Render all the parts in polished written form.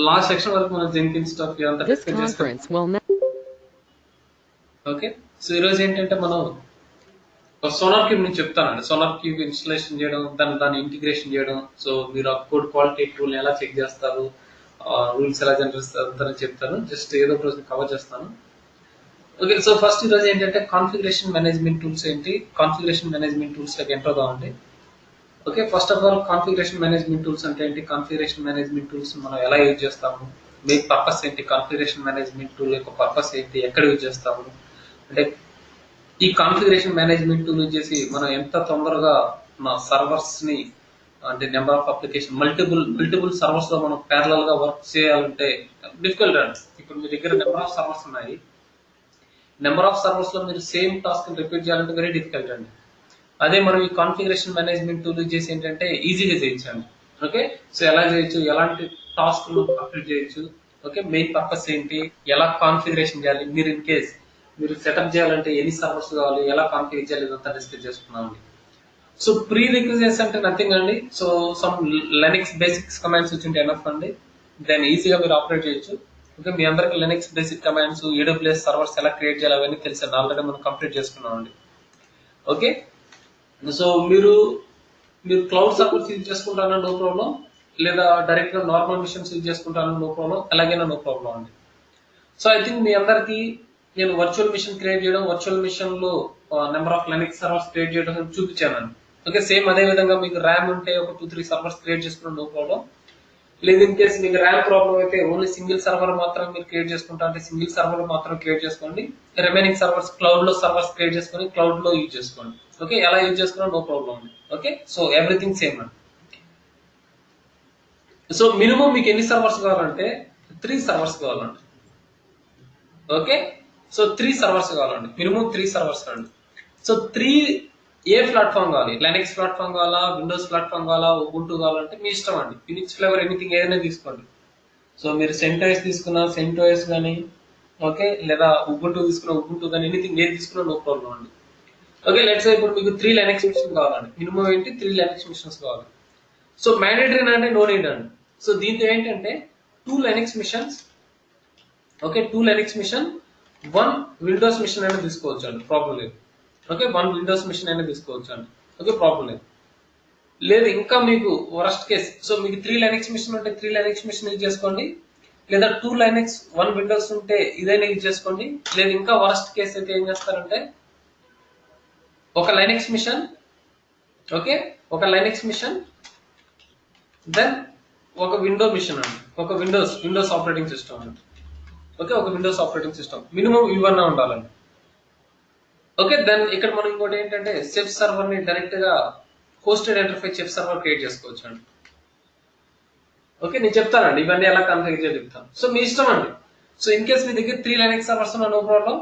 Last section వరకు మనం Jenkins stuff ఇదంతా This డిస్కస్ చేస్తాం. conference will now. Okay, so ఈరోజు ఏంటంటే మనం సోనార్ క్యూబ్ నుంచి చెప్తానండి. సోనార్ క్యూబ్ ఇన్స్టలేషన్ చేయడం, దాన్ని ఇంటిగ్రేషన్ చేయడం. సో మీరు ఆ కోడ్ క్వాలిటీ టూల్ ఎలా చెక్ చేస్తారు, రూల్స్ ఎలా జనరేట్ చేస్తారు చెప్తాను. జస్ట్ ఏదో ఒక రోజు కవర్ చేస్తాను. ఓకే, సో ఫస్ట్ ఈరోజు ఏంటంటే కాన్ఫిగరేషన్ మేనేజ్మెంట్ టూల్స్ ఏంటి, కాన్ఫిగరేషన్ మేనేజ్మెంట్ టూల్స్ లకి ఎంటర్ అవుదామండి. Okay, first of all configuration management tools అంటే ఏంటి, కాన్ఫిగరేషన్ మేనేజ్మెంట్ టూల్స్ మనం ఎలా యూజ్ చేస్తాము, మెయిన్ పర్పస్ ఏంటి, కాన్ఫిగరేషన్ మేనేజ్మెంట్ టూల్ యొక్క పర్పస్ ఏంటి, ఎక్కడ యూజ్ చేస్తాము, అంటే ఈ కాన్ఫిగరేషన్ మేనేజ్మెంట్ టూల్ యూజ్ చేసి మనం ఎంత తొందరగా మన సర్వర్స్ ని, అంటే number of application multiple servers లో మనం ప్యారలల్ గా వర్క్ చేయాలంటే డిఫికల్ట్ అండి. ఇప్పుడు మీ దగ్గర నెంబర్ ఆఫ్ సర్వర్స్ ఉన్నాయి, నెంబర్ ఆఫ్ సర్వర్స్ లో మీరు సేమ్ టాస్క్ రిపీట్ చేయాలంటే వెరీ డిఫికల్ట్ అండి. అదే మనం ఈ కాన్ఫిగరేషన్ మేనేజ్మెంట్ టూల్ చేసి ఏంటంటే ఈజీగా చేయొచ్చండి. ఓకే, సో ఎలా చేయొచ్చు, ఎలాంటి టాస్క్ కంప్లీట్ చేయొచ్చు, ఓకే, మెయిన్ పర్పస్ ఏంటి, ఎలా కాన్ఫిగరేషన్ చేయాలి, మీరు ఇన్ కేస్ మీరు సెటప్ చేయాలంటే ఎన్ని సర్వర్స్ కావాలి, ఎలా కాన్ఫిగర్ చేయాలి, ఇదంతా డిస్కస్ చేసుకున్నామండి. సో ప్రీ రిక్విజిట్స్ అంటే నథింగ్ అండి. సో సమ్ లెనిక్స్ బేసిక్స్ కమాండ్స్ వచ్చి ఉంటే ఎనఫ్ అండి, దాన్ని ఈజీగా మీరు ఆపరేట్ చేయొచ్చు. ఓకే, మీ అందరికి లెనిక్స్ బేసిక్ కమాండ్స్, AWS సర్వర్స్ ఎలా క్రియేట్ చేయాలి అవన్నీ తెలుసండి, ఆల్రెడీ మనం కంప్లీట్ చేసుకున్నామండి. ఓకే, సో మీరు క్లౌడ్ సర్వర్స్ యూజ్ చేసుకుంటారా నో ప్రాబ్లం, లేదా డైరెక్ట్ గా నార్మల్ మిషన్స్ యూజ్ చేసుకుంటారా నో ప్రాబ్లం, ఎలాగైనా నో ప్రాబ్లం అండి. సో ఐ థింక్ మీ అందరికి నేను వర్చువల్ మిషన్ క్రియేట్ చేయడం, వర్చువల్ మిషన్ లో నెంబర్ ఆఫ్ లెనిక్స్ సర్వర్స్ క్రియేట్ చేయడం చూపించానండి. ఓకే, సేమ్ అదే విధంగా మీకు ర్యామ్ ఉంటే ఒక 2-3 సర్వర్స్ క్రియేట్ చేసుకున్న నో ప్రాబ్లం. లేదు ఇన్ కేసు మీకు ర్యామ్ ప్రాబ్లం అయితే ఓన్లీ సింగిల్ సర్వర్ మాత్రం మీరు క్రియేట్ చేసుకుంటా అంటే సింగిల్ సర్వర్ మాత్రం క్రియేట్ చేసుకోండి, రిమైనింగ్ సర్వర్స్ క్లౌడ్ లో సర్వర్స్ క్రియేట్ చేసుకొని క్లౌడ్ లో యూజ్ చేసుకోండి. ఓకే, ఎలా యూజ్ చేసుకున్నా నో ప్రాబ్లం అండి. ఓకే, సో ఎవ్రీథింగ్ సేమ్ అండి. సో మినిమం మీకు ఎన్ని సర్వర్స్ కావాలంటే 3 సర్వర్స్ కావాలండి. ఓకే, సో 3 సర్వర్స్ కావాలండి, మినిమం 3 సర్వర్స్ అండి. సో 3 ఏ ప్లాట్ఫామ్ కావాలి, లెనిక్స్ ప్లాట్ఫామ్ కావాలా, విండోస్ ప్లాట్ఫామ్ కావాలా, ఉబుంటు కావాలంటే మీ ఇష్టం అండి. యూనిక్స్ ఫ్లేవర్ ఎనీథింగ్ ఏదైనా తీసుకోండి. సో మీరు సెంటోస్ తీసుకున్నా సెంటోస్ కానీ, ఓకే, లేదా ఉబుంటు తీసుకున్నా ఉబుంటు కానీ, ఎనీథింగ్ ఏది తీసుకున్నా నో ప్రాబ్లం అండి. ఓకే, లెట్స్ సే ఇప్పుడు మీకు 3 లెనిక్స్ మిషన్ కావాలండి, మినిమం ఏంటి 3 లెనిక్స్ మిషన్స్ కావాలి. సో మ్యాండేటరీ అంటే నో నీడ్ అండి. సో దీంతో ఏంటంటే 2 Linux machines, okay, 2 Linux machine, 1 Windows machine అయినా తీసుకోవచ్చు అండి, ప్రాబ్లం లేదు. ఓకే, 1 విండోస్ మిషన్ అయినా తీసుకోవచ్చు అండి. ఓకే, ప్రాబ్లం లేదు. లేదు ఇంకా మీకు వరస్ట్ కేస్, సో మీకు 3 లెనిక్స్ మిషన్ ఉంటే 3 లెనిక్స్ మిషన్ యూజ్ చేసుకోండి, లేదా 2 లెనిక్స్ 1 విండోస్ ఉంటే ఇదైనా యూజ్ చేసుకోండి. లేదు ఇంకా వరస్ట్ కేస్ అయితే ఏం చేస్తారంటే ఒక లైనక్స్ మిషన్, ఓకే, ఒక లైనక్స్ మిషన్, దెన్ ఒక విండో మిషన్ అండి, ఒక విండోస్ ఆపరేటింగ్ సిస్టమ్ అండి. ఓకే, ఒక విండోస్ ఆపరేటింగ్ సిస్టమ్ మినిమం ఇవన్నీ ఉండాలండి. ఓకే, దెన్ ఇక్కడ మనం ఇంకోటి ఏంటంటే చెఫ్ సర్వర్ ని డైరెక్ట్ గా hosted interface chef server create చేసుకోవచ్చు అండి. ఓకే, నేను చెప్తానండి ఇవన్నీ ఎలా కాన్ఫిగర్ చేయాలి చెప్తాను. సో మీ ఇష్టం అండి. సో ఇన్ కేస్ మీ దగ్గర 3 లైనక్స్ సర్వర్స్ ఉన్నా నో ప్రాబ్లం,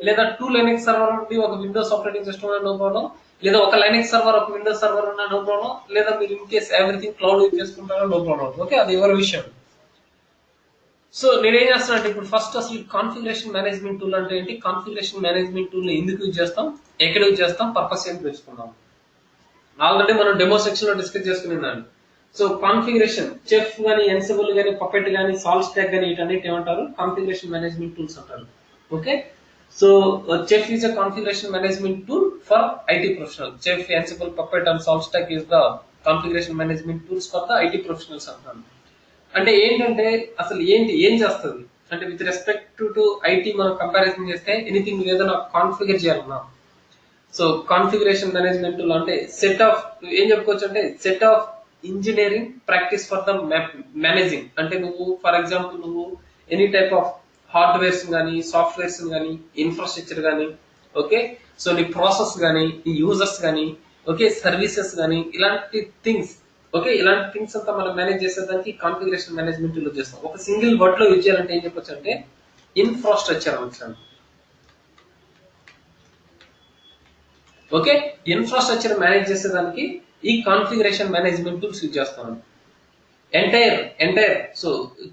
లేదా 2 లైనక్స్ సర్వర్ ఉండి ఒక విండోస్ ఆపరేటింగ్ సిస్టమ్ ఉన్నా నో ప్రాబ్లం, లేదా ఒక లైనక్స్ సర్వర్ ఒక విండోస్ సర్వర్ ఉన్నా నో ప్రాబ్లం, లేదా మీరు in case everything cloud use చేసుకుంటారో నో ప్రాబ్లం. ఓకే, అది ఎవరి విషయం. సో నేనేం చేస్తాను అంటే ఇప్పుడు ఫస్ట్ అసలు కాన్ఫిగరేషన్ మేనేజ్మెంట్ టూల్ అంటే ఏంటి, కాన్ఫిగరేషన్ మేనేజ్మెంట్ టూల్ ఎందుకు యూజ్ చేస్తాం, ఎక్కడ యూజ్ చేస్తాం, పర్పస్ ఏంటి తెలుసుకుందాం. ఆల్రెడీ మనం డెమో సెక్షన్ లో డిస్కస్ చేసుకున్నాను. సో కాన్ఫిగరేషన్ చెఫ్ గానీ, ఎన్సిబుల్ గానీ, పపెట్ గానీ, సాల్వ్ స్టాక్ గానీ వీటన్నిటి ఏమంటారు, కాన్ఫిగరేషన్ మేనేజ్మెంట్ టూల్స్ అంటారు. Okay, so chef is a configuration management tool for IT professional. Chef, Ansible, puppet and salt stack is the configuration management tools for the IT professionals అంటారు. అంటే ఏంటంటే అసలు ఏం చేస్తుంది అంటే విత్ రెస్పెక్ట్ టు ఐటీ మనం comparison చేస్తే anything ఏదైనా కాన్ఫిగర్ చేయాలన్నా, సో కాన్ఫిగరేషన్ మేనేజ్మెంట్ అంటే సెట్ ఆఫ్ ఏం చెప్పుకోవచ్చు అంటే set of engineering practice for the managing. అంటే నువ్వు ఫర్ ఎగ్జాంపుల్ నువ్వు ఎనీ టైప్ ఆఫ్ హార్డ్వేర్స్ కానీ, సాఫ్ట్వేర్స్ కానీ, ఇన్ఫ్రాస్ట్రక్చర్ కానీ, ఓకే, సో నీ ప్రాసెస్ కానీ, నీ యూజర్స్ కానీ, ఓకే, సర్వీసెస్ కానీ, ఇలాంటి థింగ్స్, ఓకే, ఇలాంటి థింగ్స్ అంతా మనం మేనేజ్ చేసేదానికి కాన్ఫిగరేషన్ మేనేజ్మెంట్ యూజ్ చేస్తాం. ఒక సింగిల్ వర్డ్ లో యూజ్ చేయాలంటే ఏం చెప్పొచ్చు అంటే ఇన్ఫ్రాస్ట్రక్చర్ అనొచ్చు. ఓకే, ఇన్ఫ్రాస్ట్రక్చర్ మేనేజ్ చేసేదానికి ఈ కాన్ఫిగరేషన్ మేనేజ్మెంట్ టూల్స్ యూజ్ చేస్తాం. Entire so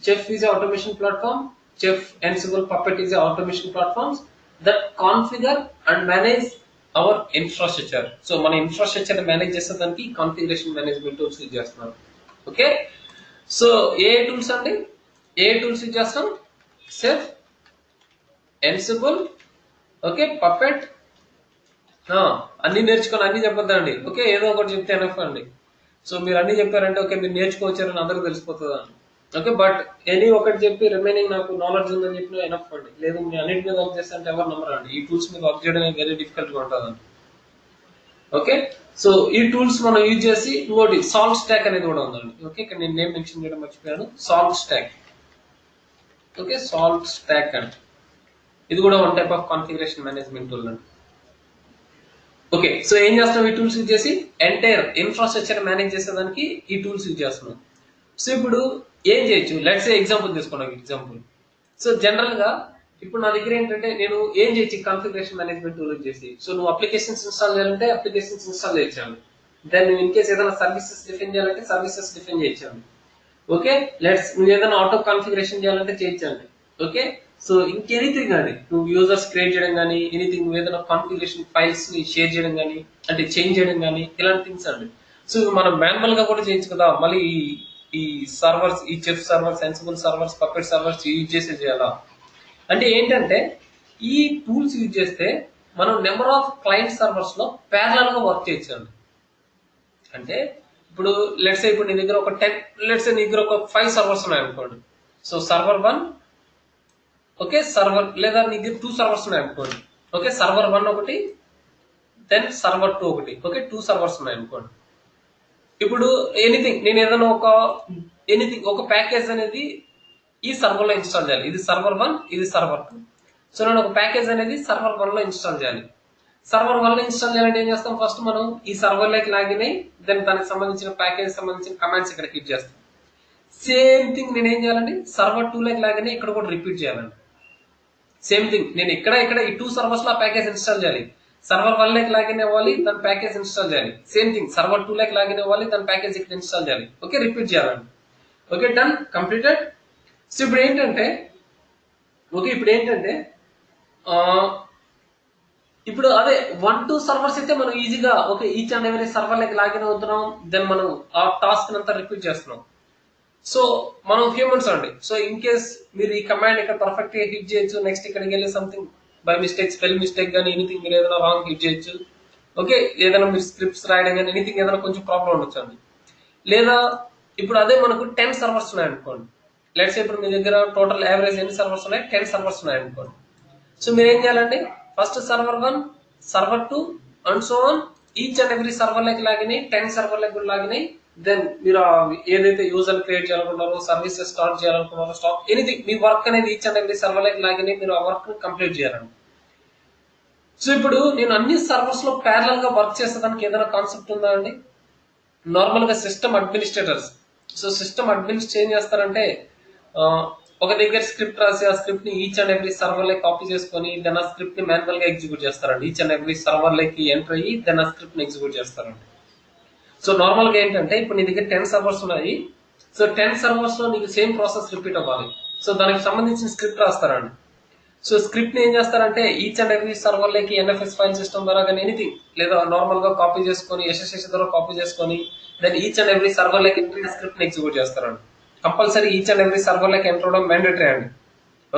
chef is automation platform, chef, Ansible, puppet is automation platforms that configure and manage our infrastructure. So మన ఇన్ఫ్రాస్ట్రక్చర్ మేనేజ్ చేసేదానికి కాన్ఫిగరేషన్ మేనేజ్మెంట్ టూల్స్ యూజ్ చేస్తున్నాం. Okay, so ఏ tools అండి, ఏ tools use చేస్తాం? Chef, Ansible, okay, puppet. అన్ని నేర్చుకొని అన్ని చెప్పొద్దండి, ఓకే, ఏదో ఒకటి చెప్తే ఎనఫ్ అండి. సో మీరు అన్ని చెప్పారంటే ఓకే మీరు నేర్చుకోవచ్చారని అందరికి తెలిసిపోతుంది అండి. ఓకే, బట్ ఎనీ ఒకటి చెప్పి రిమైనింగ్ నాకు నాలెడ్జ్ ఉందని చెప్పిన ఎనఫ్ అండి. లేదు మీరు అన్నిటి మీద వర్క్ చేస్తే అంటే ఎవరు నమ్మరు అండి. ఈ టూల్స్ మీద వర్క్ చేయడం వెరీ డిఫికల్ట్ గా ఉంటుందండి. ఓకే, సో ఈ టూల్స్ మనం యూజ్ చేసి ఇంకోటి సాల్ట్ స్టాక్ అనేది కూడా ఉందండి. ఓకే, ఇక్కడ నేను నేమ్ మెన్షన్ చేయడం మర్చిపోయాను. Salt stock, okay, salt stock అండి. ఇది కూడా one type of configuration management tool అండి. ఓకే, సో ఏం చేస్తున్నాం ఈ టూల్స్ యూజ్ చేసి? ఎంటైర్ ఇన్ఫ్రాస్ట్రక్చర్ మేనేజ్ చేసేదానికి ఈ టూల్స్ యూజ్ చేస్తున్నాం. సో ఇప్పుడు ఏం చేయొచ్చు? లెట్స్ ఏ ఎగ్జాంపుల్ తీసుకున్నాం. ఎగ్జాంపుల్, సో జనరల్ గా ఇప్పుడు నా దగ్గర ఏంటంటే నేను ఏం చేయొచ్చు కాన్ఫిగరేషన్ మేనేజ్మెంట్ టూల్ యూజ్ చేసి? సో నువ్వు అప్లికేషన్స్ ఇన్స్టాల్ చేయాలంటే అప్లికేషన్స్ ఇన్స్టాల్ చేయొచ్చాను. దెన్ నువ్వు ఇన్ కేసు ఏదైనా సర్వీసెస్ డిఫైన్ చేయాలంటే సర్వీసెస్ డిఫైన్ చేయొచ్చాను. ఓకే, నువ్వు ఏదైనా ఆటో కాన్ఫిగరేషన్ చేయాలంటే చేయొచ్చండి. ఓకే, సో ఇంకెనీథింగ్ అండి, నువ్వు యూజర్స్ క్రియేట్ చేయడం కానీ ఎనీథింగ్, నువ్వు ఏదైనా కాన్ఫిగరేషన్ ఫైల్స్ ని షేర్ చేయడం కానీ అంటే చేంజ్ చేయడం కానీ ఇలాంటి థింగ్స్ అండి. సో మనం మాన్యువల్ గా కూడా చేయొచ్చు కదా. మళ్ళీ ఈ సర్వర్స్, ఈ chef servers, sensible servers, puppet servers use చేసే చేయాలా అంటే ఏంటంటే ఈ టూల్స్ యూజ్ చేస్తే మనం నెంబర్ ఆఫ్ క్లయింట్ సర్వర్స్ లో ప్యారలల్ గా వర్క్ చేయొచ్చండి. అంటే ఇప్పుడు లెట్స్ ఇప్పుడు నీ దగ్గర ఒక 10, లెట్స్ నీ దగ్గర ఒక 5 సర్వర్స్ ఉన్నాయి అనుకోండి. సో సర్వర్ 1, ఓకే, సర్వర్, లేదా నీ దగ్గర 2 సర్వర్స్ ఉన్నాయి అనుకోండి. ఓకే, సర్వర్ 1 ఒకటి, దెన్ సర్వర్ 2 ఒకటి, ఓకే, 2 సర్వర్స్ ఉన్నాయి అనుకోండి. ఇప్పుడు ఎనీథింగ్ నేను ఏదైనా ఒక ప్యాకేజ్ అనేది ఈ సర్వర్ లో ఇన్స్టాల్ చేయాలి. ఇది సర్వర్ 1, ఇది సర్వర్ 2. సో నేను ఒక ప్యాకేజ్ అనేది సర్వర్ 1 లో ఇన్స్టాల్ చేయాలి. సర్వర్ 1 లో ఇన్స్టాల్ చేయాలంటే ఏం చేస్తాం? ఫస్ట్ మనం ఈ సర్వర్ లోకి లాగిన్ అయ్యి దెన్ దానికి సంబంధించిన ప్యాకేజ్ సంబంధించిన కమాండ్స్ ఇక్కడ హిట్ చేస్తాం. సేమ్ థింగ్ నేను ఏం చేయాలండి? సర్వర్ 2 లోకి లాగిన్ అయ్యి ఇక్కడ కూడా రిపీట్ చేయాలండి. సేమ్ థింగ్ నేను ఇక్కడ ఈ 2 సర్వర్స్ లో ప్యాకేజ్ ఇన్స్టాల్ చేయాలి. సర్వర్ 1 లోకి లాగిన్ అవ్వాలి, దాని ప్యాకేజ్ ఇన్స్టాల్ చేయాలి. సేమ్ థింగ్ సర్వర్ 2 లోకి లాగిన్ అవ్వాలి, దాని ప్యాకేజ్ ఇక్కడ ఇన్స్టాల్ చేయాలి. ఓకే, రిపీట్ చేయాలండి. Okay, done, completed. సో ఇప్పుడు ఏంటంటే ఇప్పుడు అదే 1-2 సర్వర్స్ అయితే మనం ఈజీగా okay each and every server లకి లాగిన్ అవుతున్నాం, దెన్ మనం ఆ టాస్క్ అంతా రిపీట్ చేస్తున్నాం. సో మనం హ్యూమన్స్ అండి. సో ఇన్ కేస్ మీరు ఈ కమాండ్ ఇక్కడ పర్ఫెక్ట్ గా హిట్ చేయొచ్చు, నెక్స్ట్ ఇక్కడికి వెళ్ళి something by mistake, spell mistake కానీ ఎనీథింగ్ మీరు ఏదైనా రాంగ్ హిట్ చేయొచ్చు. ఓకే, ఏదైనా మీరు స్క్రిప్ట్స్ రాయడం కానీ ఎనీథింగ్ ఏదైనా కొంచెం ప్రాబ్లం ఉండొచ్చు అండి. లేదా ఇప్పుడు అదే మనకు 10 సర్వర్స్ ఉన్నాయి అనుకోండి. లెట్స్ ఇప్పుడు మీ దగ్గర టోటల్ యావరేజ్ ఎన్ని సర్వర్స్ ఉన్నాయి? 10 సర్వర్స్ ఉన్నాయి అనుకోండి. సో మీరు ఏం చేయాలండి? First server 1, server 2 and so on each and every server లకి లాగిన్ అయ్యి 10 సర్వర్ లకి లాగిన్ అయ్యి దెన్ మీరు ఏదైతే యూజర్ క్రియేట్ చేయాలనుకున్నారో, సర్వీసెస్ స్టార్ట్ చేయాలనుకున్నారో, స్టాప్ ఎనీథింగ్ మీ వర్క్ అనేది ఈచ్ అండ్ ఎవ్రీ సర్వర్ లకి లాగిన్ అయ్యి మీరు ఆ వర్క్ కంప్లీట్ చేయాలండి. సో ఇప్పుడు నేను అన్ని సర్వర్స్ లో ప్యారలల్ గా వర్క్ చేసేదానికి ఏదైనా కాన్సెప్ట్ ఉందా అండి? నార్మల్ గా system administrators, so system administrate ఏం చేస్తారంటే ఒక దగ్గర స్క్రిప్ట్ రాసి ఆ స్క్రిప్ట్ ని ఈచ్ అండ్ ఎవ్రీ సర్వర్ లకి కాపీ చేసుకొని దెన్ ఆ స్క్రిప్ట్ ని మాన్యువల్ గా ఎగ్జిక్యూట్ చేస్తారండి. ఈచ్ అండ్ ఎవ్రీ సర్వర్ లకి ఎంటర్ అయ్యి దెన్ ఆ స్క్రిప్ట్ ని ఎగ్జిక్యూట్ చేస్తారండి. సో నార్మల్ గా ఏంటంటే ఇప్పుడు నీ దగ్గర 10 సర్వర్స్ ఉన్నాయి. సో 10 సర్వర్స్ లో నీకు సేమ్ ప్రాసెస్ రిపీట్ అవ్వాలి. సో దానికి సంబంధించిన స్క్రిప్ట్ రాస్తారండి. సో స్క్రిప్ట్ ని ఏం చేస్తారంటే ఈచ్ అండ్ ఎవ్రీ సర్వర్ లకి ఎన్ఎఫ్ఎస్ ఫైల్ సిస్టమ్ ద్వారా కానీ ఎనీథింగ్ లేదా నార్మల్ గా కాపీ చేసుకొని ఎస్ఎస్ఎస్ ద్వారా కాపీ చేసుకొని then each and every server లకి స్క్రిప్ట్ ని ఎగ్జిక్యూట్ చేస్తారండి. Compulsory each and every server లకి ఎంటర్ అవడం మ్యాండేటరీ అండి.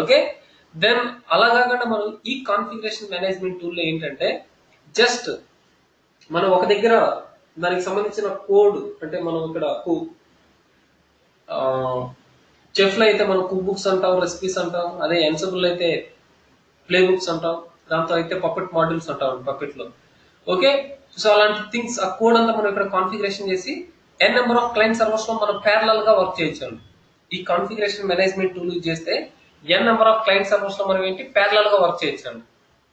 ఓకే, దెన్ అలా కాకుండా మనం ఈ కాన్ఫిగరేషన్ మేనేజ్మెంట్ టూల్ లో ఏంటంటే జస్ట్ మనం ఒక దగ్గర దానికి సంబంధించిన కోడ్ అంటే మనం ఇక్కడ చెఫ్ లో అయితే మనం కుక్ బుక్స్ అంటాం, రెసిపీస్ అంటాం. అదే ఎన్సిబుల్ అయితే ప్లే బుక్స్ అంటాం, దాంతో అయితే పపెట్ మాడ్యూల్స్ అంటాం పపెట్ లో. ఓకే, సో అలాంటి థింగ్స్ ఆ కోడ్ అంతా మనం ఇక్కడ కాన్ఫిగరేషన్ చేసి ఎన్ నెంబర్ ఆఫ్ క్లయింట్ సర్వర్స్ లో మనం ప్యారలల్ గా వర్క్ చేయొచ్చు. ఈ కాన్ఫిగరేషన్ మేనేజ్మెంట్ టూల్ యూజ్ చేస్తే ఎన్ నెంబర్ ఆఫ్ క్లయింట్ సర్వర్స్ లో మనం ఏంటి ప్యారలల్ గా వర్క్ చేయొచ్చు.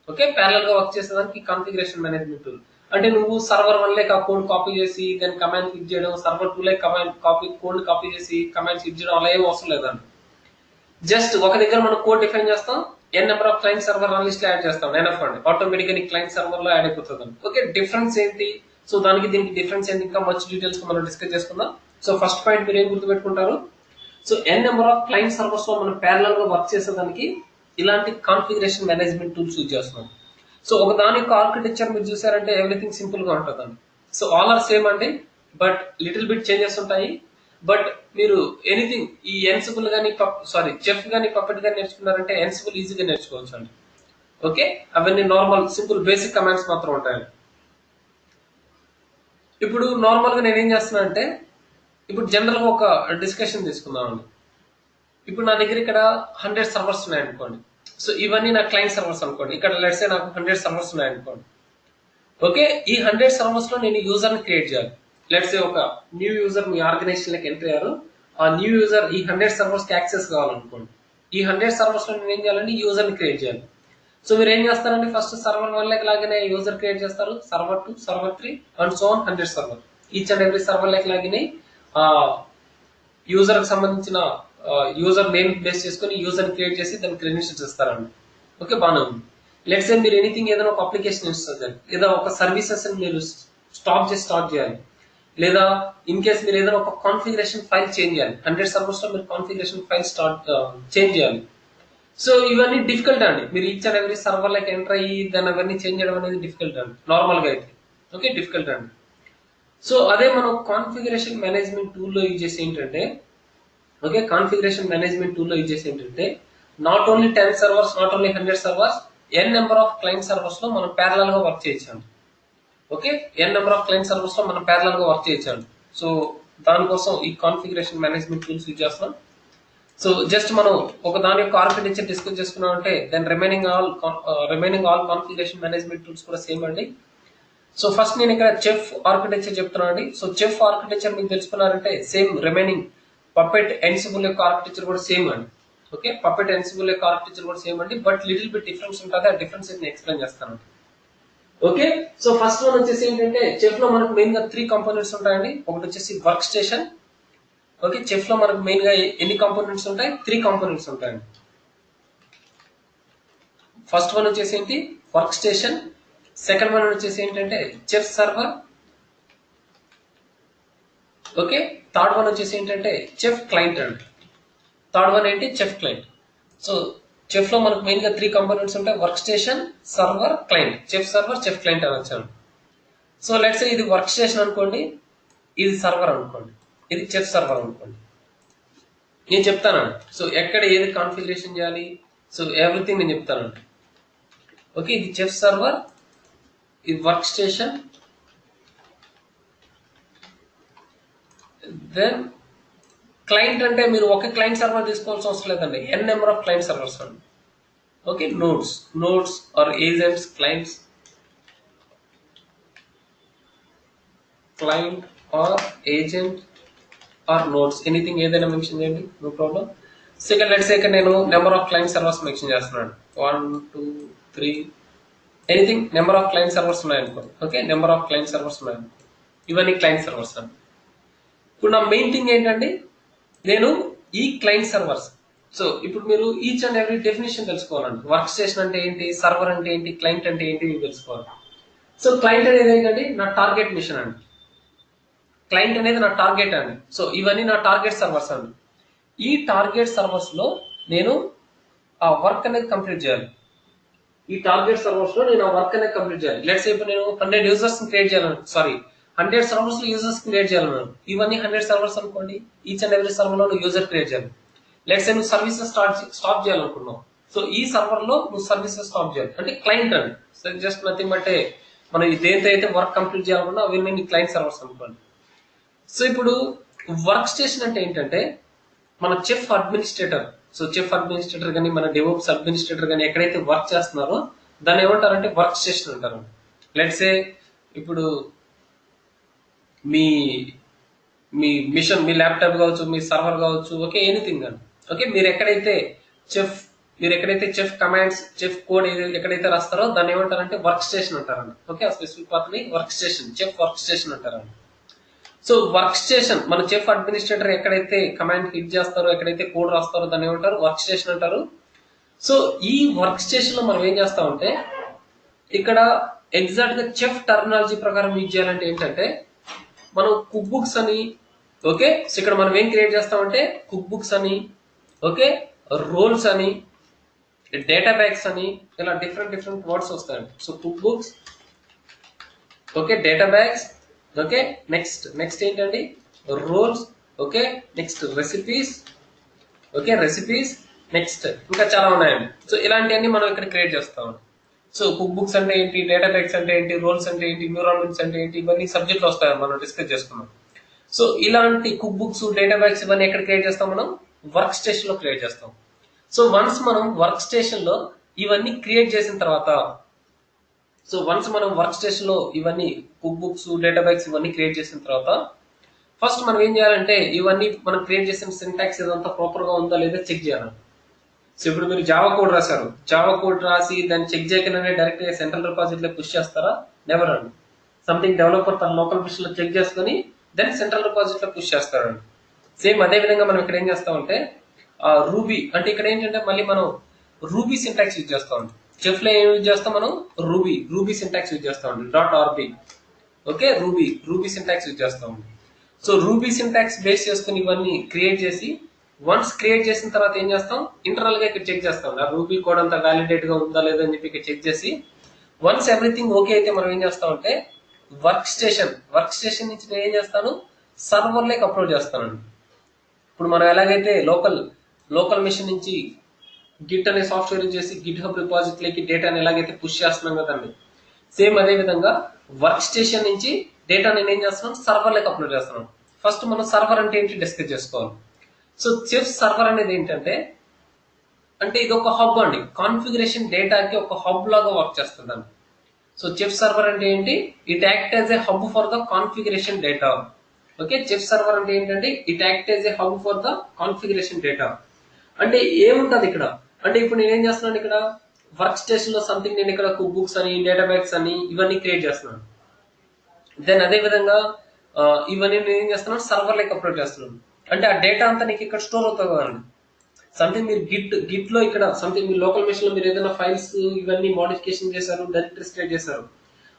ఓకే, ప్యారలల్ గా వర్క్ చేసేదానికి కాన్ఫిగరేషన్ మేనేజ్మెంట్ టూల్ అంటే నువ్వు సర్వర్ 1 లేక ఆ కోడ్ కాపీ చేసి దాని కమాండ్ క్లిక్ చేయడం, సర్వర్ 2 లేక కోడ్ కాపీ చేసి కమాండ్స్ క్లిక్ చేయడం అలా ఏం అవసరం లేదండి. జస్ట్ ఒక దగ్గర మనం కోడ్ డిఫైన్ చేస్తాం, N number of client server run list లో యాడ్ చేస్తాం, ఎన్ఎఫ్ అండి, ఆటోమేటిక్ గా క్లయింట్ సర్వర్ లో యాడ్ అయిపోతుంది. ఓకే, డిఫరెన్స్ ఏంటి? సో దానికి దీనికి డిఫరెన్స్ ఏంటి ఇంకా మంచి డీటెయిల్స్ మనం డిస్కస్ చేసుకుందాం. సో ఫస్ట్ పాయింట్ మీరు ఏం గుర్తుపెట్టుకుంటారు? So N number of client servers లో మనం ప్యారలల్ గా వర్క్ చేసేదానికి ఇలాంటి కాన్ఫిగరేషన్ మేనేజ్మెంట్ టూల్స్ యూజ్ చేస్తున్నాం. సో ఒక దాని యొక్క ఆర్కిటెక్చర్ మీరు చూసారంటే ఎవ్రీథింగ్ సింపుల్ గా ఉంటుందండి. సో ఆల్ ఆర్ సేమ్ అండి, బట్ లిటిల్ బిట్ చేంజెస్ ఉంటాయి. బట్ మీరు ఎనీథింగ్ ఈ ఎన్సిబుల్ కానీ చెఫ్ కానీ పప్పెట్ కానీ నేర్చుకున్నారంటే ఎన్సిబుల్ ఈజీగా నేర్చుకోవచ్చు అండి. ఓకే, అవన్నీ నార్మల్ సింపుల్ బేసిక్ కమాండ్స్ మాత్రం ఉంటాయండి. ఇప్పుడు నార్మల్ గా నేనేం చేస్తున్నా అంటే ఇప్పుడు జనరల్ గా ఒక డిస్కషన్ తీసుకుందామండి. ఇప్పుడు నా దగ్గర ఇక్కడ 100 సర్వర్స్ ఉన్నాయి అనుకోండి. సో ఇవన్నీ నా క్లయింట్ సర్వర్స్ అనుకోండి. ఇక్కడ లెట్స్ సే నాకు 100 సర్వర్స్ ఉన్నాయి అనుకోండి. ఓకే, ఈ 100 సర్వర్స్ లో నేను యూజర్ ని క్రియేట్ చేయాలి. లెట్స్ సే ఒక న్యూ యూజర్ మీ ఆర్గనైజేషన్ లోకి ఎంటర్ అయ్యారు. ఆ న్యూ యూజర్ ఈ 100 సర్వర్స్ కి యాక్సెస్ కావాలనుకోండి. ఈ 100 సర్వర్స్ లో నేను ఏం చేయాలంటే యూజర్ ని క్రియేట్ చేయాలి. సో మీరు ఏం చేస్తారంటే ఫస్ట్ సర్వర్ 1 లెక్క లాగానే యూజర్ క్రియేట్ చేస్తారు, server 2, server 3 and so on 100 server. Each and every server లెక్క లాగానే యూజర్ కి సంబంధించిన యూజర్ నేమ్ బేస్ చేసుకుని యూజర్ క్రియేట్ చేసి దానికి క్రెడెన్షియల్స్ ఇస్తారండి. ఓకే, బాగానే ఉంది. లెట్స్ సే మీరు ఎనీథింగ్ ఏదైనా ఒక అప్లికేషన్ ఇస్తారు, లేదా ఒక సర్వీసెస్ మీరు స్టార్ట్ చేయాలి, లేదా ఇన్ కేస్ మీరు ఏదైనా ఒక కాన్ఫిగరేషన్ ఫైల్ చేంజ్ చేయాలి. 100 సర్వర్స్ లో మీరు కాన్ఫిగరేషన్ ఫైల్ చేంజ్ చేయాలి. సో ఇవన్నీ డిఫికల్ట్ అండి. మీరు each and every server like enter అయ్యి దాన్ని అవన్నీ చేంజ్ చేయడం అనేది డిఫికల్ట్ అండి నార్మల్ గా అయితే. ఓకే, డిఫికల్ట్ అండి. సో అదే మనం కాన్ఫిగరేషన్ మేనేజ్మెంట్ టూల్లో యూజ్ చేసి ఏంటంటే not only 10 servers, not only 100 servers, N number of client servers లో మనం ప్యారలల్ గా వర్క్ చేయొచ్చండి. Okay, N number of client servers లో మనం ప్యారలల్ గా వర్క్ చేయొచ్చండి. సో దానికోసం ఈ కాన్ఫిగరేషన్ మేనేజ్మెంట్ టూల్స్ యూజ్ చేస్తున్నాం. సో జస్ట్ మనం ఒక దాని యొక్క ఆర్కిటెక్చర్ డిస్కస్ చేసుకున్నాం అంటే then remaining all configuration management tools కూడా సేమ్ అండి. సో ఫస్ట్ నేను ఇక్కడ చెఫ్ ఆర్కిటెక్చర్ చెప్తున్నాను అండి. సో చెఫ్ ఆర్కిటెక్చర్ మీకు తెలుసుకున్నారంటే సేమ్ రిమైనింగ్ పప్పెట్ ఎన్సిబుల్ యొక్క ఆర్కిటెక్చర్ కూడా సేమ్ అండి. ఓకే, పప్పెట్ ఎన్సిబుల్ యొక్క ఆర్కిటెక్చర్ కూడా సేమ్ అండి, బట్ లిటిల్ బిట్ డిఫరెన్స్ ఉంటుంది. ఆ డిఫరెన్స్ నేను ఎక్స్ప్లెయిన్ చేస్తాను. ఓకే, సో ఫస్ట్ వన్ వచ్చేసి ఏంటంటే చెఫ్ లో మనకు మెయిన్ గా 3 కంపోనెంట్స్ ఉంటాయండి. ఒకటి వచ్చేసి వర్క్ స్టేషన్. ఓకే, చెఫ్ లో మనకు మెయిన్ గా ఎన్ని కంపోనెంట్స్ ఉంటాయి? 3 కంపోనెంట్స్ ఉంటాయండి. ఫస్ట్ వన్ వచ్చేసి ఏంటి? Work station. సెకండ్ వన్ వచ్చేసి ఏంటంటే chef server. Okay, third one వచ్చేసి ఏంటంటే చెఫ్ క్లయింట్ అండి. థర్డ్ వన్ ఏంటి? Chef client. సో చెఫ్ లో మనకు మెయిన్ గా 3 కంపోనెంట్స్ ఉంటాయి, work station, server, client. Chef server, Chef client అని వచ్చాను. సో లెట్స్ ఇది వర్క్ స్టేషన్ అనుకోండి, ఇది సర్వర్ అనుకోండి, ఇది చెఫ్ సర్వర్ అనుకోండి. నేను చెప్తానండి. సో ఎక్కడ ఏది కాన్ఫిగరేషన్ చేయాలి, సో ఎవ్రీథింగ్ నేను చెప్తానండి. ఓకే, ఇది చెఫ్ సర్వర్, ఇది వర్క్ స్టేషన్, దెన్ క్లయింట్ అంటే మీరు ఒక క్లయింట్ సర్వర్ తీసుకోవాల్సిన అవసరం లేదండి, N number of client servers అండి. Okay, nodes or agents, clients, client or agent or nodes, anything ఏదైనా మెన్షన్ చేయండి, నో ప్రాబ్లం. సెకండ్ లెట్స్ ఇక్కడ నేను number of client servers mention చేస్తున్నాను, 1 2 3 anything number of client servers ఉన్నాయనుకోండి. Okay, number of client servers ఉన్నాయనుకోండి, ఇవన్నీ client servers అండి. ఇప్పుడు నా మెయిన్ థింగ్ ఏంటంటే నేను ఈ క్లయింట్ సర్వర్స్, సో ఇప్పుడు మీరు ఈచ్ అండ్ ఎవ్రీ డెఫినేషన్ తెలుసుకోవాలండి. వర్క్ స్టేషన్ అంటే ఏంటి, సర్వర్ అంటే ఏంటి, క్లయింట్ అంటే ఏంటి మీరు తెలుసుకోవాలి. సో క్లయింట్ అనేది ఏంటంటే నా టార్గెట్ మిషన్ అండి. క్లయింట్ అనేది నా టార్గెట్ అండి. సో ఇవన్నీ నా టార్గెట్ సర్వర్స్ అండి. ఈ టార్గెట్ సర్వర్స్ లో నేను ఆ వర్క్ అనేది కంప్లీట్ చేయాలి. ఈ టార్గెట్ సర్వర్స్ లో నేను ఆ వర్క్ అనేది కంప్లీట్ చేయాలి. లెట్స్ సే ఇప్పుడు నేను 100 యూజర్స్ క్రియేట్ చేయాలను, 100 సర్వర్స్ లో యూజర్స్ క్రియేట్ చేయాలను. ఇవన్నీ 100 సర్వర్స్ అనుకోండి, ఈచ్ అండ్ ఎవ్రీ సర్వర్ లో నువ్వు యూజర్ క్రియేట్ చేయాలి. లెట్స్ సే నువ్వు సర్వీసెస్ స్టాప్ చేయాలనుకున్నావు. సో ఈ సర్వర్ లో నువ్వు సర్వీసెస్ స్టాప్ చేయాలి అంటే క్లయింట్ అండి. సో జస్ట్ నథింగ్ బట్ మనం దేంతో అయితే వర్క్ కంప్లీట్ చేయాలనుకున్నా అవన్నీ క్లయింట్ సర్వర్స్ అనుకోండి. సో ఇప్పుడు వర్క్ స్టేషన్ అంటే ఏంటంటే మన chef administrator, so chef administrator కానీ మన డెవోప్స్ అడ్మినిస్ట్రేటర్ కానీ ఎక్కడైతే వర్క్ చేస్తున్నారో దాన్ని ఏమంటారంటే వర్క్ స్టేషన్ అంటారు. లెట్స్ సే ఇప్పుడు మీ మీ మిషన్, మీ ల్యాప్టాప్ కావచ్చు, మీ సర్వర్ కావచ్చు, ఓకే ఎనీథింగ్ అండి. ఓకే, మీరు ఎక్కడైతే చెఫ్ కమాండ్స్, చెఫ్ కోడ్ ఎక్కడైతే రాస్తారో దాన్ని ఏమంటారంటే వర్క్ స్టేషన్ అంటారండి. ఓకే, ఆ స్పెసిఫిక్ పాత్ ని work station, chef work station అంటారండి. సో వర్క్ స్టేషన్ మన చెఫ్ అడ్మినిస్ట్రేటర్ ఎక్కడైతే కమాండ్ హిట్ చేస్తారో, ఎక్కడైతే కోడ్ రాస్తారో దాన్ని ఏమంటారు? వర్క్ స్టేషన్ అంటారు. సో ఈ వర్క్ స్టేషన్ లో మనం ఏం చేస్తామంటే ఇక్కడ ఎగ్జాక్ట్ గా చెఫ్ టర్మినాలజీ ప్రకారం యూజ్ చేయాలంటే ఏంటంటే మనం కుక్ బుక్స్ అని, ఓకే సో ఇక్కడ మనం ఏం క్రియేట్ చేస్తామంటే కుక్ బుక్స్ అని, ఓకే రోల్స్ అని, డేటా బ్యాగ్స్ అని, ఇలా డిఫరెంట్ వర్డ్స్ వస్తాయండి. So cookbooks, okay data bags, okay next ఏంటండి roles, okay, next recipes. Okay, recipes. Next ఇంకా చాలా ఉన్నాయండి. సో ఇలాంటివన్నీ మనం ఇక్కడ క్రియేట్ చేస్తాం. సో కుక్ బుక్స్ అంటే ఏంటి, డేటాబేస్ అంటే ఏంటి, రోల్స్ అంటే ఏంటి, న్యూరాలిన్స్ అంటే ఏంటి, ఇవన్నీ సబ్జెక్ట్లో వస్తాయి, మనం డిస్కస్ చేసుకున్నాం. సో ఇలాంటి కుక్ బుక్స్, డేటాబేస్ ఇవన్నీ ఎక్కడ క్రియేట్ చేస్తాం, మనం వర్క్ స్టేషన్ లో క్రియేట్ చేస్తాం. సో వన్స్ మనం వర్క్ స్టేషన్ లో ఇవన్నీ క్రియేట్ చేసిన తర్వాత, సో వన్స్ మనం వర్క్ స్టేషన్ లో ఇవన్నీ కుక్ బుక్స్, డేటాబేస్ ఇవన్నీ క్రియేట్ చేసిన తర్వాత, ఫస్ట్ మనం ఏం చేయాలంటే ఇవన్నీ మనం క్రియేట్ చేసిన సింటాక్స్ ఇదంతా ప్రాపర్ గా ఉందా లేదా చెక్ చేయాలి. సో ఇప్పుడు మీరు జావా కోడ్ రాశారు, జావా కోడ్ రాసి దాన్ని చెక్ చేయకుండానే డైరెక్ట్ గా సెంట్రల్ రిపాజిటరీలో పుష్ చేస్తారా? నెవర్ అండి. సంథింగ్ డెవలపర్ తన లోకల్ మిషన్ లో చెక్ చేసుకుని దెన్ సెంట్రల్ రిపాజిటరీలో పుష్ చేస్తారండి. సేమ్ అదే విధంగా మనం ఇక్కడ ఏం చేస్తామంటే రూబీ అంటే ఇక్కడ ఏంటంటే మళ్ళీ మనం రూబీ సింటాక్స్ యూజ్ చేస్తామండి. చెఫ్ లో ఏం యూజ్ చేస్తాం, మనం రూబీ సింటాక్స్ యూజ్ చేస్తామండి. .rb. Okay, ruby syntax use చేస్తామండి. సో రూబీ సింటాక్స్ బేస్ చేసుకుని ఇవన్నీ క్రియేట్ చేసి, వన్స్ క్రియేట్ చేసిన తర్వాత ఏం చేస్తాం, ఇంటర్నల్ గా ఇక్కడ చెక్ చేస్తాం ఆ రూబీ కోడ్ అంతా వ్యాలిడేట్ గా ఉందా లేదా అని చెప్పి ఇక్కడ చెక్ చేసి, వన్స్ ఎవ్రీథింగ్ ఓకే అయితే మనం ఏం చేస్తామంటే వర్క్ స్టేషన్ నుంచి నేను ఏం చేస్తాను, సర్వర్ లేక అప్లోడ్ చేస్తానండి. ఇప్పుడు మనం ఎలాగైతే లోకల్ మిషన్ నుంచి గిట్ అనే సాఫ్ట్వేర్ చేసి గిట్ హబ్ రిపాజిటరీకి డేటాని ఎలాగైతే పుష్ చేస్తున్నాం కదండి, సేమ్ అదే విధంగా వర్క్ స్టేషన్ నుంచి డేటా నేను ఏం చేస్తున్నాను, సర్వర్ లేక అప్లోడ్ చేస్తున్నాను. ఫస్ట్ మనం సర్వర్ అంటే ఏంటి డిస్కస్ చేసుకోవాలి. సో చెఫ్ సర్వర్ అనేది ఏంటంటే, అంటే ఇది ఒక హబ్ అండి, కాన్ఫిగరేషన్ డేటాకి ఒక హబ్ లాగా వర్క్ చేస్తుందండి. సో చెఫ్ సర్వర్ అంటే ఏంటి, it act as a hub for the configuration data. Okay, chef server అంటే ఏంటంటే it act as a hub for the configuration data. అంటే ఏముంటది ఇక్కడ అంటే, ఇప్పుడు నేను ఏం చేస్తున్నాను, ఇక్కడ వర్క్ స్టేషన్ లో సంథింగ్ నేను ఇక్కడ కుక్ బుక్స్ అని, డేటాబేస్ అని ఇవన్నీ క్రియేట్ చేస్తున్నాను. దెన్ అదే విధంగా ఇవన్నీ నేను ఏం చేస్తున్నాను, సర్వర్ లైక్ అప్లోడ్ చేస్తున్నాను. అంటే ఆ డేటా అంతా నీకు ఇక్కడ స్టోర్ అవుతుంది కదండి. సంథింగ్ మీరు గిట్ లో ఇక్కడ సంథింగ్ మీ లోకల్ మెషిన్ లో మీరు ఏదైనా ఫైల్స్ ఇవన్నీ మోడిఫికేషన్ చేశారు, డైరెక్టరీస్ క్రియేట్ చేశారు,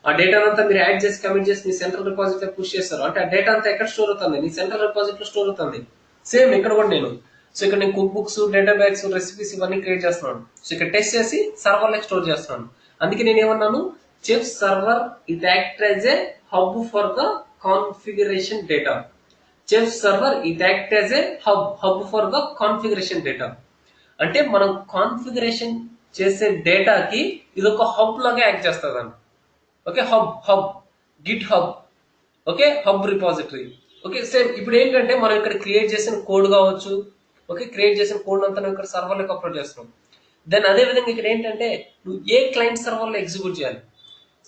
ఆ డేటా అంతా మీరు యాడ్ చేసి కమిట్ చేసి మీ సెంట్రల్ డిపాజిట్ లో పుష్ చేస్తారు. అంటే ఆ డేటా అంతా ఎక్కడ స్టోర్ అవుతుంది, నీ సెంట్రల్ డిపాజిట్ లో స్టోర్ అవుతుంది. సేమ్ ఇక్కడ కూడా నేను ఇక్కడ నేను కుక్ బుక్స్, డేటాబేస్, రెసిపీస్ ఇవన్నీ క్రియేట్ చేస్తున్నాను. సో ఇక్కడ టెస్ట్ చేసి సర్వర్ లైక్ స్టోర్ చేస్తున్నాను. అందుకే నేను ఏమన్నాను, Chef server it act as a hub for the configuration data. Chef server it act as a hub for the configuration data. అంటే మనం కాన్ఫిగరేషన్ చేసే డేటాకి ఇది ఒక హబ్ లాగా యాక్ట్ చేస్తుందండి. Okay, hub Git hub. Okay, hub repository. Okay, same ఇప్పుడు ఏంటంటే మనం ఇక్కడ క్రియేట్ చేసిన కోడ్ కావచ్చు. ఓకే, క్రియేట్ చేసిన కోడ్ అంతా ఇక్కడ సర్వర్లోకి అప్లోడ్ చేస్తున్నాం. దెన్ అదే విధంగా ఇక్కడ ఏంటంటే నువ్వు ఏ క్లయింట్ సర్వర్ లో ఎగ్జిక్యూట్ చేయాలి.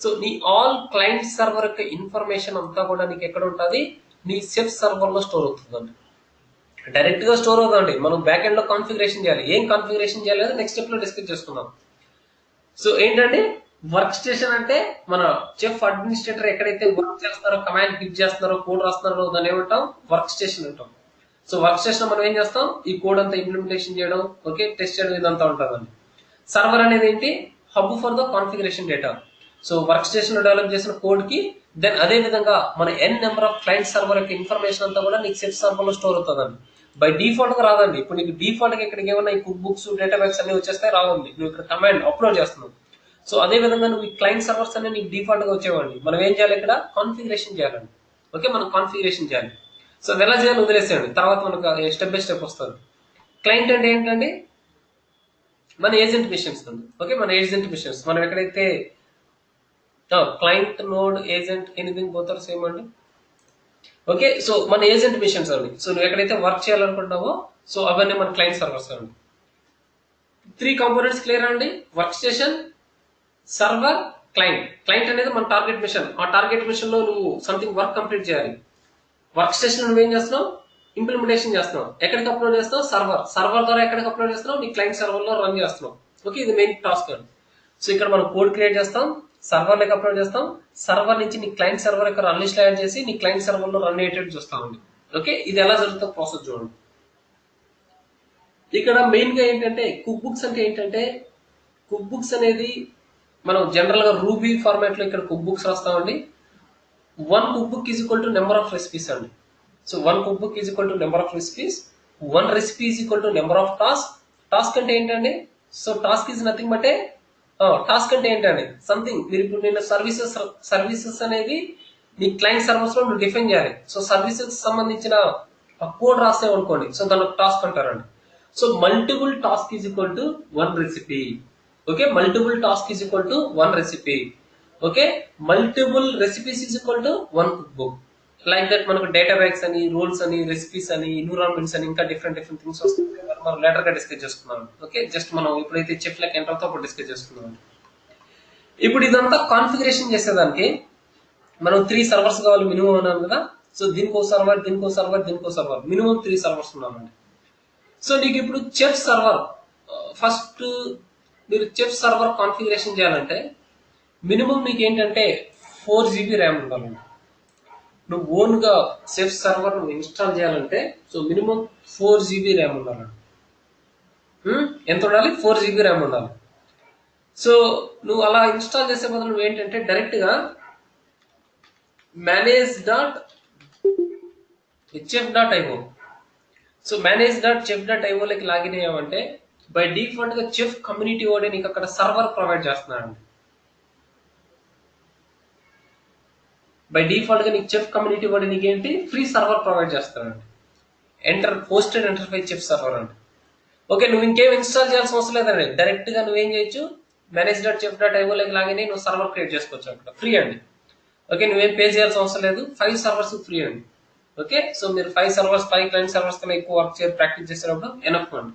సో నీ ఆల్ క్లయింట్ సర్వర్ యొక్క ఇన్ఫర్మేషన్ అంతా కూడా నీకు ఎక్కడ ఉంటుంది, నీ చెఫ్ సర్వర్ లో స్టోర్ అవుతుందండి. డైరెక్ట్ గా స్టోర్ అవుతుందండి. మనం బ్యాక్ ఎండ్ లో కాన్ఫిగరేషన్ చేయాలి. ఏం కాన్ఫిగరేషన్ చేయాలి నెక్స్ట్ స్టెప్ లో డిస్కస్ చేసుకుందాం. సో ఏంటంటే వర్క్ స్టేషన్ అంటే మన చెఫ్ అడ్మినిస్ట్రేటర్ ఎక్కడైతే వర్క్ చేస్తున్నారో, కమాండ్ హిట్ చేస్తున్నారో, కోడ్ రాస్తున్నారో దాన్ని ఏమంటాం, వర్క్ స్టేషన్ అంటాం. సో వర్క్ స్టేషన్ మనం ఏం చేస్తాం, ఈ కోడ్ అంతా ఇంప్లిమెంటేషన్ చేయడం, ఓకే, టెస్ట్ చేయడం ఇదంతా ఉంటుందండి. సర్వర్ అనేది ఏంటి, hub for the configuration data. So work station లో డెవలప్ చేసిన కోడ్ కి దెన్ అదే విధంగా మన ఎన్ నెంబర్ ఆఫ్ క్లయింట్ సర్వర్ యొక్క ఇన్ఫర్మేషన్ అంతా కూడా నీకు చెఫ్ సర్వర్ లో స్టోర్ అవుతుందండి. బై డిఫాల్ట్ గా రాదండి. ఇప్పుడు నీకు డిఫాల్ట్ గా ఇక్కడికి ఏమన్నా ఈ కుక్ బుక్స్, డేటాబేస్ అన్ని వచ్చేస్తాయి, రావండి. నువ్వు ఇక్కడ కమాండ్ అప్లోడ్ చేస్తున్నావు. సో అదే విధంగా నువ్వు ఈ క్లయింట్ సర్వర్స్ అన్ని నీకు డిఫాల్ట్ గా వచ్చేవాడి. మనం ఏం చేయాలి, ఇక్కడ కాన్ఫిగరేషన్ చేయాలండి. ఓకే, మనం కాన్ఫిగరేషన్ చేయాలి. సో ఎలా చేయాలి వదిలేసేయండి, తర్వాత మనకు స్టెప్ బై స్టెప్ వస్తుంది. క్లయింట్ అంటే ఏంటండి, మన ఏజెంట్ మిషన్స్ అండి. ఓకే, మన ఏజెంట్ మిషన్స్ మనం ఎక్కడైతే క్లయింట్ నోడ్ ఏజెంట్ ఎనీథింగ్ పోతారు సేమ్ అండి. ఓకే, సో మన ఏజెంట్ మిషన్స్ అండి. సో నువ్వు ఎక్కడైతే వర్క్ చేయాలనుకుంటున్నావో సో అవన్నీ మన క్లయింట్ సర్వర్స్ అండి. 3 కాంపోనెంట్స్ క్లియర్ అండి. Work station, server, client. Client అనేది మన టార్గెట్ మిషన్. ఆ టార్గెట్ మిషన్ లో నువ్వు సంథింగ్ వర్క్ కంప్లీట్ చేయాలి. వర్క్ స్టేషన్ నువ్వేం చేస్తున్నావు, ఇంప్లిమెంటేషన్ చేస్తున్నావు. ఎక్కడికి అప్లోడ్ చేస్తున్నావు, సర్వర్ ద్వారా ఎక్కడికి అప్లోడ్ చేస్తున్నావు, నీ క్లయింట్ సర్వర్ లో రన్ చేస్తున్నావు. ఓకే, ఇది మెయిన్ టాస్క్ అండి. సో ఇక్కడ మనం కోడ్ క్రియేట్ చేస్తాం, సర్వర్ లెక్క అప్లోడ్ చేస్తాం, సర్వర్ నుంచి నీ క్లయింట్ సర్వర్ యొక్క రన్ లిస్ట్ యాడ్ చేసి నీ క్లయింట్ సర్వర్ లో రన్ అయ్యేటట్టు చూస్తామండి. ఓకే, ఇది ఎలా జరుగుతుందో ప్రాసెస్ చూడండి. ఇక్కడ మెయిన్ గా ఏంటంటే కుక్ బుక్స్ అంటే ఏంటంటే, కుక్ బుక్స్ అనేది మనం జనరల్ గా రూబీ ఫార్మాట్ లో ఇక్కడ కుక్ బుక్స్ రాస్తామండి. 1 cookbook is equal to number of recipes అండి. So 1 cookbook is equal to number of recipes. 1 recipe is equal to number of task. Task అంటే ఏంటండి, so task is nothing but task అంటే ఏంటండి, something మీరు ఇప్పుడు నేను services అనేది నీ క్లయింట్ సర్వర్స్ లో నువ్వు డిఫైన్ చేయాలి. సో సర్వీసెస్ సంబంధించిన ఆ కోడ్ రాసామనుకోండి, సో దాని టాస్క్ అంటారండి. So multiple task is equal to one recipe. Okay, multiple task is equal to one recipe. Okay, multiple recipes is equal to one cook book. Like that మనకు data bags అని, rules అని, recipes అని, environments అని, ఇంకా different things వస్తాయి. మనం later గా discuss చేసుకున్నాం. ఓకే, జస్ట్ మనం ఎప్పుడైతే చెఫ్ లెక్క ఎంటర్ అవుతా అప్పుడు డిస్కస్ చేసుకున్నాం. ఇప్పుడు ఇదంతా కాన్ఫిగరేషన్ చేసేదానికి మనం 3 సర్వర్స్ కావాలి మినిమం అన్నాను కదా. సో దీనికో సర్వర్, దీనికో సర్వర్, దీనికో సర్వర్, మినిమం 3 సర్వర్స్ ఉన్నామండి. సో నీకు ఇప్పుడు చెఫ్ సర్వర్, ఫస్ట్ మీరు చెఫ్ సర్వర్ కాన్ఫిగరేషన్ చేయాలంటే మినిమం నీకు ఏంటంటే 4 GB ర్యామ్ ఉండాలండి. నువ్వు ఓన్ గా చెఫ్ సర్వర్ నువ్వు ఇన్స్టాల్ చేయాలంటే సో మినిమం 4 GB ర్యామ్ ఉండాలండి. ఎంత ఉండాలి? 4 GB ర్యామ్ ఉండాలి. సో నువ్వు అలా ఇన్స్టాల్ చేసే బదులు నువ్వు ఏంటంటే డైరెక్ట్ గా manage.chef.io. సో manage.chef.io లోకి లాగిన్ అయ్యామంటే బై డిఫాల్ట్ గా చెఫ్ కమ్యూనిటీ ఓడే నీకు అక్కడ సర్వర్ ప్రొవైడ్ చేస్తున్నాడండి. బై డిఫాల్ట్ గా నీకు చెఫ్ కమ్యూనిటీ ఓడే నీకు ఏంటి ఫ్రీ సర్వర్ ప్రొవైడ్ చేస్తాడండి. హోస్టెడ్ ఎంటర్ప్రైజ్ చెఫ్ సర్వర్ అండి. ఓకే, నువ్వు ఇంకేం ఇన్స్టాల్ చేయాల్సిన అవసరం లేదండి. డైరెక్ట్ గా నువ్వేం చేయొచ్చు, manage.chef.io లోకి లాగిన్ అయ్యి నువ్వు సర్వర్ క్రియేట్ చేసుకోవచ్చు అక్కడ ఫ్రీ అండి. ఓకే, నువ్వేం పే చేయాల్సిన అవసరం లేదు. 5 సర్వర్స్ ఫ్రీ అండి. ఓకే, సో మీరు 5 సర్వర్స్ 5 క్లయింట్ సర్వర్స్ కన్నా ఎక్కువ వర్క్ చేసి ప్రాక్టీస్ చేసేటప్పుడు ఎనఫ్ అండి.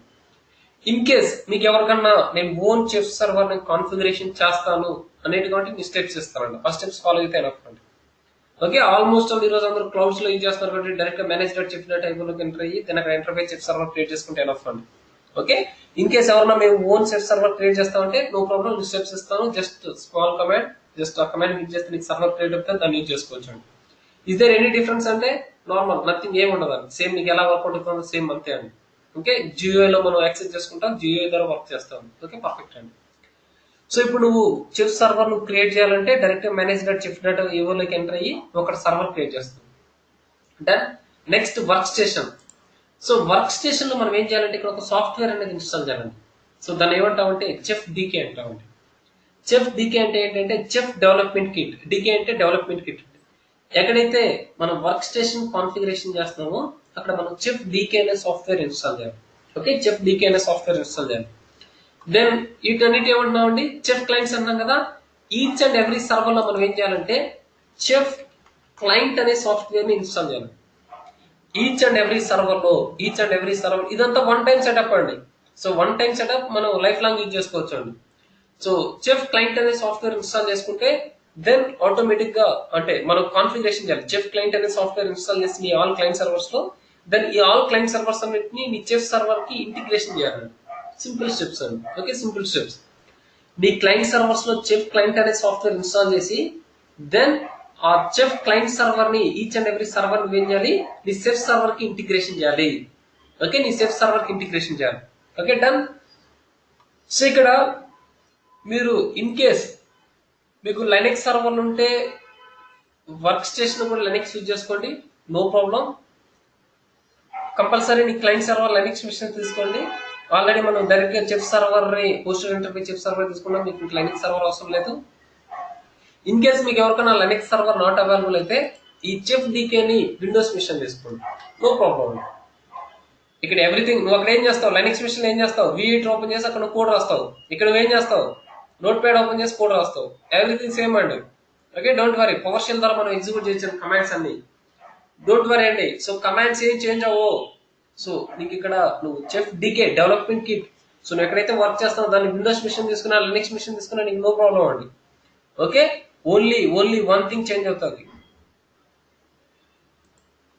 ఇన్ కేస్ మీకు ఎవరికన్నా నేను ఓన్ చెఫ్ సర్వర్ నేను కాన్ఫిగరేషన్ చేస్తాను అనేటువంటి మీ స్టెప్స్ ఇస్తానండి. ఫస్ట్ స్టెప్స్ ఫాలో అయితే ఎనఫ్ అండి. ఓకే, ఆల్మోస్ట్ ఆల్ ఈ రోజు అందరూ క్లౌడ్స్ లో యూజ్ చేస్తున్నారు కాబట్టి డైరెక్ట్ గా manage.chef.io లోకి ఎంటర్ అయ్యి దాని అక్కడ ఎంటర్ప్రైజ్ చెఫ్ సర్వర్ క్రియేట్ చేసుకుంటే ఎనఫ్ అండి. ఓకే, ఇన్ కేస్ ఎవరన్నా మేము ఓన్ చెఫ్ సర్వర్ క్రియేట్ చేస్తామంటే నో ప్రాబ్లం, స్టెప్స్ ఇస్తాను. జస్ట్ స్మాల్ కమాండ్, జస్ట్ ఆ కమాండ్ యూజ్ చేస్తే నీకు సర్వర్ క్రియేట్ అవుతుంది, దాన్ని యూజ్ చేసుకోవచ్చు అండి. ఇస్ దేర్ ఎనీ డిఫరెన్స్ అంటే నార్మల్, నథింగ్, ఏమి ఉండదు అండి. సేమ్ మీకు ఎలా వర్కౌట్ అవుతుందో సేమ్ అంతే అండి. ఓకే, GUI లో మనం యాక్సెస్ చేసుకుంటాం, GUI ద్వారా వర్క్ చేస్తాం. ఓకే, పర్ఫెక్ట్ అండి. సో ఇప్పుడు నువ్వు చెఫ్ సర్వర్ నువ్వు క్రియేట్ చేయాలంటే డైరెక్ట్ manage.chef.io లోకి ఎంటర్ అయ్యి ఒక సర్వర్ క్రియేట్ చేస్తాం. Then next work station. So work station లో మనం ఏం చేయాలంటే ఇక్కడ ఒక సాఫ్ట్వేర్ అనేది ఇన్స్టాల్ చేయాలండి. సో దాన్ని ఏమంటామంటే చెఫ్ డీకే అంటామండి. చెఫ్ డీకే అంటే ఏంటంటే చెఫ్ డెవలప్మెంట్ కిట్. డీకే అంటే డెవలప్మెంట్ కిట్. ఎక్కడైతే మనం వర్క్ స్టేషన్ కాన్ఫిగరేషన్ చేస్తున్నామో అక్కడ మనం చెఫ్ డీకే అనే సాఫ్ట్వేర్ ఇన్స్టాల్ చేయాలి. ఓకే, చెఫ్ డీకే అనే సాఫ్ట్వేర్ ఇన్స్టాల్ చేయాలి. దెన్ వీటన్నిటి ఏమంటున్నామండి, చెఫ్ క్లయింట్స్ అన్నాం కదా. ఈచ్ అండ్ ఎవ్రీ సర్వర్ లో మనం ఏం చేయాలంటే చెఫ్ క్లయింట్ అనే సాఫ్ట్వేర్ ని ఇన్స్టాల్ చేయాలి. ఈచ్ అండ్ ఎవ్రీ సర్వర్ ఇదంతా వన్ టైం సెటప్ అండి. సో వన్ టైం సెటప్ మనం లైఫ్ లాంగ్ యూజ్ చేసుకోవచ్చు అండి. సో చెఫ్ క్లయింట్ అనే సాఫ్ట్వేర్ ఇన్స్టాల్ చేసుకుంటే దెన్ ఆటోమేటిక్ గా అంటే మనం కాన్ఫిగరేషన్ చేయాలి. చెఫ్ క్లయింట్ అనే సాఫ్ట్వేర్ ఇన్స్టాల్ చేసి నీ ఆల్ క్లయింట్ సర్వర్స్ లో దెన్ ఈ ఆల్ క్లయింట్ సర్వర్స్ అన్నిటిని నీ చెఫ్ సర్వర్ కి ఇంటిగ్రేషన్ చేయాలండి. సింపుల్ స్టెప్స్ అండి. Okay, simple steps. నీ క్లయింట్ సర్వర్స్ లో చెఫ్ క్లయింట్ అనే సాఫ్ట్వేర్ ఇన్స్టాల్ చేసి దెన్ ఆ చెఫ్ క్లయింట్ సర్వర్ ని ఈచ్ అండ్ ఎవ్రీ సర్వర్ ఏం చేయాలి, నీ చెఫ్ సర్వర్ కి ఇంటిగ్రేషన్ చేయాలి. ఓకే, నీ చెఫ్ సర్వర్ కి ఇంటిగ్రేషన్ చేయాలి. Okay, done. సో ఇక్కడ మీరు ఇన్ కేస్ మీకు లైనెక్స్ సర్వర్లు ఉంటే వర్క్ స్టేషన్ కూడా లైనెక్స్ యూజ్ చేసుకోండి, నో ప్రాబ్లం. కంపల్సరీ నీ క్లయింట్ సర్వర్ లైనెక్స్ మిషన్ తీసుకోండి. ఆల్రెడీ మనం డైరెక్ట్ గా చెఫ్ సర్వర్ ని హోస్టెడ్ ఎంటర్ప్రైజ్ చెఫ్ సర్వర్ తీసుకున్నాం, మీకు లైనెక్స్ సర్వర్ అవసరం లేదు. ఇన్ కేస్ మీకు ఎవరికైనా లైనెక్స్ సర్వర్ నాట్ అవైలబుల్ అయితే ఈ చెఫ్ డీకే ని విండోస్ మిషన్ తీసుకోండి, నో ప్రాబ్లం. ఇక్కడ ఎవ్రీథింగ్ నువ్వు అక్కడ ఏం చేస్తావు, లైనెక్స్ మిషన్ ఏం చేస్తావు, V8 ఓపెన్ చేసి అక్కడ కోడ్ రాస్తావు. ఇక్కడ నువ్వేం చేస్తావు, నోట్ ప్యాడ్ ఓపెన్ చేసి కోడ్ రాస్తావు. ఎవ్రీథింగ్ సేమ్ అండి. Okay, don't worry. Power shell ద్వారా మనం ఎగ్జిక్యూట్ చేసిన కమాండ్స్ అన్ని, డోంట్ వరీ అండి. సో కమాండ్స్ ఏం చేంజ్ అవ్వవు. సో నీకు ఇక్కడ నువ్వు Chef DK development kit, so నువ్వు ఎక్కడైతే వర్క్ చేస్తావు దాన్ని విండోస్ మిషన్ తీసుకున్నా లినక్స్ మిషన్ తీసుకున్నా నీకు నో ప్రాబ్లం అండి. Okay, only one thing change అవుతుంది.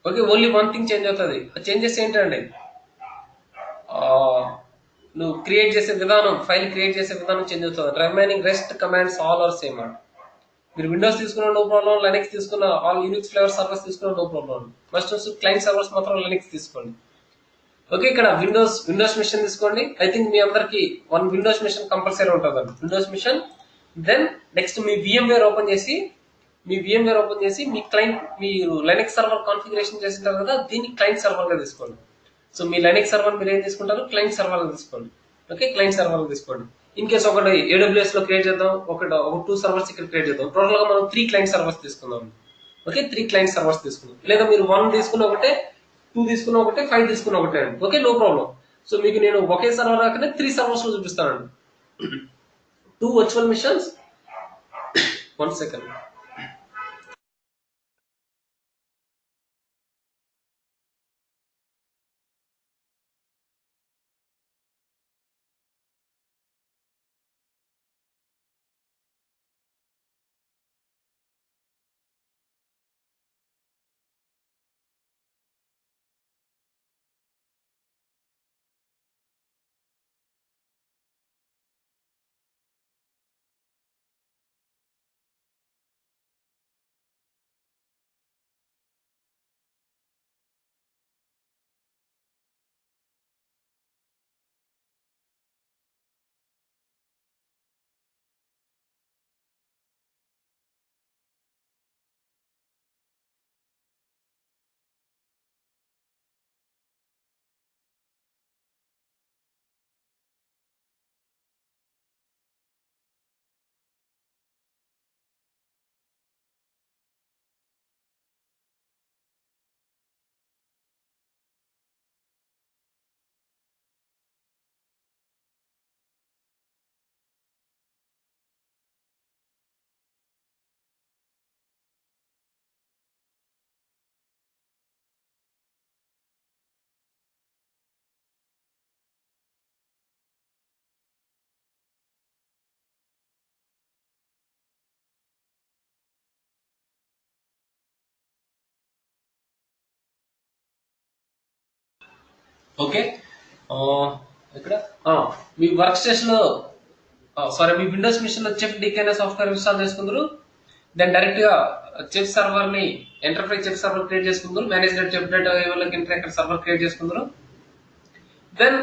Okay, only one thing change అవుతుంది. చేంజెస్ ఏంటండి, నువ్వు క్రియేట్ చేసే విధానం, ఫైల్ క్రియేట్ చేసే విధానం చేంజ్ అవుతుంది. Remaining rest commands all are same అండి. మీరు విండోస్ తీసుకున్నా నో ప్రాబ్లం, లైనెక్స్ తీసుకున్న ఆల్ యూనిక్స్ ఫ్లేవర్ సర్వర్స్ తీసుకున్నా no problem. First client servers మాత్రం లైనెక్స్ తీసుకోండి. ఓకే, ఇక్కడ విండోస్ మిషన్ తీసుకోండి. ఐ థింక్ మీ అందరికి వన్ విండోస్ మిషన్ కంపల్సరీ ఉంటుందండి, విండోస్ మిషన్. దెన్ నెక్స్ట్ మీ VMware ఓపెన్ చేసి మీ క్లయింట్ మీరు లైనెక్స్ సర్వర్ కాన్ఫిగరేషన్ చేసింటారు కదా, దీన్ని క్లయింట్ సర్వర్ గా తీసుకోండి. సో మీ లైనెక్స్ సర్వర్ మీరు ఏం తీసుకుంటారు, క్లయింట్ సర్వర్ గా తీసుకోండి. ఓకే, క్లయింట్ సర్వర్ గా తీసుకోండి. ఇన్ కేస్ ఒకటి AWS లో క్రియేట్ చేద్దాం, ఒక 2 సర్వర్స్ ఇక్కడ క్రియేట్ చేద్దాం. టోటల్ గా మనం 3 క్లయింట్ సర్వర్స్ తీసుకుందాం. ఓకే, 3 క్లయింట్ సర్వర్స్ తీసుకుందాం. లేదా మీరు 1 తీసుకుని ఒకటే 2 తీసుకున్న ఒకటే, 5 తీసుకున్న ఒకటే అండి. Okay, no problem. సో మీకు నేను ఒకే సర్వర్ రాకనే 3 సర్వర్స్ లో చూపిస్తానండి. 2 వర్చువల్ మిషన్స్. 1 సెకండ్. ఓకే, ఇక్కడ మీ వర్క్ స్టేషన్ లో, సారీ, మీ విండోస్ మిషన్ లో చెఫ్ డీకే అనే సాఫ్ట్వేర్ ఇన్స్టాల్ చేసుకుందరు. దెన్ డైరెక్ట్ గా చెఫ్ సర్వర్ ని, ఎంటర్ప్రైజ్ చెఫ్ సర్వర్ క్రియేట్ చేసుకుందరు. Management Chef data inter server create చేసుకుందరు. దెన్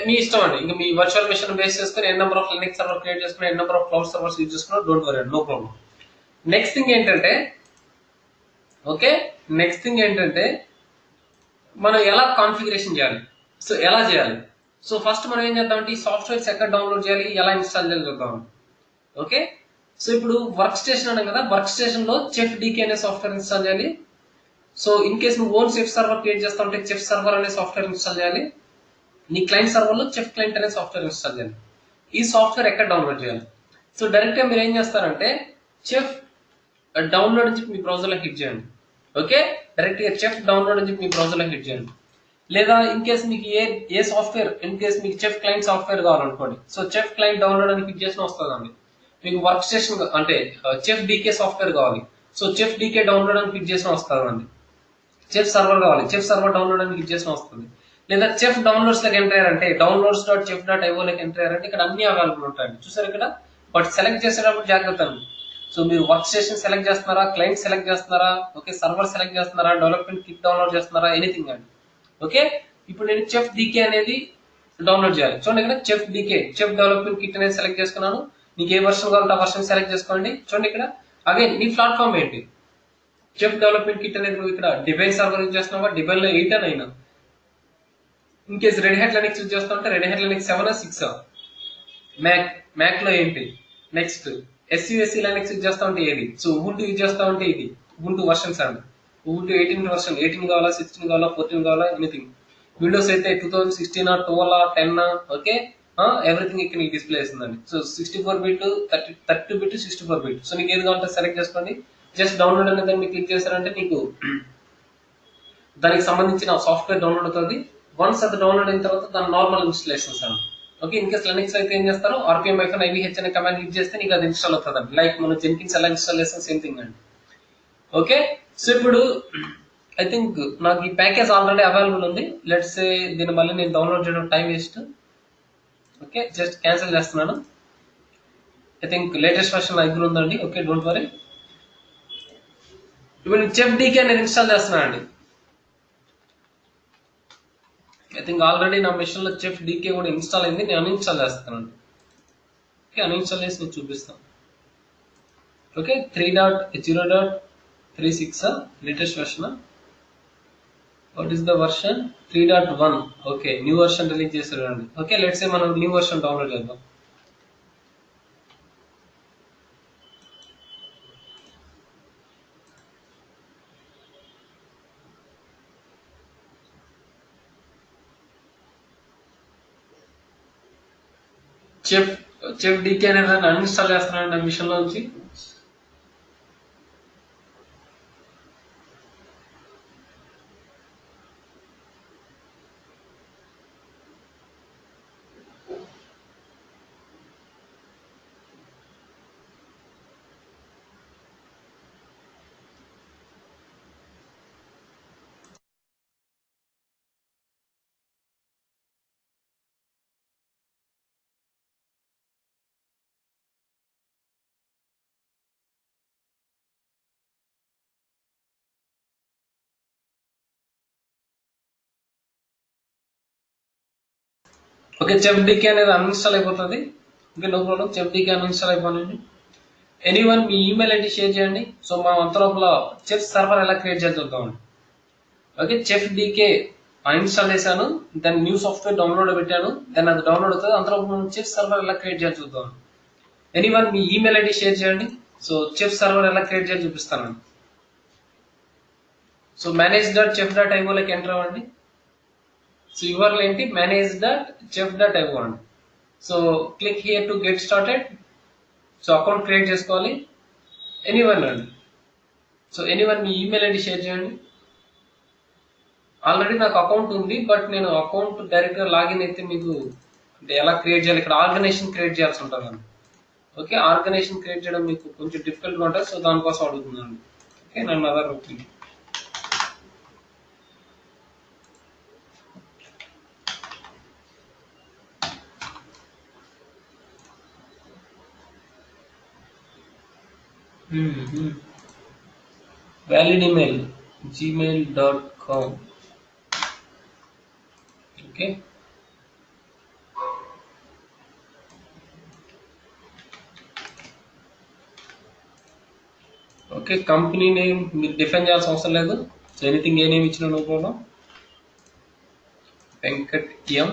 మీ ఇష్టం అండి. ఇంకా మీ వర్చువల్ మిషన్ బేస్ చేసుకుని N number of Linux server create చేసుకుని, N number of cloud servers use చేసుకున్నారు. Don't worry, no problem. Next thing ఏంటంటే, ఓకే, నెక్స్ట్ థింగ్ ఏంటంటే మనం ఎలా కాన్ఫిగరేషన్ చేయాలి, సో ఎలా చేయాలి. సో ఫస్ట్ మనం ఏం చేద్దామంటే ఈ సాఫ్ట్వేర్స్ ఎక్కడ డౌన్లోడ్ చేయాలి, ఎలా ఇన్స్టాల్ చేయాలి చూద్దాం. ఓకే, సో ఇప్పుడు వర్క్ స్టేషన్ అన్నాం కదా, వర్క్ స్టేషన్ లో చెఫ్ డీకే అనే సాఫ్ట్వేర్ ఇన్స్టాల్ చేయాలి. సో ఇన్ కేస్ నువ్వు ఓన్ చెఫ్ సర్వర్ క్రియేట్ చేస్తా ఉంటే చెఫ్ సర్వర్ అనే సాఫ్ట్వేర్ ఇన్స్టాల్ చేయాలి. నీ క్లయింట్ సర్వర్ లో చెఫ్ క్లయింట్ అనే సాఫ్ట్వేర్ ఇన్స్టాల్ చేయాలి. ఈ సాఫ్ట్వేర్ ఎక్కడ డౌన్లోడ్ చేయాలి. సో డైరెక్ట్ గా మీరు ఏం చేస్తారంటే చెఫ్ డౌన్లోడ్ అని చెప్పి మీ బ్రౌజర్ లో హిట్ చేయండి. ఓకే, డైరెక్ట్ గా చెఫ్ డౌన్లోడ్ అని చెప్పి మీ బ్రౌజర్ లో హిట్ చేయండి. లేదా ఇన్ కేస్ మీకు ఏ సాఫ్ట్వేర్, ఇన్ కేస్ మీకు చెఫ్ క్లయింట్ సాఫ్ట్వేర్ కావాలనుకోండి, సో చెఫ్ క్లయింట్ డౌన్లోడ్ అని హిట్ చేసిన వస్తుందండి. మీకు వర్క్ స్టేషన్ అంటే చెఫ్ డీకే సాఫ్ట్వేర్ కావాలి, సో చెఫ్ డీకే డౌన్లోడ్ అని హిట్ చేసిన వస్తుందండి. చెఫ్ సర్వర్ కావాలి, చెఫ్ సర్వర్ డౌన్లోడ్ అని క్లిక్ చేసిన వస్తుంది. లేదా చెఫ్ డౌన్లోడ్స్ లకి ఎంటర్ అయ్యారంటే downloads dot Chef dot IO లకి ఎంటర్ అయ్యారంటే ఇక్కడ అన్ని అవైలబుల్ ఉంటాయండి. చూసారు ఇక్కడ. బట్ సెలెక్ట్ చేసేటప్పుడు జాగ్రత్త అండి. సో మీరు వర్క్ స్టేషన్ సెలెక్ట్ చేస్తున్నారా, క్లయింట్ సెలెక్ట్ చేస్తున్నారా, ఓకే, సర్వర్ సెలెక్ట్ చేస్తున్నారా, డెవలప్మెంట్ కిట్ డౌన్లోడ్ చేస్తున్నారా, ఎనీథింగ్ అండి. ఓకే, ఇప్పుడు నేను చెఫ్ డీకే అనేది డౌన్లోడ్ చేయాలి. చూడండి ఇక్కడ Chef DK, Chef development kit అనేది సెలెక్ట్ చేసుకున్నాను. నీకు ఏ వర్షన్ కావాలంటే ఆ వర్షన్ సెలెక్ట్ చేసుకోండి. చూడండి ఇక్కడ. అగైన్ నీ ప్లాట్ఫామ్ ఏంటి, చెఫ్ డెవలప్మెంట్ కిట్ అనేది నువ్వు ఇక్కడ డిబైన్ సర్వర్ యూజ్ చేస్తున్నావా, డిబైన్ లో 8 అని అయినా. In case red hat Linux use చేస్తా ఉంటే రెడ్ హ్యాట్ లైనక్స్ 7 6. మ్యాక్ లో ఏంటి, నెక్స్ట్ ఎస్యుఎస్సి లైనక్స్ యూజ్ చేస్తా ఉంటే ఏది, సో ఉబుంటూ యూజ్ చేస్తా ఉంటే ఇది ఉబుంటూ వర్షన్స్ అండి. ఉబుంటూ 18 వర్షన్, 18 కావాలా, 16 కావాలా, 14 కావాలా, ఎనీథింగ్. విండోస్ అయితే 2016 12 10, ఓకే, ఎవ్రీథింగ్ ఇక్కడ నీకు డిస్ప్లే అవుతుందండి. So 64 bit, 32 bit, 64 bit. So నీకు ఏది కావాలంటే సెలెక్ట్ చేసుకోండి. జస్ట్ డౌన్లోడ్ అనే దాన్ని క్లిక్ చేశారంటే నీకు దానికి సంబంధించిన సాఫ్ట్వేర్ డౌన్లోడ్ అవుతుంది. వన్స్ అది డౌన్లోడ్ అయిన తర్వాత దాని నార్మల్ ఇన్స్టాలేషన్స్ అండి. ఓకే, ఇన్ కేస్ లైనక్స్ అయితే ఏం చేస్తారు, ఆర్పిఎం -IVH అనే కమాండ్ యూజ్ చేస్తే నీకు అది ఇన్స్టాల్ అవుతుంది అండి. లైక్ మనం జెన్కిన్స్ ఎలా ఇన్స్టాల్ చేస్తాం, సేమ్ థింగ్ అండి. ఓకే, సో ఇప్పుడు ఐ థింక్ నాకు ఈ ప్యాకేజ్ ఆల్రెడీ అవైలబుల్ ఉంది. లెట్స్ సే దీన్ని మళ్ళీ నేను డౌన్లోడ్ చేయడం time waste. Okay, just cancel చేస్తున్నాను. ఐ థింక్ లేటెస్ట్ వర్షన్ నా దగ్గర ఉందండి. Okay, don't worry. ఇప్పుడు నేను చెఫ్ డీకే అనేది ఇన్స్టాల్ చేస్తున్నాను అండి. ఐ థింక్ ఆల్రెడీ నా మెషిన్ లో చెఫ్ డీకే కూడా ఇన్స్టాల్ అయింది. నేను అన్ఇన్స్టాల్ చేస్తానండి. ఓకే, అన్ఇన్స్టాల్ చేసి నేను చూపిస్తాను. Okay, 3.0.36 latest version. What is the version, 3.1. Okay, new version release చేశారు అండి. ఓకే, లెట్స్ సే మనం న్యూ వర్షన్ డౌన్లోడ్ చేద్దాం. చెఫ్ చెఫ్ డీకే అనేది అన్ఇన్స్టాల్ చేస్తున్నానండి ఆ మిషన్ లోంచి. ఓకే, చెఫ్ డీకే అనేది అన్ఇన్స్టాల్ అయిపోతుంది. Okay, no problem, Chef DK uninstall అయిపోయింది. ఎనీవన్ మీ ఈమెయిల్ ఐడి షేర్ చేయండి. సో మనం అంత లోపల చెఫ్ సర్వర్ ఎలా క్రియేట్ చేయాలి చూద్దామండి. ఓకే, చెఫ్ డీకే ఇన్స్టాల్ చేశాను, దాని న్యూ సాఫ్ట్వేర్ డౌన్లోడ్ పెట్టాను, దాన్ని అది డౌన్లోడ్ అవుతుంది. అంత లోపల మనం చెఫ్ సర్వర్ ఎలా క్రియేట్ చేయాలి చూద్దాం. ఎనీవన్ మీ ఈమెయిల్ ఐడి షేర్ చేయండి. సో చెఫ్ సర్వర్ ఎలా క్రియేట్ చేయాలి చూపిస్తాను. సో manage.chef.io ఎంటర్ అవ్వండి. సో యువర్లో ఏంటి manage.chef.io అండి. So click here to get started. So account create చేసుకోవాలి. ఎనీవన్ అండి. సో ఎనీవన్ మీ ఈమెయిల్ ఐడి షేర్ చేయండి. ఆల్రెడీ నాకు అకౌంట్ ఉంది, బట్ నేను అకౌంట్ డైరెక్ట్ గా లాగిన్ అయితే మీకు అంటే ఎలా క్రియేట్ చేయాలి, ఇక్కడ ఆర్గనైజేషన్ క్రియేట్ చేయాల్సి ఉంటుంది. ఓకే, ఆర్గనైజేషన్ క్రియేట్ చేయడం మీకు కొంచెం డిఫికల్ట్ గా ఉంటుంది. సో దానికోసం అడుగుతున్నాను. ఓకే, నన్ను other rupee. Valid email gmail.com. Okay, okay, company name మీరు డిఫైన్ చేయాల్సిన అవసరం లేదు. సో ఎనీథింగ్ ఏ నేమ్ ఇచ్చిన no problem. Venkat M.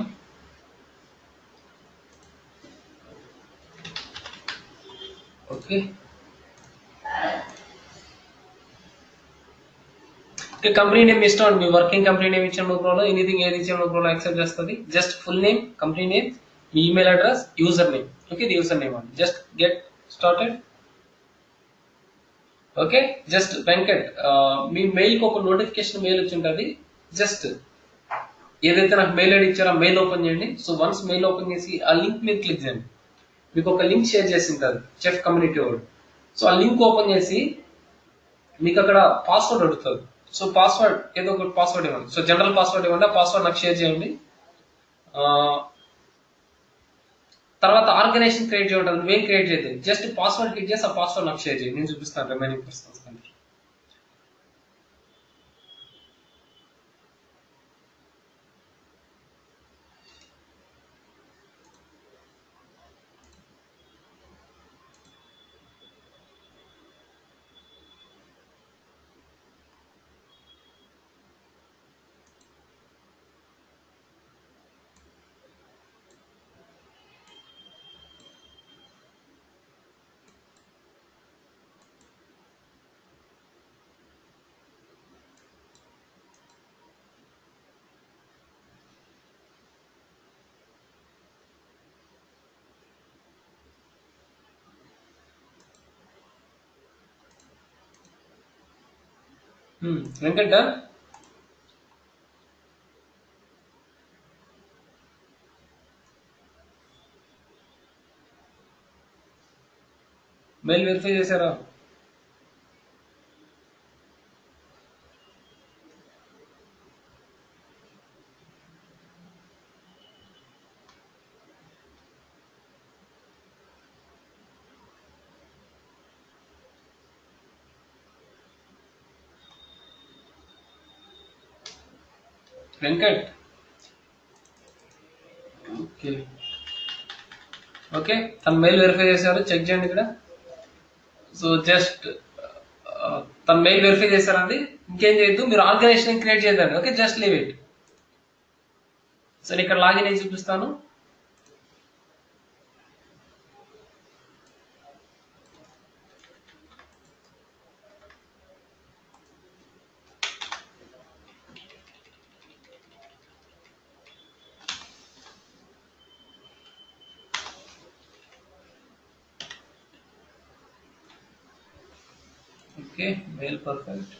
Okay, company name ఇష్టం అండి. మీ వర్కింగ్ కంపెనీ నేమ్ ఇచ్చిన నో ప్రాబ్లం. ఎనీథింగ్ ఏది ఇచ్చిన నో ప్రాబ్లం యాక్సెప్ట్ చేస్తుంది. Just full name, company name, మీ email address, user name. Okay, ఇది యూజర్ నేమ్ అండి. Just get started. Okay, just Venkat మీ మెయిల్ కి ఒక నోటిఫికేషన్ మెయిల్ వచ్చి ఉంటుంది. జస్ట్ ఏదైతే నాకు మెయిల్ ఐడి ఇచ్చారో మెయిల్ ఓపెన్ చేయండి. సో వన్స్ మెయిల్ ఓపెన్ చేసి ఆ లింక్ మీద క్లిక్ చేయండి. మీకు ఒక లింక్ షేర్ చేసి ఉంటుంది చెఫ్ కమ్యూనిటీ వాడు. సో ఆ లింక్ ఓపెన్ చేసి మీకు అక్కడ పాస్వర్డ్ అడుగుతుంది. సో పాస్వర్డ్ ఏదో ఒక పాస్వర్డ్ ఇవ్వండి. సో జనరల్ పాస్వర్డ్ ఇవ్వండి. ఆ పాస్వర్డ్ నాకు షేర్ చేయండి. తర్వాత ఆర్గనైజేషన్ క్రియేట్ చేయడం నువ్వేం క్రియేట్ చేయదు. జస్ట్ పాస్వర్డ్ క్లిక్ చేసి ఆ పాస్వర్డ్ నాకు షేర్ చేయండి. నేను చూపిస్తాను remaining persons. Venkata mail verify చేశారా? వెంకట్ ఓకే, ఓకే, తన మెయిల్ వెరిఫై చేశారు. చెక్ చేయండి ఇక్కడ. సో జస్ట్ తన మెయిల్ వెరిఫై చేశారండి. ఇంకేం చేయొద్దు. మీరు ఆర్గనైజేషన్ క్రియేట్ చేద్దండి. Okay, just leave it. So ఇక్కడ లాగిన్ అయ్యి చూపిస్తాను. Okay, mail perfect.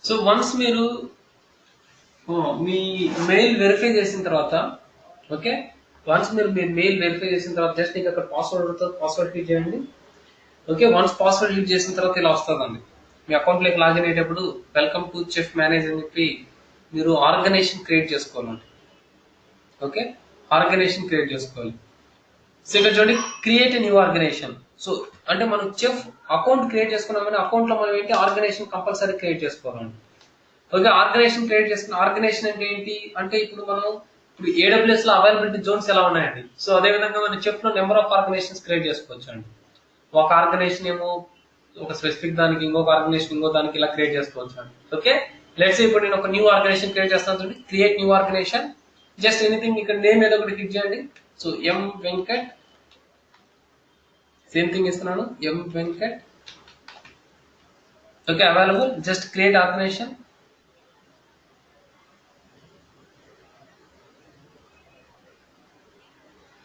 So once మీరు మీ మెయిల్ వెరిఫై చేసిన తర్వాత, ఓకే, వన్స్ మీరు మీ మెయిల్ వెరిఫై చేసిన తర్వాత జస్ట్ మీకు అక్కడ పాస్వర్డ్ ఉంటుంది, పాస్వర్డ్ క్లిక్ చేయండి. ఓకే, వన్స్ పాస్వర్డ్ క్లిక్ చేసిన తర్వాత ఇలా వస్తుందండి. మీ అకౌంట్లోకి లాగిన్ అయ్యేటప్పుడు వెల్కమ్ టు చెఫ్ మేనేజ్ అని చెప్పి మీరు ఆర్గనైజేషన్ క్రియేట్ చేసుకోవాలండి. ఓకే, ఆర్గనైజేషన్ క్రియేట్ చేసుకోవాలి. సో ఇక్కడ చూడండి, క్రియేట్ న్యూ ఆర్గనైజేషన్. సో అంటే మనం చెఫ్ అకౌంట్ క్రియేట్ చేసుకున్నామని అకౌంట్ లో మనం ఏంటి ఆర్గనైజేషన్ కంపల్సరీ క్రియేట్ చేసుకోవాలండి. ఓకే, ఆర్గనైజేషన్ క్రియేట్ చేసుకున్న ఆర్గనైజేషన్ అంటే ఏంటి అంటే ఇప్పుడు మనం ఇప్పుడు ఏడబ్ల్యూఎస్ లో అవైలబిలిటీ జోన్స్ ఎలా ఉన్నాయండి. సో అదే విధంగా మనం చెఫ్ లో నెంబర్ ఆఫ్ ఆర్గనైజేషన్స్ క్రియేట్ చేసుకోవచ్చు అండి. ఒక ఆర్గనైజేషన్ ఏమో ఒక స్పెసిఫిక్ దానికి, ఇంకొక ఆర్గనైజేషన్ ఇంకో దానికి ఇలా క్రియేట్ చేసుకోవచ్చు అండి. ఓకే, లెట్స్ ఇప్పుడు నేను ఒక న్యూ ఆర్గనైజేషన్ క్రియేట్ చేస్తాను చూడండి, create new organisation. Just anything ఇక్కడ నేమ్ ఏదో ఒకటి క్లిక్ చేయండి. So M Venkat, same thing ఇస్తున్నాను, M Venkat. Okay, available. Just create organisation.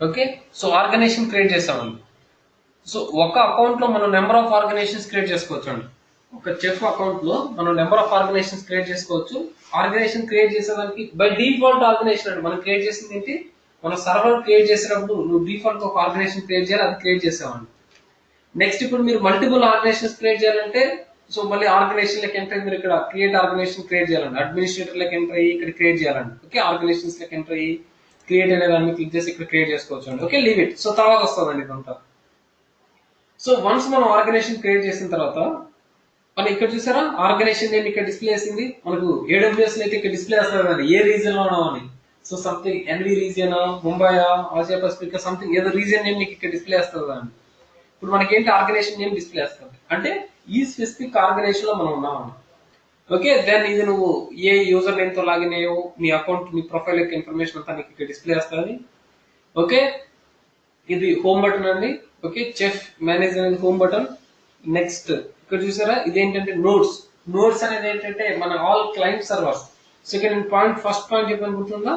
Okay, so organisation create చేసామండి. సో ఒక అకౌంట్ లో మనం నెంబర్ ఆఫ్ ఆర్గనైజేషన్స్ క్రియేట్ చేసుకోవచ్చు అండి. ఒక చెఫ్ అకౌంట్ లో మనం నెంబర్ ఆఫ్ ఆర్గనైజేషన్స్ క్రియేట్ చేసుకోవచ్చు. ఆర్గనైజేషన్ క్రియేట్ చేసేదానికి బై డిఫాల్ట్ ఆర్గనైజేషన్ అండి. మనం క్రియేట్ చేసింది ఏంటి, మన సర్వర్ క్రియేట్ చేసేటప్పుడు నువ్వు డిఫాల్ట్ ఒక ఆర్గనైజేషన్ క్రియేట్ చేయాలి, అది క్రియేట్ చేసామండి. నెక్స్ట్ ఇప్పుడు మీరు మల్టిపుల్ ఆర్గనైజేషన్స్ క్రియేట్ చేయాలంటే సో మళ్ళీ ఆర్గనైజేషన్ లెక్క ఎంటర్ మీరు ఇక్కడ క్రియేట్ ఆర్గనైజేషన్ క్రియేట్ చేయాలండి. అడ్మినిస్ట్రేటర్ లెక్క ఎంటర్ అయ్యి ఇక్కడ క్రియేట్ చేయాలండి. ఓకే, ఆర్గనైజేషన్స్ లెక్క ఎంటర్ అయ్యి క్రియేట్ అనే దాన్ని క్లిక్ చేసి ఇక్కడ క్రియేట్ చేసుకోవచ్చు అండి. Okay, leave it. సో తర్వాత వస్తుందండి ఇదంతా. సో వన్స్ మనం ఆర్గనైజేషన్ క్రియేట్ చేసిన తర్వాత మనం ఇక్కడ చూసారా ఆర్గనైజేషన్ నేమ్ ఇక్కడ డిస్ప్లే చేసింది. మనకు ఏడబ్ల్యూఎస్ అయితే ఇక్కడ డిస్ప్లే చేస్తారు కదండి ఏ రీజన్ లో ఉన్నామని. So something NV region, Mumbai, Asia Pacific, something ఏదో రీజియన్ నేమ్ మీకు ఇక్కడ డిస్ప్లే చేస్తుంది కదండి. ఇప్పుడు మనకి ఏంటి ఆర్గనైజేషన్ నేమ్ డిస్ప్లే చేస్తుంది అంటే ఈ స్పెసిఫిక్ ఆర్గనైజేషన్ లో మనం ఉన్నామని. ఓకే, దెన్ ఇది నువ్వు ఏ యూజర్ నేమ్ తో లాగిన్ అయ్యో మీ అకౌంట్, మీ ప్రొఫైల్ యొక్క ఇన్ఫర్మేషన్ అంతా నీకు ఇక్కడ డిస్ప్లే చేస్తుంది. ఓకే, ఇది హోమ్ బటన్ అండి. ఓకే, చెఫ్ మేనేజ్ అనేది హోమ్ బటన్. నెక్స్ట్ ఇక్కడ చూసారా ఇదేంటంటే నోట్స్. నోట్స్ అనేది ఏంటంటే మన all client servers. Second point, first point చెప్పని గుర్తుందా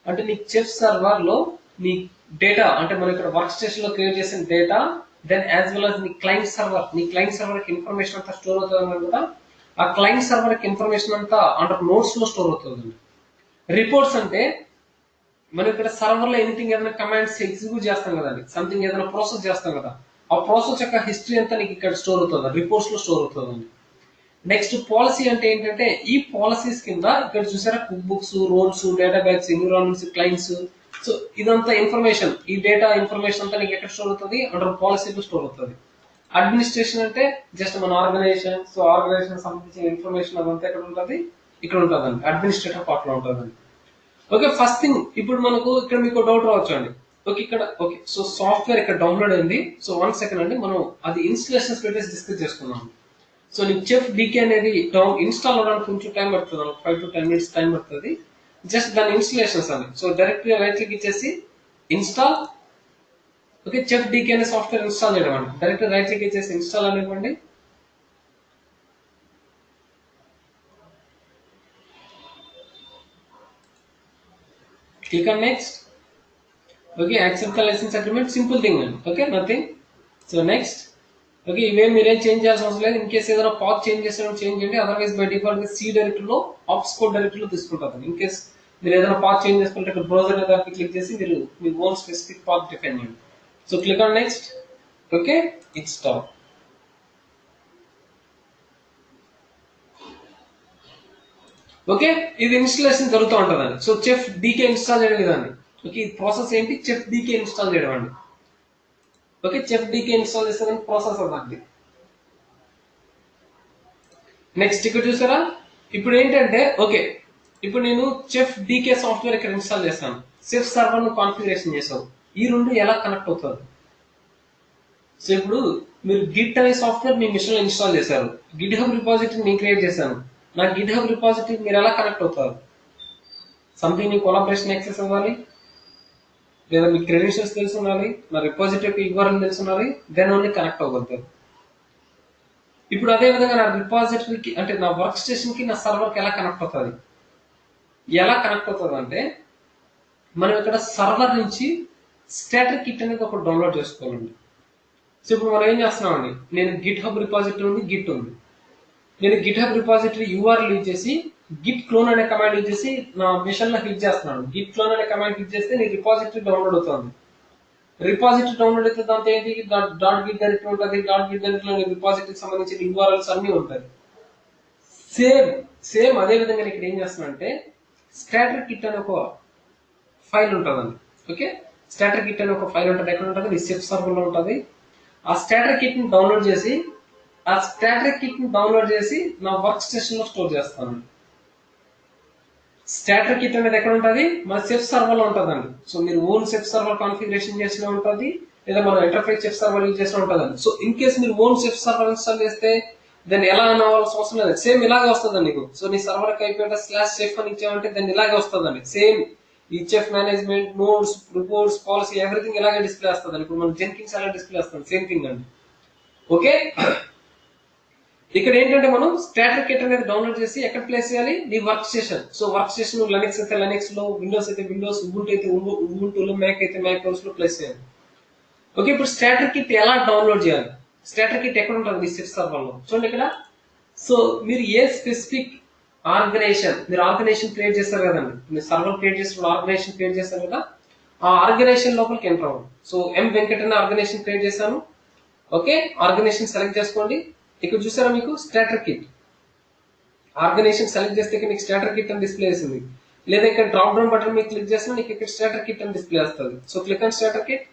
అంటే నీ చెఫ్ సర్వర్ లో నీ డేటా అంటే మనం ఇక్కడ వర్క్ స్టేషన్ లో క్రియేట్ చేసిన data, then as well as నీ క్లయింట్ సర్వర్ కి ఇన్ఫర్మేషన్ అంతా స్టోర్ అవుతుంది కదా. ఆ క్లయింట్ సర్వర్ కి ఇన్ఫర్మేషన్ అంతా అండర్ నోట్స్ లో స్టోర్ అవుతుంది. రిపోర్ట్స్ అంటే మనం ఇక్కడ సర్వర్ లో ఎనీథింగ్ ఏదైనా కమాండ్స్ ఎగ్జిక్యూట్ చేస్తాం కదండి, సంథింగ్ ఏదైనా ప్రాసెస్ చేస్తాం కదా, ఆ ప్రాసెస్ యొక్క హిస్టరీ అంతా నీకు ఇక్కడ స్టోర్ అవుతుంది, రిపోర్ట్స్ లో స్టోర్ అవుతుంది. నెక్స్ట్ పాలసీ అంటే ఏంటంటే ఈ పాలసీస్ కింద ఇక్కడ చూసారా cook books, roles, data bags, environments, clients. So ఇదంతా ఇన్ఫర్మేషన్, ఈ డేటా ఇన్ఫర్మేషన్ అంతా నీకు ఎక్కడ స్టోర్ అవుతుంది, అండర్ పాలసీలో స్టోర్ అవుతుంది. అడ్మినిస్ట్రేషన్ అంటే జస్ట్ మన ఆర్గనైజేషన్, సో ఆర్గనైజేషన్ సంబంధించిన ఇన్ఫర్మేషన్ అదంతా ఎక్కడ ఉంటుంది, ఇక్కడ ఉంటుందండి, అడ్మినిస్ట్రేటివ్ పార్ట్ లో ఉంటుందండి. ఓకే, ఫస్ట్ థింగ్ ఇప్పుడు మనకు ఇక్కడ మీకు డౌట్ రావచ్చు అండి. ఓకే ఇక్కడ ఓకే, సో సాఫ్ట్వేర్ ఇక్కడ డౌన్లోడ్ అయింది. సో 1 సెకండ్ అండి, మనం అది ఇన్స్టలేషన్ స్టేటస్ డిస్కస్ చేసుకున్నాం. సో నీకు చెఫ్ డీకే అనేది ఇన్స్టాల్ అవడానికి కొంచెం టైం పడుతుంది, 5 to 10 minutes టైం పడుతుంది. జస్ట్ దాని ఇన్స్టలేషన్స్ అని. సో డైరెక్ట్ గా రైట్ క్లిక్ ఇచ్చేసి ఇన్స్టాల్. ఓకే, చెఫ్ డీకే అనే సాఫ్ట్వేర్ ఇన్స్టాల్ చేయడం అండి. డైరెక్ట్ రైట్ క్లిక్ ఇచ్చేసి install అనివ్వండి. Click on next. Okay, accept the license agreement. Simple thing అండి. Okay, nothing. So next. Okay, ఇవేం మీరేం చేంజ్ చేయాల్సిన అవసరం లేదు. ఇన్ కేసు ఏదైనా పాత్ చేంజ్ చేసిన చేంజ్ చేయండి, అదర్వైజ్ బై డిఫాల్ట్ సి డైరెక్టరీలో ఆప్స్ కోడ్ డైరెక్టరీలో తీసుకుంటారు. ఇన్ కేసు మీరు ఏదైనా పాత్ చేంజ్ చేసుకుంటే ఇక్కడ బ్రౌజర్ దానికి క్లిక్ చేసి మీరు మీ ఓన్ స్పెసిఫిక్ పాత్ డిఫైన్ చేయండి. So click on next. Okay, install. Okay, ఇది ఇన్స్టాలేషన్ జరుగుతూ ఉంటుందండి. సో చెఫ్ డీకే ఇన్స్టాల్ చేయడం విధాన్ని. ఓకే, ఈ ప్రాసెస్ ఏంటి, చెఫ్ డీకే ఇన్స్టాల్ చేయడం అండి. ఓకే, చెఫ్ డీకే ఇన్స్టాల్ చేసేదానికి ప్రాసెస్ అదండి. నెక్స్ట్ ఇక్కడ చూసారా ఇప్పుడు ఏంటంటే ఓకే, ఇప్పుడు నేను చెఫ్ డీకే సాఫ్ట్వేర్ ఇక్కడ ఇన్స్టాల్ చేస్తాను. చెఫ్ సర్వర్ ను కాన్ఫిగరేషన్ చేసావు, ఈ రెండు ఎలా కనెక్ట్ అవుతుంది. సో ఇప్పుడు మీరు గిట్ అనే సాఫ్ట్వేర్ మీ మిషన్ లో ఇన్స్టాల్ చేశారు, గిట్ హబ్ రిపాజిటరీ నేను క్రియేట్ చేశాను. నా గిట్ హబ్ రిపాజిటరీ మీరు ఎలా కనెక్ట్ అవుతారు. సంథింగ్ నీ కొలాబరేషన్ యాక్సెస్ అవ్వాలి, లేదా మీ క్రెడెన్షియల్స్ తెలిసి ఉండాలి, నా రిపాజిటరీకి ఇవ్వాలని తెలిసి ఉండాలి, దెన్ ఓన్లీ కనెక్ట్ అవ్వగలుగుతారు. ఇప్పుడు అదే విధంగా నా రిపాజిటరీకి అంటే నా వర్క్ స్టేషన్ కి నా సర్వర్ కి ఎలా కనెక్ట్ అవుతుంది. ఎలా కనెక్ట్ అవుతుంది అంటే మనం ఇక్కడ సర్వర్ నుంచి స్టాటర్ కిట్ అనేది ఒకటి డౌన్లోడ్ చేసుకోవాలండి. సో ఇప్పుడు మనం ఏం చేస్తున్నామండి, నేను గిట్ హబ్ రిపాజిటరీ ఉంది, గిట్ ఉంది. నేను Git hub repository URL use చేసి గిట్ క్లోన్ అనే కమాండ్ యూజ్ చేసి నా మిషన్ లో హిట్ చేస్తున్నాను. గిట్ క్లోన్ అనే కమాండ్ హిట్ చేస్తే నీ రిపాజిటరీ డౌన్లోడ్ అవుతుంది. రిపాజిటరీ డౌన్లోడ్ అయితే దాంతో ఏంటి, డాట్ గిట్ డైరెక్టరీ ఉంటుంది. డాట్ గిట్ డైరెక్టరీలో రిపాజిటరీకి సంబంధించిన యూఆర్ఎల్స్ అన్ని ఉంటాయి. సేమ్ అదే విధంగా ఇక్కడ ఏం చేస్తున్నా అంటే స్టాటర్ కిట్ అనే ఒక ఫైల్ ఉంటుందండి. ఓకే, స్టాటర్ కిట్ అనే ఒక ఫైల్ ఉంటుంది. ఎక్కడ ఉంటుంది, రిసెప్ట్ సర్వర్ లో ఉంటుంది. ఆ స్టాటర్ కిట్ ని డౌన్లోడ్ చేసి నా వర్క్ స్టేషన్ లో స్టోర్ చేస్తాను. స్టాటర్ కిట్ అనేది ఎక్కడ ఉంటుంది, మన సెఫ్ సర్వర్ లో ఉంటుందండి. సో మీరు ఓన్ సెఫ్ సర్వర్ కాన్ఫిగరేషన్ చేసిన ఉంటుంది, లేదా మనం ఎంటర్ప్రైజ్ సెఫ్ సర్వర్ యూజ్ చేసిన ఉంటుందండి. సో ఇన్ కేస్ మీరు ఓన్ సెఫ్ సర్వర్ ఇన్స్టాల్ చేస్తే దాన్ని ఎలా అవ్వాల్సిన అవసరం లేదు, సేమ్ ఇలాగే వస్తుందండి నీకు. సో నీ సర్వర్ అయిపోయిన /chef అని ఇచ్చామంటే దాన్ని ఇలాగే వస్తుందండి. సేమ్ ఈ chef management, notes, reports, policy, everything ఇలాగే డిస్ప్లే వస్తుంది. ఇప్పుడు మనం జెన్కిన్స్ ఎలా డిస్ప్లే వస్తుంది, సేమ్ థింగ్ అండి. ఓకే, ఇక్కడ ఏంటంటే మనం స్టాటర్ కిట్ అనేది డౌన్లోడ్ చేసి ఎక్కడ ప్లేస్ చేయాలి, నీ work station. So work station లెనిక్స్ అయితే లెనిక్స్ లో, విండోస్ అయితే విండోస్, ఉబుంటూ అయితే ఉబుంటూలో, మ్యాక్ అయితే మ్యాక్ ఓఎస్ లో ప్లేస్ చేయాలి. ఓకే, ఇప్పుడు స్టాటర్ కిట్ ఎలా డౌన్లోడ్ చేయాలి, స్టాటర్ కిట్ ఎక్కడ ఉంటుంది, మీ సెఫ్ సర్వర్ లో. చూడండి ఇక్కడ. సో మీరు ఏ స్పెసిఫిక్ ఆర్గనైజేషన్ క్రియేట్ చేస్తారు కదండి, మీరు సర్వర్ క్రియేట్ చేసినప్పుడు ఆర్గనైజేషన్ క్రియేట్ చేస్తారు కదా, ఆ ఆర్గనైజేషన్ లోపలికి ఎంటర్ అవ్వండి. సో ఎం వెంకట్ అనే ఆర్గనైజేషన్ క్రియేట్ చేశాను. ఓకే, ఆర్గనైజేషన్ సెలెక్ట్ చేసుకోండి. ఇక్కడ చూసారా మీకు స్టాటర్ కిట్ ఆర్గనైజేషన్ సెలెక్ట్ చేస్తే మీకు స్టాటర్ కిట్ అని డిస్ప్లే చేసింది. లేదా ఇక్కడ డ్రాప్ డౌన్ బటన్ మీద క్లిక్ చేసినా నీకు ఇక్కడ స్టాటర్ కిట్ అని డిస్ప్లే వస్తుంది. So click on stator kit,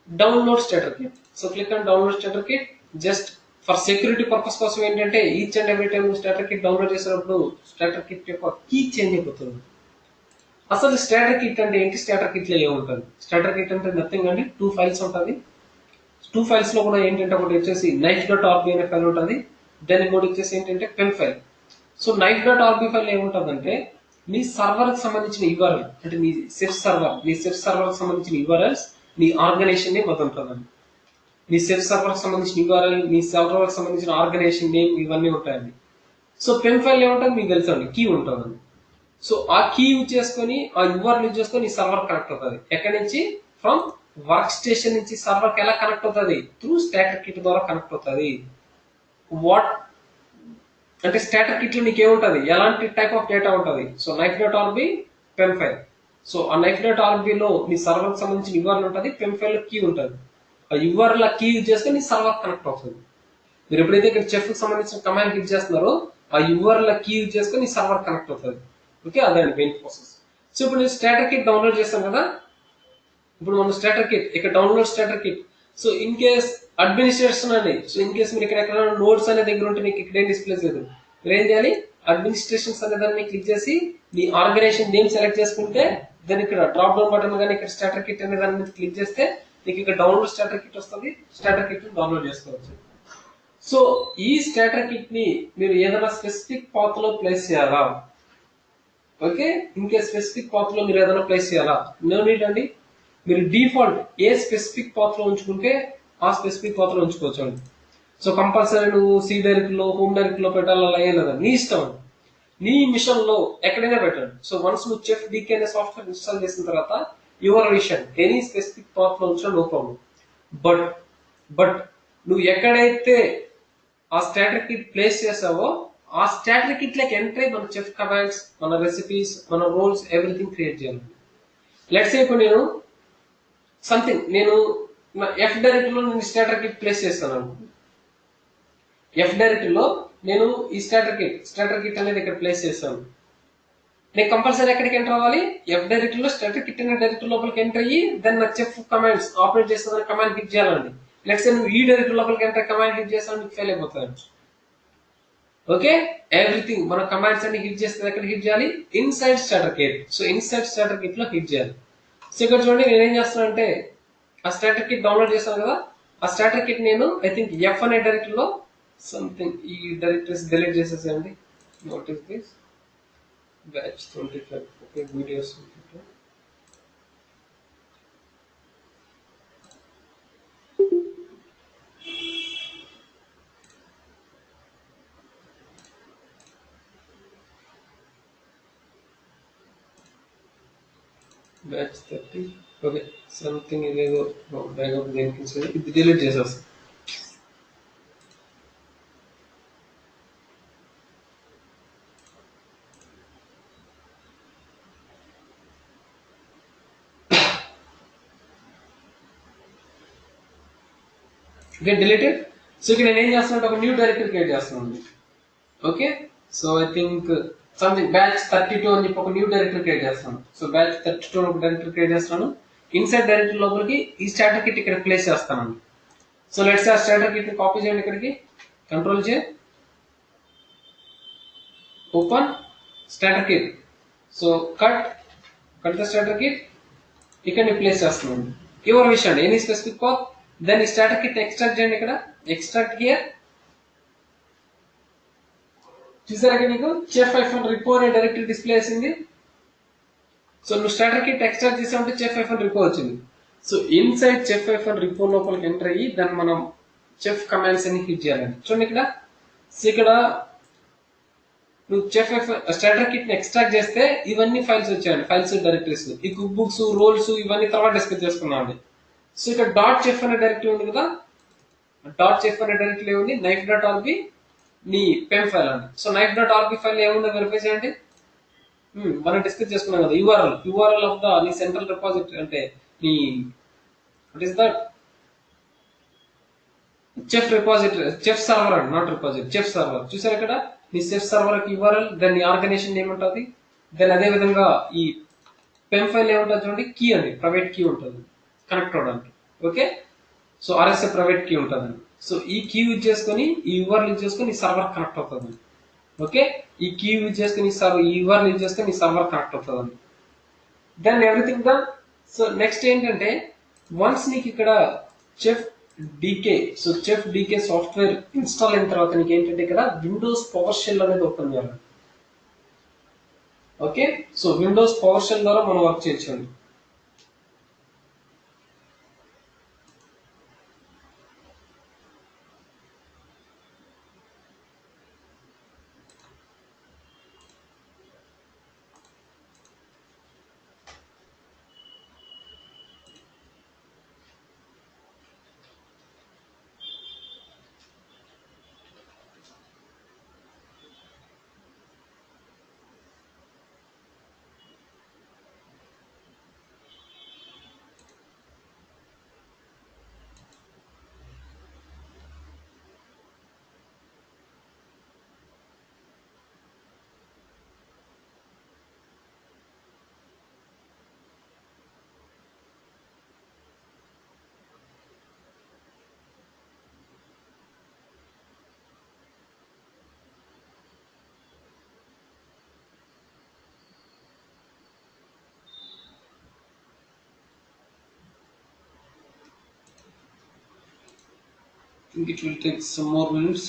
download stator kit. So click on download stator kit. Just for security purpose కోసం ఏంటంటే each and every time stator kit download చేసినప్పుడు stator kit యొక్క key change అయిపోతుంది. అసలు stator kit అంటే ఏంటి, stator kit లో ఏముంటుంది, స్టాటర్ కిట్ అంటే నథింగ్ అండి, 2 ఫైల్స్ ఉంటుంది. 2 ఫైల్స్ లో కూడా ఏంటంటే ఒకటి వచ్చేసి knife.org అనే ఫైల్ ఉంటుంది, దాని ఇంకోటి వచ్చేసి ఏంటంటే pen file. So knife.org file ఏముంటుందంటే నీ సర్వర్ కి సంబంధించిన యూఆర్ఎల్, అంటే నీ సెఫ్ సర్వర్ కి సంబంధించిన యూఆర్ఎల్స్, నీ ఆర్గనైజేషన్ నేమ్ అది ఉంటుందండి. నీ సెఫ్ సర్వర్ కి సంబంధించిన యూఆర్ఎల్, నీ సర్వర్ కి సంబంధించిన ఆర్గనైజేషన్ నేమ్, ఇవన్నీ ఉంటాయండి. సో పెన్ ఫైల్ ఏముంటుంది మీకు తెలుసండి, కీ ఉంటుందండి. సో ఆ కీ యూజ్ చేసుకొని, ఆ యూఆర్ఎల్ యూజ్ చేసుకొని ఈ సర్వర్ కనెక్ట్ అవుతుంది. ఎక్కడి నుంచి, ఫ్రమ్ వర్క్ స్టేషన్ నుంచి సర్వర్ కి ఎలా కనెక్ట్ అవుతుంది, త్రూ స్టాటర్ కిట్ ద్వారా కనెక్ట్ అవుతుంది. వాట్ అంటే స్టాటర్ కిట్ లో నీకు ఏముంటుంది, ఎలాంటి టైప్ ఆఫ్ డేటా ఉంటుంది. So knife.org pen file. So ఆ knife.org లో నీ సర్వర్ కి సంబంధించిన యూఆర్ఎల్ ఉంటుంది, పెన్ ఫైల్ లో కీ ఉంటుంది. ఆ యూఆర్ఎల్ ఆ కీ యూజ్ చేసుకొని నీ సర్వర్ కనెక్ట్ అవుతుంది. మీరు ఎప్పుడైతే ఇక్కడ చెఫ్ కి సంబంధించిన కమాండ్ యూజ్ చేస్తున్నారో ఆ యూఆర్ఎల్ కీ యూజ్ చేసుకొని నీ సర్వర్ కనెక్ట్ అవుతుంది. ఓకే, అదండి మెయిన్ ప్రాసెస్. సో ఇప్పుడు నేను స్టాటర్ కిట్ డౌన్లోడ్ చేస్తాను కదా, ఇప్పుడు మనం స్టాటర్ కిట్ ఇక్కడ download stator kit. So in case administration అండి, సో ఇన్ కేస్ మీరు ఇక్కడ నోట్స్ అనే దగ్గర ఉంటే మీకు ఇక్కడ ఏం డిస్ప్లే లేదు, మీరు ఏం చేయాలి, అడ్మినిస్ట్రేషన్స్ అనే దాన్ని క్లిక్ చేసి మీ ఆర్గనైజేషన్ నేమ్ సెలెక్ట్ చేసుకుంటే దాని ఇక్కడ డ్రాప్ డౌన్ బటన్ కానీ ఇక్కడ స్టాటర్ కిట్ అనే దాని మీద క్లిక్ చేస్తే మీకు ఇక్కడ డౌన్లోడ్ స్టాటర్ కిట్ వస్తుంది. స్టాటర్ కిట్ డౌన్లోడ్ చేసుకోవచ్చు. సో ఈ స్టాటర్ కిట్ ని మీరు ఏదైనా స్పెసిఫిక్ పాత్ లో ప్లేస్ చేయాలా, ఓకే, ఇంకే స్పెసిఫిక్ పాత్ లో మీరు ఏదైనా ప్లేస్ చేయాలా, నో నీడ్ అండి. మీరు డిఫాల్ట్ ఏ స్పెసిఫిక్ పాత్ లో ఉంచుకుంటే ఆ స్పెసిఫిక్ పాత్ లో ఉంచుకోవచ్చు అండి. సో కంపల్సరీ నువ్వు సి డైరెక్ట్ లో, హోమ్ డైరెక్ట్ లో పెట్టాలా ఏం లేదా, నీ ఇష్టం అండి. నీ మిషన్ లో ఎక్కడైనా పెట్టండి. సో వన్స్ నువ్వు చెఫ్ డీకే అనే సాఫ్ట్వేర్ ఇన్స్టాల్ చేసిన తర్వాత your vision any specific path లో ఉంచడం నో ప్రాబ్లం. బట్ బట్ నువ్వు ఎక్కడైతే ఆ స్టాటర్ కిట్ ప్లేస్ చేసావో ఆ స్టాటర్ కిట్ లకి ఎంట్రీ మన చెఫ్ కమాండ్స్, మన రెసిపీస్, మన రోల్స్, ఎవ్రీథింగ్ క్రియేట్ చేయాలి. లెట్స్ సే ఇప్పుడు నేను ఎఫ్ డైరెక్ట్ లో నేను స్టాటర్ కిట్ ప్లేస్ చేస్తాను. ఎఫ్ డైరెక్ట్ లో నేను ఈ స్టాటర్ కిట్ అనేది ఇక్కడ ప్లేస్ చేస్తాను. నేను కంపల్సరీ ఎక్కడికి ఎంటర్ అవ్వాలి, ఎఫ్ డైరెక్ట్ లో స్టాటర్ కిట్ అనే డైరెక్ట్ లోపలికి ఎంటర్ అయ్యి దాన్ని నా చెఫ్ కమాండ్స్ ఆపరేట్ చేస్తుందని కమాండ్ హిట్ చేయాలండి. లెట్స్ సే నువ్వు ఈ డైరెక్ట్ లోపలికి ఎంటర్ కమాండ్ హిట్ చేస్తాను, నీకు ఫెయిల్ అయిపోతుంది. ఓకే, ఎవ్రీథింగ్ మన కమాండ్స్ అన్ని హిట్ చేస్తే ఎక్కడ హిట్ చేయాలి, inside stator kit. So inside stator kit లో హిట్ చేయాలి. సో ఇక్కడ చూడండి నేనేం చేస్తాను అంటే ఆ స్టాటర్ కిట్ డౌన్లోడ్ చేస్తాను కదా, ఆ స్టాటర్ కిట్ నేను ఐ థింక్ ఎఫ్ అనే డైరెక్టరీ లో సంథింగ్ ఈ డైరెక్టరీస్ డిలీట్ చేసేసేయండి. What is this batch 25, okay, videos 25. Batch 30. Okay, something ఇదేదో బ్యాకప్ దేనికి ఇది డిలీట్ చేసేస్తాం. Get deleted. సో ఇక్కడ నేను ఏం చేస్తున్నట్టు ఒక న్యూ డైరెక్టరీ క్రియేట్ చేస్తున్నాను. Okay, so I think something batch 32 అని చెప్పి ఒక న్యూ డైరెక్టరీ క్రియేట్ చేస్తాను. సో బ్యాచ్ 32 ఒక డైరెక్టరీ క్రియేట్ చేస్తాను. ఇన్సైడ్ డైరెక్టరీ లోపలికి ఈ స్టార్టర్ కిట్ ఇక్కడ ప్లేస్ చేస్తాను. సో లెట్స్ ఆ స్టార్టర్ కిట్ కాపీ చేయండి ఇక్కడికి, కంట్రోల్ చే, open starter kit. So cut the starter kit ఇక్కడ ప్లేస్ చేస్తున్నాను. యువర్ విష్ అండి, ఎనీ స్పెసిఫిక్ పాత్. దెన్ ఈ స్టార్టర్ కిట్ ఎక్స్ట్రాక్ట్ చేయండి ఇక్కడ, ఎక్స్ట్రాక్ట్ హియర్. చూసారా నీకు చెఫ్ ఐఫోన్ రిపో అనే డైరెక్టరీ డిస్ప్లే చేసింది. సో నువ్వు స్టార్టర్ కిట్ ఎక్స్ట్రాక్ట్ చేసామంటే చెఫ్ ఐఫోన్ రిపో వచ్చింది. సో ఇన్సైడ్ చెఫ్ ఐఫోన్ రిపో లోపలికి ఎంటర్ అయ్యి దాన్ని మనం చెఫ్ కమాండ్స్ అని హిట్ చేయాలండి. చూడండి ఇక్కడ, సో ఇక్కడ నువ్వు చెఫ్ ఐఫోన్ స్టార్టర్ కిట్ ని ఎక్స్ట్రాక్ట్ చేస్తే ఇవన్నీ ఫైల్స్ వచ్చాయండి, ఫైల్స్ డైరెక్టరీస్. ఈ కుక్ బుక్స్, రోల్స్ ఇవన్నీ తర్వాత డిస్కస్ చేసుకున్నాం అండి. సో ఇక్కడ డాట్ చెఫ్ అనే డైరెక్టరీ ఉంది కదా, డాట్ చెఫ్ అనే డైరెక్టరీ ఉంది. నైఫ్ డాట్ ఆర్బి నీ పెమ్ ఫైల్ అండి. So knife dot RB file ఏముందో వెరిఫై చేయండి. మనం డిస్కస్ చేసుకున్నాం కదా, యూఆర్ఎల్ ఆఫ్ ద నీ సెంట్రల్ రిపాజిటరీ అంటే నీ what is that Chef repository, Chef server అండి, నాట్ రిపాజిటరీ, చెఫ్ సర్వర్. చూసారు ఇక్కడ నీ చెఫ్ సర్వర్ కి యూఆర్ఎల్, దెన్ నీ ఆర్గనైజేషన్ ఏముంటుంది, దెన్ అదే విధంగా ఈ పెమ్ ఫైల్ ఏముంటుంది చూడండి, కీ అండి, ప్రైవేట్ కీ ఉంటుంది కనెక్ట్ అవడానికి. Okay, so RSA private key ఉంటుంది. సో ఈ కీ యూజ్ చేసుకొని, ఈ యూఆర్ఎల్ యూజ్ చేసుకొని ఈ సర్వర్ కనెక్ట్ అవుతుంది. ఓకే, ఈ కీ యూజ్ చేసుకుని ఈ యూఆర్ఎల్ యూజ్ చేసుకొని ఈ సర్వర్ కనెక్ట్ అవుతుంది. Then everything done. So next ఏంటంటే వన్స్ నీకు ఇక్కడ Chef DK, so Chef DK software install అయిన తర్వాత నీకు ఏంటంటే ఇక్కడ విండోస్ పవర్ షెల్ అనేది ఓపెన్ చేయాలి. Okay, so Windows power shell ద్వారా మనం వర్క్ చేయొచ్చు. I think it will take some more minutes.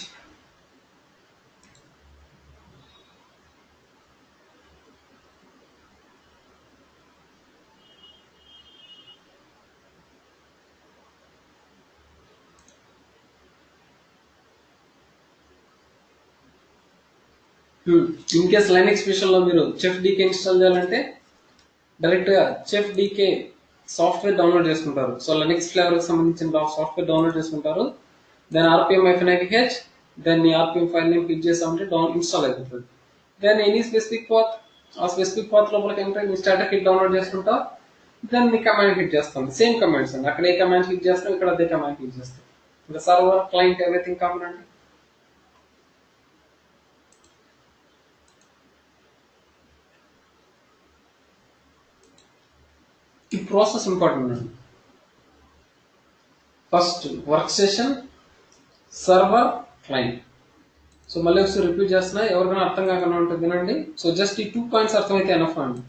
In case Linux విషయంలో మీరు చెఫ్ డీకే ఇన్స్టాల్ చేయాలంటే డైరెక్ట్ గా చెఫ్ డీకే సాఫ్ట్వేర్ డౌన్లోడ్ చేసుకుంటారు. సో లైనక్స్ ఫ్లేవర్ కి సంబంధించిన సాఫ్ట్వేర్ డౌన్లోడ్ చేసుకుంటారు. దెన్ ఆర్పిఎం -h, దెన్ ఈ ఆర్పిఎం ఫైల్ నేమ్ క్లిక్ చేసామంటే ఇన్స్టాల్ అయిపోతుంది. దెన్ ఎనీ స్పెసిఫిక్ పాత్, ఆ స్పెసిఫిక్ పాత్ లోపలికి ఎంటర్ నీ స్టార్టర్ కిట్ డౌన్లోడ్ చేసుకుంటా. దెన్ నీ కమాండ్ క్లిక్ చేస్తాం, సేమ్ కమాండ్స్ అండి, అక్కడ ఏ కమాండ్ క్లిక్ చేస్తాం ఇక్కడ అదే కమాండ్ క్లిక్ చేస్తాం. ఇంకా సర్వర్, క్లయింట్, ఎవ్రీథింగ్ కామన్ అండి. ఈ ప్రాసెస్ ఇంపార్టెంట్ అండి. First work station, server, client. So మళ్ళీ ఒకసారి రిపీట్ చేస్తున్నా, ఎవరికైనా అర్థం కాకుండా ఉంటుంది వినండి. సో జస్ట్ ఈ 2 పాయింట్స్ అర్థమైతే ఎనఫ్ అండి.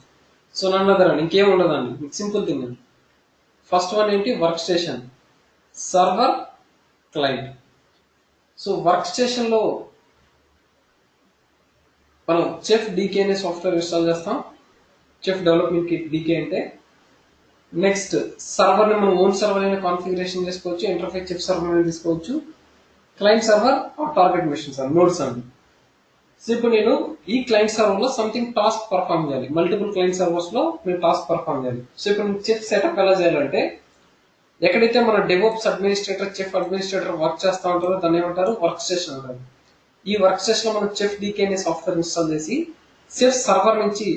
సో నన్ను అదరండి, ఇంకేం ఉండదండి, సింపుల్ థింగ్ అండి. ఫస్ట్ వన్ ఏంటి, work station, server, client. So work station లో మనం చెఫ్ డీకే అనే సాఫ్ట్వేర్ ఇన్స్టాల్ చేస్తాం. చెఫ్ డెవలప్మెంట్ కిట్ డీకే అంటే. నెక్స్ట్ సర్వర్ ని మనం ఓన్ సర్వర్ అయినా కాన్ఫిగరేషన్ చేసుకోవచ్చు, ఇంటర్ఫేస్ చెఫ్ సర్వర్ అయినా తీసుకోవచ్చు. Client server target machines nodes అండి. సో ఇప్పుడు నేను ఈ క్లయింట్ సర్వర్ లో సంథింగ్ టాస్క్ పర్ఫామ్ చేయాలి, మల్టిపుల్ క్లయింట్ సర్వర్స్ లో నేను టాస్క్ పర్ఫామ్ చేయాలి. సో ఇప్పుడు చెఫ్ సెటప్ ఎలా చేయాలంటే, ఎక్కడైతే మన DevOps administrator, chef administrator work చేస్తూ ఉంటారో దాన్ని ఏమంటారు, వర్క్ స్టేషన్ అంటారు. ఈ వర్క్ స్టేషన్ లో మనం చెఫ్ డీకే అనే సాఫ్ట్వేర్ ఇన్స్టాల్ చేసి చెఫ్ సర్వర్ నుంచి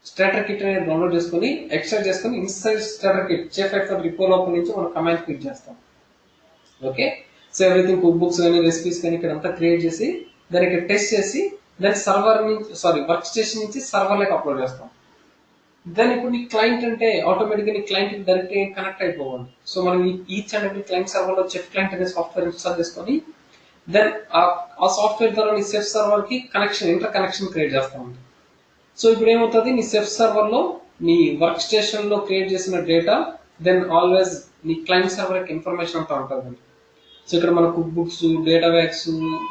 స్టాటర్ కిట్ అనేది డౌన్లోడ్ చేసుకుని ఎక్స్ట్రాక్ట్ చేసుకుని ఇన్సైడ్ స్టాటర్ కిట్ చెఫ్ యొక్క రిపో లోపల నుంచి మనం కమాండ్ క్లిక్ చేస్తాం. Okay, so everything cook books కానీ రెసిపీస్ కానీ ఇక్కడ అంతా క్రియేట్ చేసి దానికి టెస్ట్ చేసి దాని సర్వర్ నుంచి వర్క్ స్టేషన్ నుంచి సర్వర్ లకి అప్లోడ్ చేస్తాం. దెన్ ఇప్పుడు నీ క్లయింట్ అంటే ఆటోమేటిక్ గా నీ క్లయింట్ డైరెక్ట్ కనెక్ట్ అయిపోవాలి. సో మనం each and every client server లో చెఫ్ క్లయింట్ అనే సాఫ్ట్వేర్ ఇన్స్టాల్ చేసుకొని దెన్ ఆ సాఫ్ట్వేర్ ద్వారా నీ సెఫ్ సర్వర్ కి కనెక్షన్, ఇంటర్ కనెక్షన్ క్రియేట్ చేస్తాం. సో ఇప్పుడు ఏమవుతుంది, నీ సెఫ్ సర్వర్ లో నీ వర్క్ స్టేషన్ లో క్రియేట్ చేసిన డేటా దెన్ ఆల్వేస్ నీ క్లయింట్ సర్వర్ యొక్క ఇన్ఫర్మేషన్ అంతా ఉంటుంది. సో ఇక్కడ మన cook books, data bags,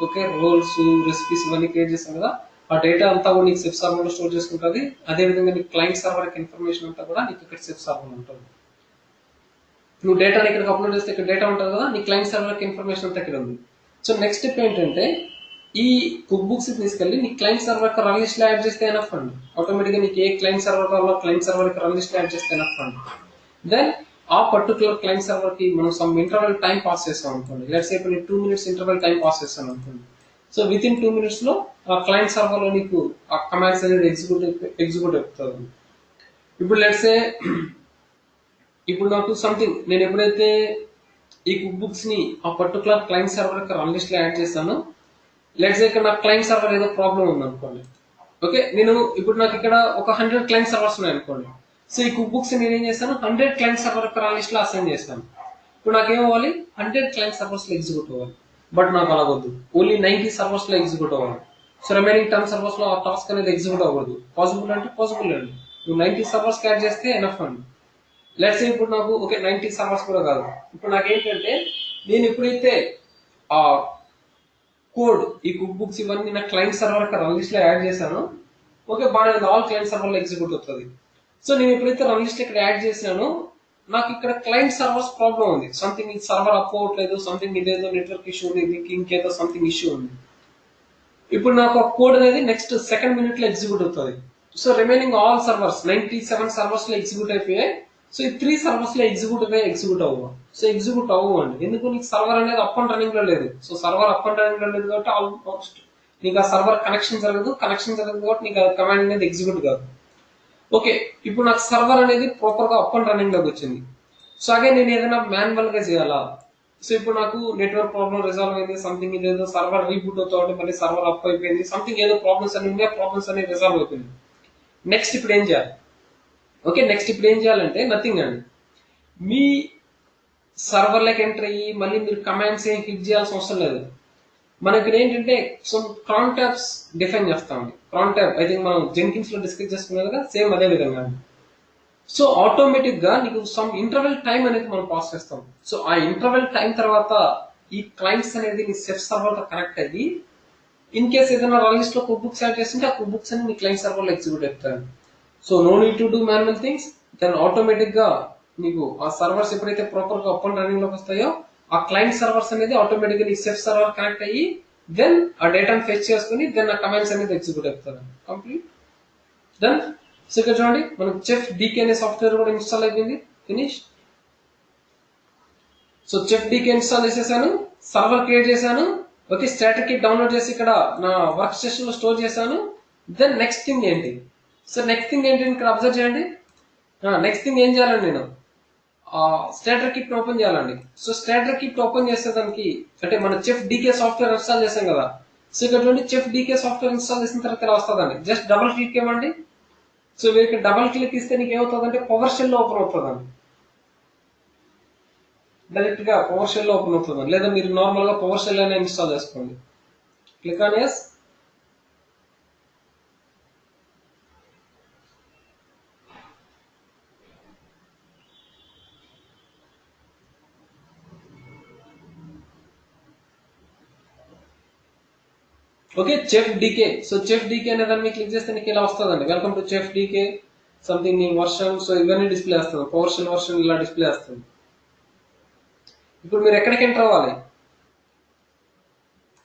okay, roles, recipes ఇవన్నీ క్రియేట్ చేస్తాం కదా, ఆ డేటా అంతా కూడా నీకు సెఫ్ సర్వర్ లో స్టోర్ చేసుకుంటుంది. అదే విధంగా నీ క్లయింట్ సర్వర్ యొక్క ఇన్ఫర్మేషన్ అంతా కూడా నీకు ఇక్కడ సెఫ్ సర్వర్ లో ఉంటుంది. నువ్వు డేటాని ఇక్కడికి అప్లోడ్ చేస్తే ఇక్కడ డేటా ఉంటుంది కదా, నీ క్లయింట్ సర్వర్ యొక్క ఇన్ఫర్మేషన్ అంతా ఇక్కడ ఉంది. సో నెక్స్ట్ స్టెప్ ఏంటంటే, ఈ కుక్ బుక్స్ తీసుకెళ్లి నీ క్లయింట్ సర్వర్ రన్ లిస్ట్ లో యాడ్ చేస్తే ఎనఫ్ అండి. ఆటోమేటిక్ గా నీకు ఏ క్లయింట్ సర్వర్ కావాలో క్లయింట్ సర్వర్ రన్ లిస్ట్ లో యాడ్ చేస్తే ఎనఫ్ అండి. దెన్ ఆ పర్టికులర్ క్లయింట్ సర్వర్ కి మనం సమ్ ఇంటర్వల్ టైం పాస్ చేస్తాం అనుకోండి. లెట్స్ సే ఇప్పుడు 2 minutes ఇంటర్వల్ టైం పాస్ చేస్తాను అనుకోండి. సో విత్ ఇన్ 2 minutes లో ఆ క్లయింట్ సర్వర్ లో నీకు ఆ కమాండ్స్ అనేది ఎగ్జిక్యూట్ అవుతుంది. ఇప్పుడు లెట్స్ సే ఇప్పుడు నాకు సంథింగ్, నేను ఎప్పుడైతే ఈ కుక్ బుక్స్ ని ఆ పర్టికులర్ క్లయింట్ సర్వర్ యొక్క రన్ లిస్ట్ లో యాడ్ చేస్తాను, లెట్స్ సే ఇక్కడ నా క్లయింట్ సర్వర్ ఏదో ప్రాబ్లం ఉంది అనుకోండి. ఓకే, నేను ఇప్పుడు నాకు ఇక్కడ ఒక 100 క్లయింట్ సర్వర్స్ ఉన్నాయి అనుకోండి. సో ఈ కుక్ బుక్స్ నేను ఏం చేస్తాను, 100 క్లయింట్ సర్వర్ యొక్క రన్ లిస్ట్ లో అసైన్ చేస్తాను. ఇప్పుడు నాకు ఏమవ్వాలి, 100 క్లయింట్ సర్వర్స్ లో ఎగ్జిక్యూట్ అవ్వాలి. బట్ నాకు అలాగొద్దు, ఓన్లీ 90 సర్వర్స్ లో ఎగ్జిక్యూట్ అవ్వాలి. సో రిమైనింగ్ 10 సర్వర్స్ లో ఆ టాస్క్ అనేది ఎగ్జిక్యూట్ అవ్వకూడదు. పాసిబుల్ అంటే పాసిబుల్ అండి, నువ్వు 90 సర్వర్స్ యాడ్ చేస్తే ఎనఫ్ అండి. లెట్స్ సే ఇప్పుడు నాకు ఓకే 90 సర్వర్స్ కూడా కాదు, ఇప్పుడు నాకు ఏంటంటే నేను ఎప్పుడైతే ఆ కోడ్, ఈ కుక్ బుక్స్ ఇవన్నీ నా క్లయింట్ సర్వర్ యొక్క రన్ లిస్ట్ లో యాడ్ చేశాను, ఓకే బాగా ఆల్ క్లయింట్ సర్వర్ లో ఎగ్జిక్యూట్ అవుతుంది. సో నేను ఎప్పుడైతే రన్ లిస్ట్ ఇక్కడ యాడ్ చేశానో నాకు ఇక్కడ క్లయింట్ సర్వర్స్ ప్రాబ్లం ఉంది, సంథింగ్ ఇది సర్వర్ అప్ అవ్వట్లేదు, సంథింగ్ ఇదేదో నెట్వర్క్ ఇష్యూ ఉంది, ఇంకేదో సంథింగ్ ఇష్యూ ఉంది. ఇప్పుడు నాకు ఆ కోడ్ అనేది నెక్స్ట్ సెకండ్ మినిట్ లో ఎగ్జిక్యూట్ అవుతుంది. So remaining all servers 97 servers లో ఎగ్జిక్యూట్ అయిపోయాయి. సో ఈ 3 సర్వర్స్ లో ఎగ్జిక్యూట్ అవ్వవు. సో ఎగ్జిక్యూట్ అవ్వవు అండి, ఎందుకు, నీకు సర్వర్ అనేది అప్ అండ్ రన్నింగ్ లో లేదు. So server up and running లో లేదు కాబట్టి ఆల్మోస్ట్ నీకు ఆ సర్వర్ కనెక్షన్ జరగదు కాబట్టి నీకు ఆ కమాండ్ అనేది ఎగ్జిక్యూట్ కాదు. ఓకే, ఇప్పుడు నాకు సర్వర్ అనేది ప్రాపర్ గా అప్ అండ్ రన్నింగ్ లోకి వచ్చింది. సో అగే నేను ఏదైనా మాన్యువల్ గా చేయాలా, సో ఇప్పుడు నాకు నెట్వర్క్ ప్రాబ్లం రిజాల్వ్ అయింది, సంథింగ్ ఇదేదో సర్వర్ రీబూట్ అవుతా ఉంటే మళ్ళీ సర్వర్ అప్ అయిపోయింది, సంథింగ్ ఏదో ప్రాబ్లమ్స్ అన్ని ఉన్నాయి, ప్రాబ్లమ్స్ అనేవి రిజాల్వ్ అయిపోయింది. నెక్స్ట్ ఇప్పుడు ఏం చేయాలి, ఓకే నెక్స్ట్ ఇప్పుడు ఏం చేయాలంటే నథింగ్ అండి, మీ సర్వర్ లకి ఎంటర్ అయ్యి మళ్ళీ మీరు కమాండ్స్ ఏం క్లిక్ చేయాల్సిన అవసరం లేదు. మన ఇక్కడ ఏంటంటే సమ్ క్రాన్ ట్యాబ్స్ డిఫైన్ చేస్తామండి. క్రాన్ ట్యాబ్ ఐ థింక్ మనం జెన్కిన్స్ లో డిస్కస్ చేసుకున్నాం కదా, సేమ్ అదే విధంగా. సో ఆటోమేటిక్ గా నీకు సమ్ ఇంటర్వెల్ టైం అనేది మనం పాస్ చేస్తాం. సో ఆ ఇంటర్వెల్ టైం తర్వాత ఈ క్లయింట్స్ అనేది నీ సెఫ్ సర్వర్ తో కనెక్ట్ అయ్యి ఇన్ కేస్ ఏదైనా రన్ లిస్ట్ లో కుక్ బుక్స్ యాడ్ చేస్తుంటే ఆ కుక్ బుక్స్ అని నీ క్లయింట్ సర్వర్ లో ఎగ్జిక్యూట్ అవుతాయి. So no need to do manual things, then automatic గా నీకు ఆ సర్వర్స్ ఎప్పుడైతే ప్రాపర్ గా అప్ అండ్ రన్నింగ్ లోకి వస్తాయో ఆ క్లయింట్ సర్వర్స్ అనేది ఆటోమేటిక్ గా నీ సెఫ్ సర్వర్ కనెక్ట్ అయ్యి దెన్ ఆ డేటాను ఫెచ్ చేసుకుని దెన్ ఆ కమాండ్స్ అనేది ఎగ్జిక్యూట్ అవుతారు. Complete done. సో ఇక్కడ చూడండి మనకు చెఫ్ డీకే అనే సాఫ్ట్వేర్ కూడా ఇన్స్టాల్ అయిపోయింది, finish. So Chef DK install చేసేసాను, సర్వర్ క్రియేట్ చేశాను, ఓకే స్టాటిక్ కిట్ డౌన్లోడ్ చేసి ఇక్కడ నా వర్క్ స్టేషన్ లో స్టోర్ చేశాను. దెన్ నెక్స్ట్ థింగ్ ఏంటి, సో నెక్స్ట్ థింగ్ ఏంటి ఇక్కడ అబ్జర్వ్ చేయండి. నెక్స్ట్ థింగ్ ఏం చేయాలండి, నేను స్టాటర్ కిట్ ఓపెన్ చేయాలండి. సో స్టాటర్ కిట్ ఓపెన్ చేసేదానికి అంటే మన చెఫ్ డీకే సాఫ్ట్వేర్ ఇన్స్టాల్ చేసాం కదా, సో ఇక్కడ చూడండి చెఫ్ డీకే సాఫ్ట్వేర్ ఇన్స్టాల్ చేసిన తర్వాత ఇలా వస్తుందండి. జస్ట్ డబుల్ క్లిక్ ఇవ్వండి. సో వీరికి డబుల్ క్లిక్ ఇస్తే నీకు ఏమవుతుందంటే పవర్ షెల్ ఓపెన్ అవుతుందండి, డైరెక్ట్ గా పవర్ షెల్ ఓపెన్ అవుతుందండి. లేదా మీరు నార్మల్ గా పవర్ షెల్ అనే ఇన్స్టాల్ చేసుకోండి. Click on yes. Okay Chef DK. So Chef DK అనే దాన్ని క్లిక్ చేస్తే నీకు ఇలా వస్తుందండి, welcome to Chef DK something నీ వర్షన్. సో ఇవన్నీ డిస్ప్లే వస్తుంది, పవర్ షెల్ వర్షన్ ఇలా డిస్ప్లే వస్తుంది. ఇప్పుడు మీరు ఎక్కడికి ఎంటర్ అవ్వాలి,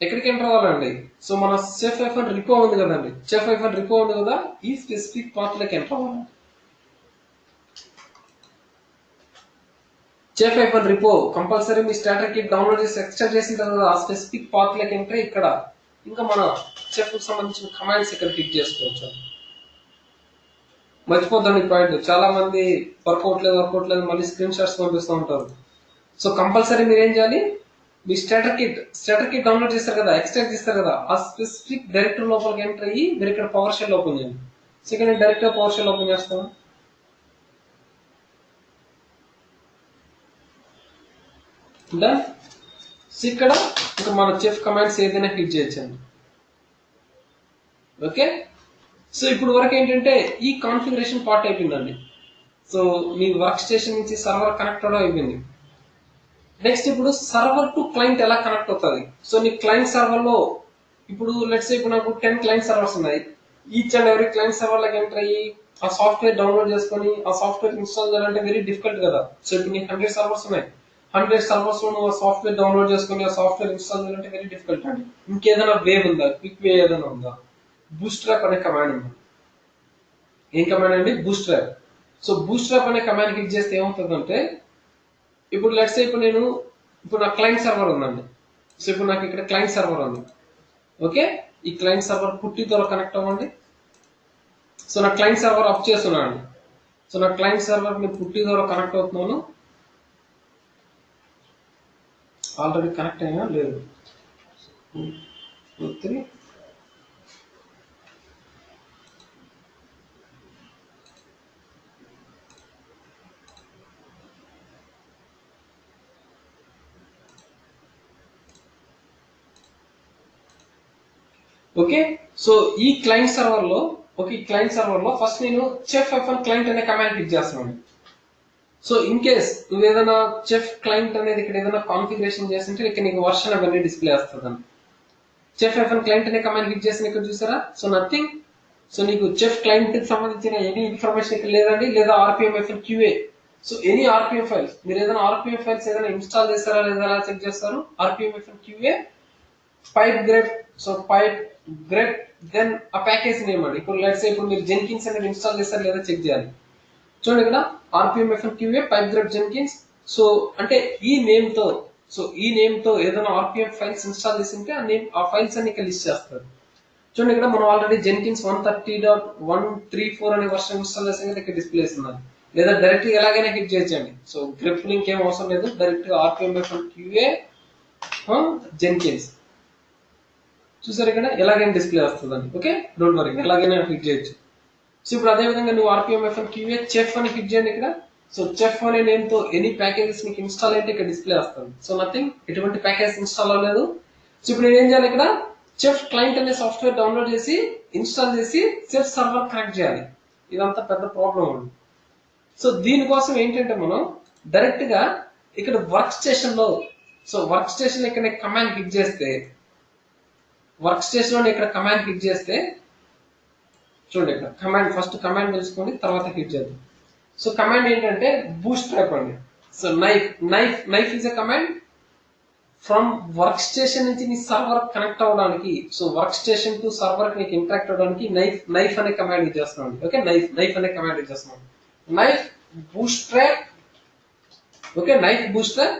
ఎక్కడికి ఎంటర్ అవ్వాలండి? సో మన చెఫ్ ఐఫన్ రిపో ఉంది కదండి, చెఫ్ ఐఫన్ రిపో ఉంది కదా, ఈ స్పెసిఫిక్ పాత్ లోకి ఎంటర్ అవ్వాలి. చెఫ్ ఐఫన్ రిపో కంపల్సరీ మీ స్టార్టర్ కిట్ డౌన్లోడ్ చేసి ఎక్స్ట్రా చేసిన తర్వాత ఆ స్పెసిఫిక్ పాత్ లోకి ఎంటర్ ఇక్కడ ఇంకా మన చెఫ్ కి సంబంధించిన కమాండ్స్ ఇక్కడ క్లిక్ చేసుకోవచ్చు. మర్చిపోద్దండి పాయింట్, చాలా మంది వర్కౌట్ లేదు మళ్ళీ స్క్రీన్ షాట్స్ పంపిస్తూ ఉంటారు. సో కంపల్సరీ మీరు ఏం చేయాలి, మీ స్టార్టర్ కిట్ డౌన్లోడ్ చేస్తారు కదా, ఎక్స్ట్రాక్ట్ చేస్తారు కదా, ఆ స్పెసిఫిక్ డైరెక్టరీ లోపలికి ఎంటర్ అయ్యి మీరు ఇక్కడ పవర్ షెల్ ఓపెన్ చేయండి. సో ఇక్కడ నేను డైరెక్ట్ గా పవర్ షెల్ ఓపెన్ చేస్తాను. డన్. సో ఇక్కడ ఇంకా మన చెఫ్ కమాండ్స్ ఏదైనా క్లిక్ చేయొచ్చండి. ఓకే, సో ఇప్పుడు వరకు ఏంటంటే ఈ కాన్ఫిగరేషన్ పార్ట్ అయిపోయిందండి. సో మీ వర్క్ స్టేషన్ నుంచి సర్వర్ కనెక్ట్ అవడం అయిపోయింది. నెక్స్ట్ ఇప్పుడు సర్వర్ టు క్లయింట్ ఎలా కనెక్ట్ అవుతుంది. సో నీ క్లయింట్ సర్వర్ లో ఇప్పుడు లెట్స్ ఇప్పుడు నాకు 10 క్లయింట్ సర్వర్స్ ఉన్నాయి. Each and every client server లకి ఎంటర్ అయ్యి ఆ సాఫ్ట్వేర్ డౌన్లోడ్ చేసుకొని ఆ సాఫ్ట్వేర్ ఇన్స్టాల్ చేయాలంటే వెరీ డిఫికల్ట్ కదా. సో ఇప్పుడు నీకు 100 సర్వర్స్ ఉన్నాయి, 100 సర్వర్స్ లో నువ్వు సాఫ్ట్వేర్ డౌన్లోడ్ చేసుకొని ఆ సాఫ్ట్వేర్ ఇన్స్టాల్ చేయాలంటే వెరీ డిఫికల్ట్ అండి. ఇంకేదైనా వే ఉందా, క్విక్ వే ఏదైనా ఉందా? బూస్ట్రాప్ అనే కమాండ్ ఉంది. ఏం కమాండ్ అండి? బూస్ట్రాప్. సో బూస్ట్రాప్ అనే కమాండ్ క్లిక్ చేస్తే ఏమవుతుందంటే ఇప్పుడు లెట్స్ ఇప్పుడు నా క్లయింట్ సర్వర్ ఉందండి. సో ఇప్పుడు నాకు ఇక్కడ క్లయింట్ సర్వర్ ఉంది. ఓకే, ఈ క్లయింట్ సర్వర్ పుట్టి ద్వారా కనెక్ట్ అవ్వండి. సో నా క్లయింట్ సర్వర్ అప్ చేస్తున్నాను. సో నా క్లయింట్ సర్వర్ ని పుట్టి ద్వారా కనెక్ట్ అవుతున్నాను. ఆల్రెడీ కనెక్ట్ అయినా లేదు. 2 3 ఓకే. సో ఈ క్లయింట్ సర్వర్ లో ఫస్ట్ నేను చెఫ్ ఐఫన్ క్లయింట్ అనే కమాండ్ క్లిక్ చేస్తున్నాను. సో ఇన్ కేస్ నువ్వు ఏదైనా చెఫ్ క్లయింట్ అనేది ఇక్కడ ఏదైనా కాన్ఫిగరేషన్ చేస్తుంటే ఇక్కడ నీకు వర్షన్ అవన్నీ డిస్ప్లే వస్తుంది. చెఫ్ ఐఫన్ క్లయింట్ అనే కమాండ్ క్లిక్ చేసిన ఇక్కడ చూసారా. So nothing. సో నీకు చెఫ్ క్లయింట్ కి సంబంధించిన ఎనీ ఇన్ఫర్మేషన్ ఇక్కడ లేదండి, లేదా RPM hyphen QA. So any RPM files మీరు ఏదైనా ఆర్పిఎం ఫైల్స్ ఏదైనా ఇన్స్టాల్ చేస్తారా లేదా ఎలా చెక్ చేస్తారు? RPM hyphen QA pipe grep. So pipe grep then ఆ ప్యాకేజ్ నేమ్ అండి. ఇప్పుడు లెట్స్ ఇప్పుడు మీరు జెన్కిన్స్ అనేది ఇన్స్టాల్ చేస్తారు లేదా చెక్ చేయాలి. చూడండి ఇక్కడ RPM hyphen QA pipe grep Jenkins. So అంటే ఈ నేమ్ తో ఏదైనా ఆర్పిఎం ఫైల్స్ ఇన్స్టాల్ చేసింటే ఆ ఫైల్స్ అన్ని ఇక్కడ లిస్ట్ చేస్తారు. చూడండి ఇక్కడ మనం ఆల్రెడీ జెన్కిన్స్ 130.134 అనే వర్షన్ ఇన్స్టాల్ చేసాం కదా, ఇక్కడ డిస్ప్లే ఇస్తున్నారు. లేదా డైరెక్ట్ గా ఎలాగైనా క్లిక్ చేయొచ్చండి. సో గ్రిప్ లింక్ ఏం అవసరం లేదు, డైరెక్ట్ గా ఆర్పిఎం ఐఫన్ క్యూఏ జెన్కిన్స్ చూసారు ఇక్కడ ఎలాగైనా డిస్ప్లే వస్తుందండి. ఓకే, డోంట్ వరీ, ఎలాగైనా క్లిక్ చేయొచ్చు. సో ఇప్పుడు అదే విధంగా నువ్వు ఆర్పిఎం ఐఫన్ క్యూఏ చెఫ్ అని క్లిక్ చేయండి ఇక్కడ. సో చెఫ్ అనే నేమ్ తో ఎనీ ప్యాకేజెస్ మీకు ఇన్స్టాల్ అయితే ఇక్కడ డిస్ప్లే వస్తుంది. సో నథింగ్, ఎటువంటి ప్యాకేజ్ ఇన్స్టాల్ అవ్వలేదు. సో ఇప్పుడు నేను ఏం చేయాలి, ఇక్కడ చెఫ్ క్లయింట్ అనే సాఫ్ట్వేర్ డౌన్లోడ్ చేసి ఇన్స్టాల్ చేసి చెఫ్ సర్వర్ కనెక్ట్ చేయాలి. ఇదంతా పెద్ద ప్రాబ్లం ఉంది. సో దీనికోసం ఏంటంటే మనం డైరెక్ట్ గా ఇక్కడ వర్క్ స్టేషన్ లో ఇక్కడ కమాండ్ క్లిక్ చేస్తే చూడండి ఇక్కడ కమాండ్ ఫస్ట్ కమాండ్ తెలుసుకోండి, తర్వాత క్లిక్ చేద్దాం. సో కమాండ్ ఏంటంటే బూస్ట్రాప్ అండి. So knife is a command from work station నుంచి నీ సర్వర్ కనెక్ట్ అవ్వడానికి. So work station to server నీకు ఇంటరాక్ట్ అవ్వడానికి నైఫ్ అనే కమాండ్ ఇచ్చేస్తున్నాం. ఓకే, నైఫ్ అనే కమాండ్ ఇచ్చేస్తున్నాం. Knife bootstrap. Okay, knife bootstrap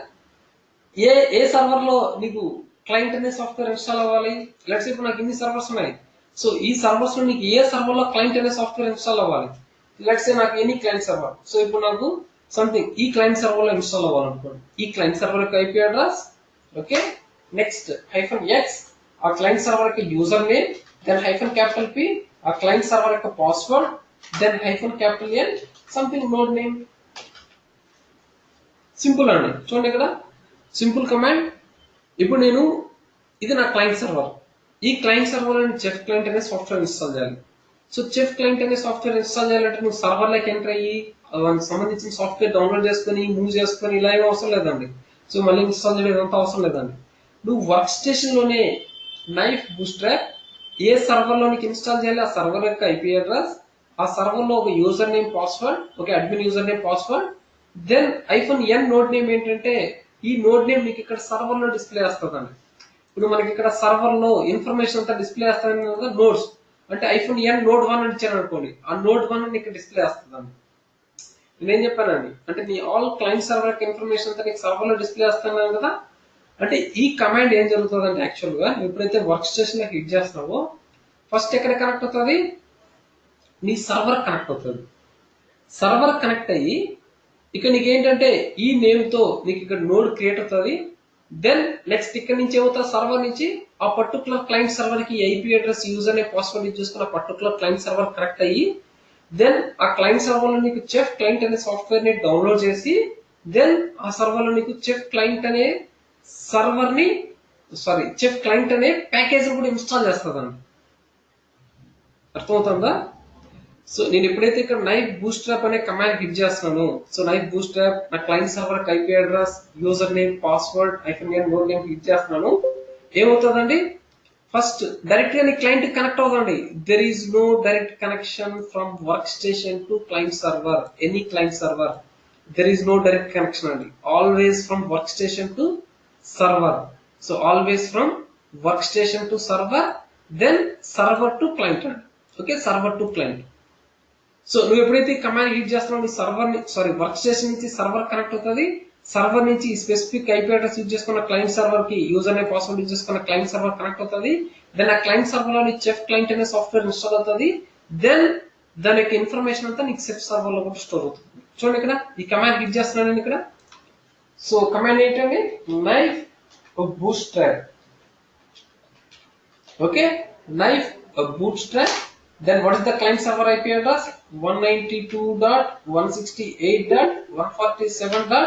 ఏ సర్వర్ లో నీకు క్లయింట్ అనే సాఫ్ట్వేర్ ఇన్స్టాల్ అవ్వాలి. లెట్స్ ఇప్పుడు నాకు ఇన్ని సర్వర్స్ ఉన్నాయి. సో ఈ సర్వర్స్ లో నీకు ఏ సర్వర్ లో క్లయింట్ అనే సాఫ్ట్వేర్ ఇన్స్టాల్ అవ్వాలి. లెట్స్ నాకు ఎనీ క్లయింట్ సర్వర్. సో ఇప్పుడు నాకు సంథింగ్ ఈ క్లయింట్ సర్వర్ లో ఇన్స్టాల్ అవ్వాలనుకోండి. ఈ క్లయింట్ సర్వర్ యొక్క IP address. Okay, next -x ఆ క్లయింట్ సర్వర్ యొక్క యూజర్ నేమ్, దెన్ -P ఆ క్లయింట్ సర్వర్ యొక్క password, then -N something node name. Simple అండి. చూడండి ఇక్కడ సింపుల్ కమాండ్. ఇప్పుడు ఇది నా క్లయింట్ సర్వర్. ఈ క్లయింట్ సర్వర్ చెఫ్ క్లయింట్ అనే సాఫ్ట్వేర్ ఇన్స్టాల్ చేయాలి. సో చెఫ్ క్లయింట్ అనే సాఫ్ట్వేర్ ఇన్స్టాల్ చేయాలంటే నువ్వు సర్వర్ లకి ఎంటర్ అయ్యి దానికి సంబంధించిన సాఫ్ట్వేర్ డౌన్లోడ్ చేసుకుని మూవ్ చేసుకుని ఇలా ఏం అవసరం లేదండి. సో మళ్ళీ ఇన్స్టాల్ చేయడం ఇదంతా అవసరం లేదండి. నువ్వు వర్క్ స్టేషన్ లోనే నైఫ్ బూస్ట్రాప్ ఏ సర్వర్ లోనికి ఇన్స్టాల్ చేయాలి, ఆ సర్వర్ యొక్క ఐపీ అడ్రస్, ఆ సర్వర్ లో ఒక user name password, okay admin user name password, then -N node name ఏంటంటే ఈ నోడ్ నేమ్ నీకు ఇక్కడ సర్వర్ లో డిస్ప్లే వస్తుందండి. ఇప్పుడు మనకి ఇక్కడ సర్వర్ లో ఇన్ఫర్మేషన్ అంతా డిస్ప్లే చేస్తాను కదా నోడ్స్, అంటే ఐఫోన్ ఎన్ నోడ్ 1 అని ఇచ్చాను అనుకోండి, ఆ నోడ్ 1 అని ఇక్కడ డిస్ప్లే చేస్తుందండి. నేనేం చెప్పానండి అంటే నీ ఆల్ క్లయింట్ సర్వర్ ఇన్ఫర్మేషన్ అంతా నీకు సర్వర్ లో డిస్ప్లే చేస్తున్నాను కదా. అంటే ఈ కమాండ్ ఏం జరుగుతుంది అంటే యాక్చువల్ గా ఎప్పుడైతే వర్క్ స్టేషన్ లో హిట్ చేస్తున్నావో ఫస్ట్ ఎక్కడ కనెక్ట్ అవుతుంది, నీ సర్వర్ కనెక్ట్ అవుతుంది. సర్వర్ కనెక్ట్ అయ్యి ఇక్కడ నీకు ఏంటంటే ఈ నేమ్ తో నీకు ఇక్కడ నోడ్ క్రియేట్ అవుతుంది. దెన్ నెక్స్ట్ ఇక్కడ నుంచి ఏమవుతుంది, సర్వర్ నుంచి ఆ పర్టికులర్ క్లయింట్ సర్వర్ కి ఐపీ అడ్రస్ యూజర్ అనే పాస్వర్డ్ యూజ్ చేసుకున్న పర్టికులర్ క్లయింట్ సర్వర్ కనెక్ట్ అయ్యి దెన్ ఆ క్లయింట్ సర్వర్ లో నీకు చెఫ్ క్లయింట్ అనే సాఫ్ట్వేర్ ని డౌన్లోడ్ చేసి దెన్ ఆ సర్వర్ లో నీకు చెఫ్ క్లయింట్ అనే సర్వర్ ని చెఫ్ క్లయింట్ అనే ప్యాకేజ్ కూడా ఇన్స్టాల్ చేస్తుందండి. అర్థమవుతుందా? సో నేను ఎప్పుడైతే ఇక్కడ నైఫ్ బూస్ట్రాప్ అనే కమాండ్ హిట్ చేస్తున్నాను, సో నైఫ్ బూస్ట్రాప్ నా client server IP address user name password node name hit చేస్తున్నాను, ఏమవుతుందండి ఫస్ట్ డైరెక్ట్ గా నీ క్లయింట్ కనెక్ట్ అవుతుంది. There is no direct connection from work station to client server, any client server, there is no direct connection అండి, always from work station to server. So always from work station to server, then server to client అండి. Okay, server to client. So నువ్వు ఎప్పుడైతే command hit చేస్తున్నావు నీ server workstation నుంచి server connect అవుతుంది. సర్వర్ నుంచి స్పెసిఫిక్ ఐపీ అడ్రస్ యూజ్ చేసుకున్న క్లయింట్ సర్వర్ కి యూజర్ అనే పాస్వర్డ్ యూజ్ చేసుకున్న క్లయింట్ సర్వర్ కనెక్ట్ అవుతుంది. దెన్ ఆ క్లయింట్ సర్వర్ లో చెఫ్ క్లయింట్ అనే సాఫ్ట్వేర్ ఇన్స్టాల్ అవుతుంది. దెన్ దాని యొక్క ఇన్ఫర్మేషన్ అంతా నీకు చెఫ్ సర్వర్ లో కూడా స్టోర్ అవుతుంది. చూడండి ఇక్కడ ఈ కమాండ్ హిట్ చేస్తున్నాను నేను ఇక్కడ. సో కమాండ్ ఏంటండి, knife bootstrap. Okay, knife bootstrap. Then what is the client server IP address? 192.168.147.